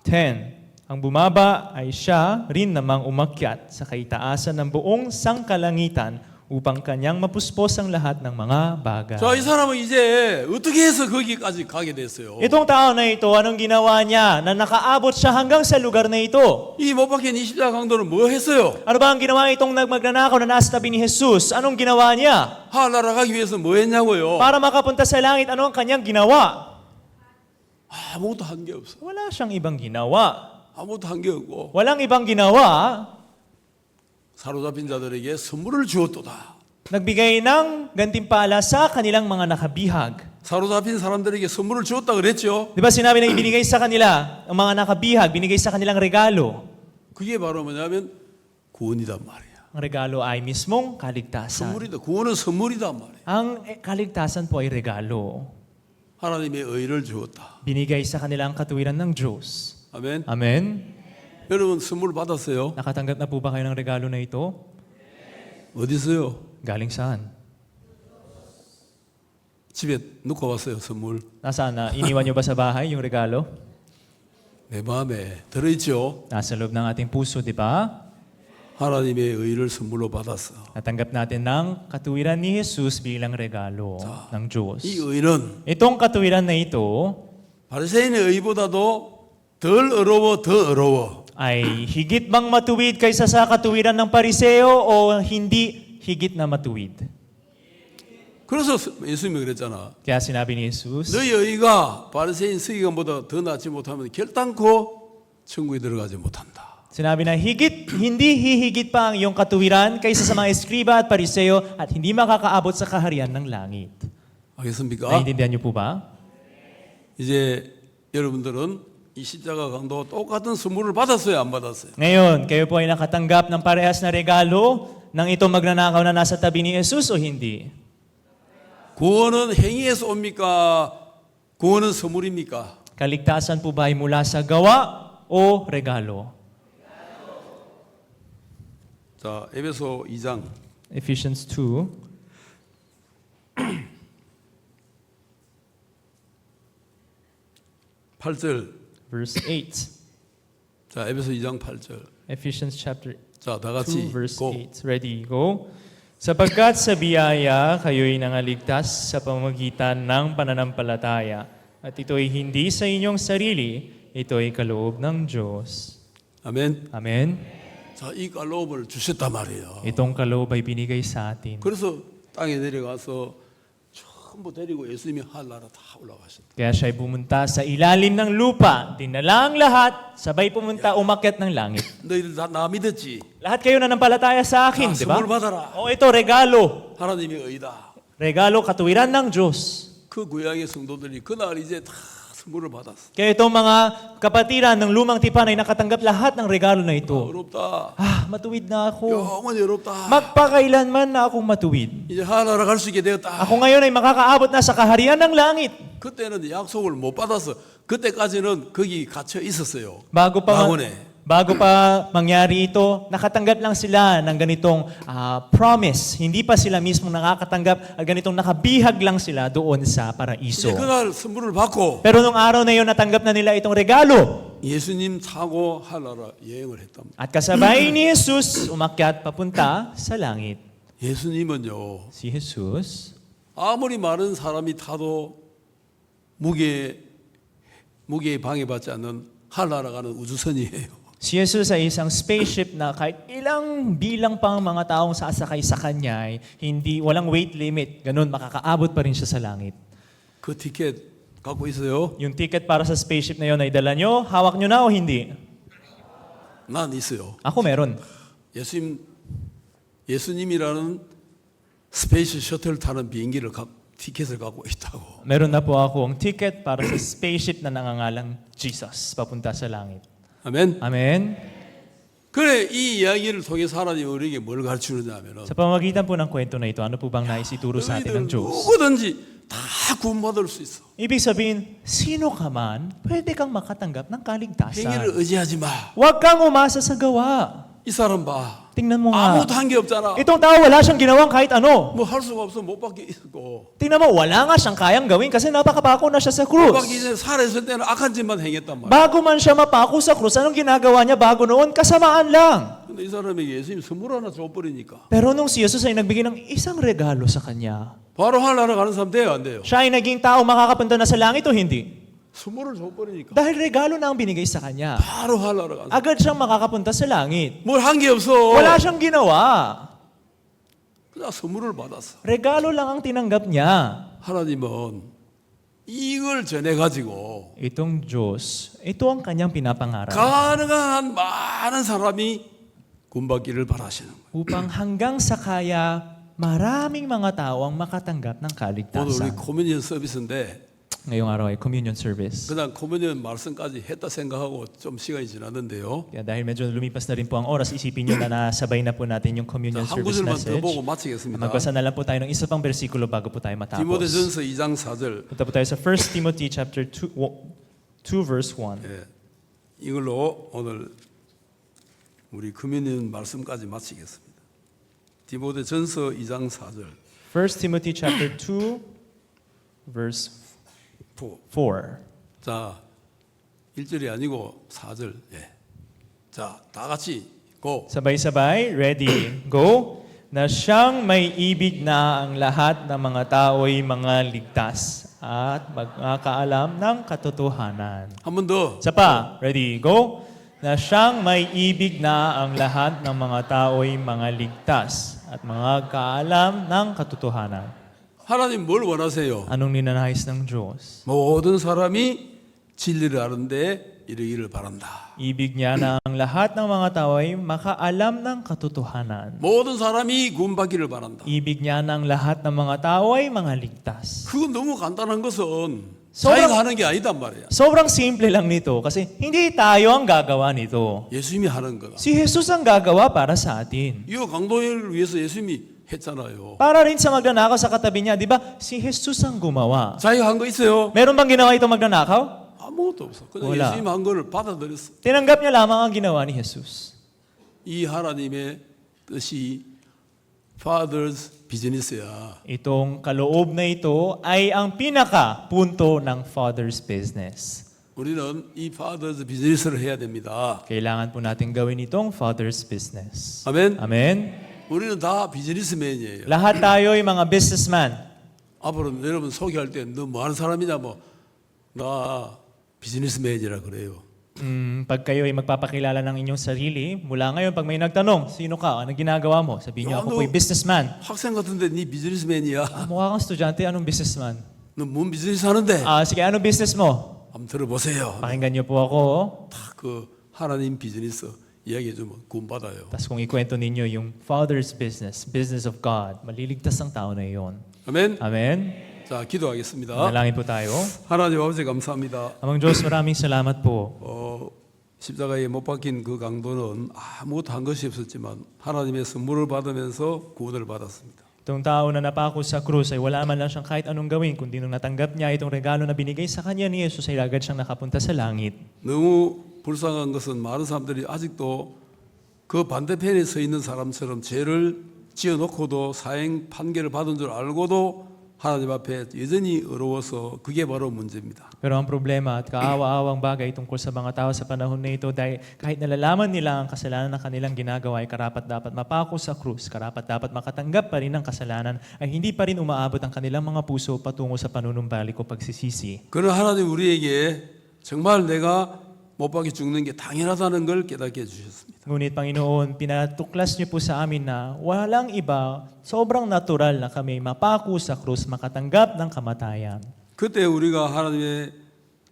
10. Ang bumaba ay siya rin namang umakyat sa kaitaasan ng buong sangkalangitan upang kanyang mapuspos ang lahat ng mga bagay. 자, 이 사람은 이제 어떻게 해서 거기까지 가게 됐어요? Itong tao na ito, anong ginawa niya na nakaabot siya hanggang sa lugar na ito? 이 못 박힌 20자 강도는 뭐 했어요? Ano ba ang ginawa itong magnanakaw na nasa tabi ni Jesus? Anong ginawa niya? 하늘나라 가기 위해서 뭐 했냐고요? Para makapunta sa langit, ano ang kanyang ginawa? 아무것도 한 게 없어. Wala siyang ibang ginawa. 아무것도 한 게 없고 Walang ibang ginawa. 사로잡힌 자들에게 선물을 주었도다. Nagbigay ng gantimpala sa kanilang mga nakabihag. 사로잡힌 사람들에게 선물을 주었다 그랬죠? Di ba sinabi na ibinigay sa kanila, ang mga nakabihag, binigay sa kanilang regalo. 그게 바로 뭐냐면 구원이단 말이야. Ang regalo ay mismong kaligtasan. 선물이다. 구원은 선물이단 말이야. Ang kaligtasan po ay regalo. 하나님의 의를 주었다. Binigay sa kanilang katuwiran ng Diyos. 아멘. Amen? 여러분 선물 받았어요? Nakatanggap na po ba kayo ng regalo na ito? 어디 있어요? Galing saan? 집에 놓고 왔어요, 선물. Nasaan na? Iniwan niyo ba sa bahay yung regalo? 내 마음에 들어있죠? Nasa loob ng ating puso, di ba? 하나님의 의를 선물로 받았어. Natanggap natin ng katuwiran ni Jesus bilang regalo ng Diyos. 이 의는 Itong katuwiran na ito 바리새인의 의보다도 덜 어려워, 더 어려워. ay higit bang matuwid kaysa sa katuwiran ng pariseo o hindi higit na matuwid? 그래서 예수님이 그랬잖아. Kaya sinabi ni Jesus, 너희 의가 바리새인 서기관보다 더 낫지 못하면 결단코 천국에 들어가지 못한다. Sinabi na hindi hihigit pa ang iyong katuwiran kaysa sa mga eskriba at pariseo at hindi makakaabot sa kaharian ng langit. 알겠습니까? Naiintindihan niyo po ba? 이제 여러분들은 이 십자가 강도와 똑같은 선물을 받았어요, 안 받았어요? Ngayon, kayo po ay nakatanggap ng parehas na regalo ng itong magnanakaw na nasa tabi ni Jesus o hindi? 구원은 행위에서 옵니까? 구원은 선물입니까? Kaligtasan po ba ay mula sa gawa o regalo? 자, 에베소 2장 Ephesians 2, 8절. verse 8. 자, 에베소 2장 8절. Ephesians chapter 자, 다 2, 같이 verse 고. 8. Ready, go. Sapagkat sa biyaya, kayo'y nangaligtas sa pamamagitan ng pananampalataya. At ito'y hindi sa inyong sarili, ito'y kaloob ng Diyos. 아멘. Amen? 자, 이 갈로움을 주셨단 말이에요. Itong kaloob ay binigay sa atin. 그래서 땅에 내려가서 전부 데리고 예수님이 하늘나라 다 올라가셨다. Kaya siya'y pumunta sa ilalim ng lupa, dinala ang lahat, sabay pumunta, umakyat ng langit. 너희들 다 나 믿었지? Lahat kayo nananampalataya sa akin, di ba? 선물 받아라. O ito, regalo. 하나님의 의다. Regalo, katuwiran ng Diyos. 그 구약의 성도들이 그날 이제 다 선물을 받았어. Kaya itong mga kapatiran ng lumang tipan ay nakatanggap lahat ng regalo na ito. 어렵다. Matuwid na ako. 영원히 어렵다. Magpakailanman na akong matuwid. 이제 하늘나라 갈 수 있게 되었다. Ako ngayon ay makakaabot na sa kaharian ng langit. 그때는 약속을 못 받아서 그때까지는 거기 갇혀 있었어요. Bago pa mangyari ito, nakatanggap lang sila ng ganitong promise. Hindi pa sila mismo nakakatanggap at ganitong nakabihag lang sila doon sa paraiso. 이제 그날 선물을 받고 Pero nung araw na yun, natanggap na nila itong regalo. 예수님 타고 하늘나라 여행을 했단 말이에요. At kasabay ni Jesus, umakyat papunta sa langit. 예수님은요. Si Jesus, 아무리 많은 사람이 타도 무게에 방해받지 않는 하늘나라 가는 우주선이에요. si Jesus ay isang spaceship na kahit ilang bilang pang mga taong sasakay sa kanya ay walang weight limit. Ganun, makakaabot pa rin siya sa langit. 그 티켓 갖고 있어요? Yung ticket para sa spaceship na yun ay dala nyo, hawak nyo na o hindi? 난 있어요. Ako meron. 예수님이라는 스페이스 셔틀 타는 비행기를 티켓을 갖고 있다고. Meron na po akong ticket para sa spaceship na nangangalang Jesus, papunta sa langit. 아멘. Amen? 그래 이 이야기를 통해서 하나님 우리에게 뭘 가르치느냐면은 Sa pamamagitan po ng kwento na ito, ano po bang nais ituro sa atin ng 너희들 Diyos? 누구든지 다 구원받을 수 있어. Ibig sabihin, sino ka man, pwede kang makatanggap ng 행위를 kaligtasan. 의지하지 마. Huwag kang umasa sa gawa. 이 사람 봐. Tingnan mo nga. 아무것도 한 게 없잖아. Itong tao wala siyang ginawang kahit ano. 뭐 할 수가 없어 못 받게 있고. Tingnan mo, wala nga siyang kayang gawin kasi napakapako na siya sa 못 krus. 받기 전에 살아있을 때는 악한 짓만 행했단 말이야. Bago man siya mapako sa krus, anong ginagawa niya bago noon? Kasamaan lang. 근데 이 사람에게 예수님 선물 하나 줘버리니까 Pero nung si Jesus ay nagbigay ng isang regalo sa kanya, 바로 하늘나라 가는 사람 돼요 안 돼요? siya ay naging tao makakapunta na sa langit o hindi? 선물을 줘버리니까 Dahil regalo na ang binigay sa kanya. 바로 하늘나라 가는 사람. Agad siyang makakapunta sa langit. 뭘 한 게 없어. Wala siyang ginawa. 그냥 선물을 받았어. Regalo lang ang tinanggap niya. 하나님은 이걸 전해가지고 Itong Diyos, ito ang kanyang pinapangarap. 가능한 많은 사람이 구원받기를 바라시는 거예요. Upang hanggang sa kaya, maraming mga tao ang makatanggap ng 오늘 우리 kaligtasan. 코미니언 서비스인데 Ngayong araw ay communion service. 그냥 코미니언 말씀까지 했다 생각하고 좀 시간이 지났는데요. Kaya dahil medyo lumipas na rin po ang oras, isipin nyo na nasabay na po natin yung communion 한 service 구절만 더 message. 보고 마치겠습니다. Magbasa na lang po tayo ng isa pang bersikulo bago po tayo matapos. 디모데전서 2장 4절. Punta po tayo sa 1 Timothy chapter 2 verse 1. 예, 이걸로 오늘 우리 코미니언 말씀까지 마치겠습니다. 디모데전서 2장 4절. 1 Timothy chapter 2 verse 4. 자, 1절이 아니고 4절. 예. 자, 다 같이 고. Sabay-sabay, ready, go. Na siyang may ibig na ang lahat ng mga tao'y mga ligtas at magkakaalam ng katotohanan. 한 번 더. Isa pa, ready, go. Na siyang may ibig na ang lahat ng mga tao'y mga ligtas at magkakaalam ng katotohanan. 하나님 뭘 원하세요? Anong ninanais ng Diyos? 모든 사람이 진리를 아는데 이르기를 바란다. Ibig niya na ang lahat ng mga tao ay makaalam ng katotohanan. 모든 사람이 구원받기를 바란다. Ibig niya ng lahat ng mga tao ay mga ligtas. 그건 너무 간단한 것은 소랑- 자기가 하는 게 아니단 말이야. Sobrang simple lang nito kasi hindi tayo ang gagawa nito. 예수님이 하는 거다. Si Jesus ang gagawa para sa atin. 이거 강도를 위해서 예수님이 했잖아요. Para rin sa magnanakaw sa katabi niya, di ba? Si Jesus ang gumawa. 자기가 한 거 있어요? Meron bang ginawa itong magnanakaw? 아무것도 없어. 그냥 몰라. 예수님 한 거를 받아들였어. Tinanggap niya lamang ang ginawa ni Jesus. 이 하나님의 뜻이 Father's business야. Itong kaloob na ito ay ang pinaka-punto ng Father's business. 우리는 이 Father's business를 해야 됩니다. Kailangan po natin gawin itong Father's business. 아멘. Amen? 우리는 다 비즈니스맨이에요. Lahat tayo ay mga businessman. 앞으로 여러분 소개할 때 너 뭐 하는 사람이냐 나 비즈니스맨이라 그래요. Pag kayo ay magpapakilala ng inyong sarili, mula ngayon pag may nagtanong, sino ka? Anong ginagawa mo? Sabihin niyo, 야, ako po'y businessman. 학생 같은데 네 비즈니스맨이야. Mukha kang estudyante, anong businessman? 너 뭔 비즈니스 하는데? Sige, anong business mo? 한번 들어보세요. Pakinggan niyo po ako. 다 그 하나님 비즈니스 이야기해 주면 구원 받아요. Tapos kung ikwento ninyo yung Father's business, business of God, maliligtas ang tao na iyon. 아멘. Amen? 자 기도하겠습니다. Manalangin po tayo. 하나님 아버지 감사합니다. Amang Diyos, maraming salamat po. 십자가에 못 박힌 그 강도는 아무것도 한 것이 없었지만 하나님의 선물을 받으면서 구원을 받았습니다. Itong tao na napako sa krus ay wala man lang siyang kahit anong gawin, kundi nung natanggap niya itong regalo na binigay sa kanya ni Jesus ay agad siyang nakapunta sa langit. 너무 불쌍한 것은 많은 사람들이 아직도 그 반대편에 서 있는 사람처럼 죄를 지어놓고도 사형 판결을 받은 줄 알고도 하나님 앞에 여전히 어려워서 그게 바로 문제입니다. Pero ang problema at kaawa-awang bagay tungkol sa mga tao sa panahon na ito dahil kahit nalalaman nila ang kasalanan na kanilang ginagawa ay karapat dapat mapako sa krus, karapat dapat makatanggap pa rin ng kasalanan ay hindi pa rin umaabot ang kanilang mga puso patungo sa panunumbalik o pagsisisi. 그러나 하나님 우리에게 정말 내가 못 박혀 죽는 게 당연하다는 걸 깨닫게 해주셨습니다. Ngunit Panginoon, pinatuklas niyo po sa amin na walang iba, sobrang natural na kami mapako sa krus, makatanggap ng kamatayan. 그때 우리가 하나님의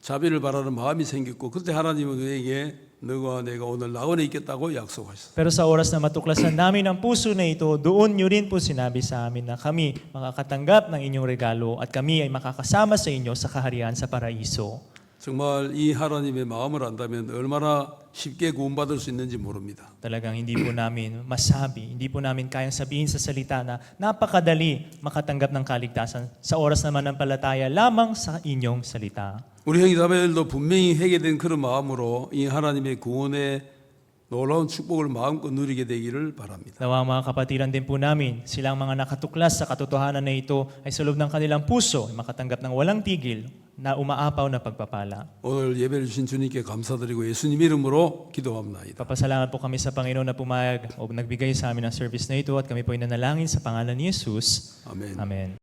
자비를 바라는 마음이 생겼고 그때 하나님은 우리에게 너와 내가 오늘 낙원에 있겠다고 약속하셨어요. Pero sa oras na matuklasan namin ang puso na ito, doon niyo rin po sinabi sa amin na kami makakatanggap ng inyong regalo at kami ay makakasama sa inyo sa kaharian sa paraiso. 정말 이 하나님의 마음을 안다면 얼마나 쉽게 구원받을 수 있는지 모릅니다. Talagang hindi po namin masabi, hindi po namin kayang sabihin sa salita na napakadali makatanggap ng kaligtasan sa oras naman ng palataya lamang sa inyong salita. 우리 형제자매들도 분명히 회개된 그런 마음으로 이 하나님의 구원의 놀라운 축복을 마음껏 누리게 되기를 바랍니다. Nawa mga kapatiran din po namin, silang mga nakatuklas sa katotohanan na ito ay sa loob ng kanilang puso ay makatanggap ng walang tigil na umaapaw na pagpapala. 오늘 예배를 주신 주님께 감사드리고 예수님 이름으로 기도합니다. Papasalamat po kami sa Panginoon na pumayag o nagbigay sa amin ng service na ito at kami po ay nanalangin sa pangalan ni Jesus. 아멘. Amen.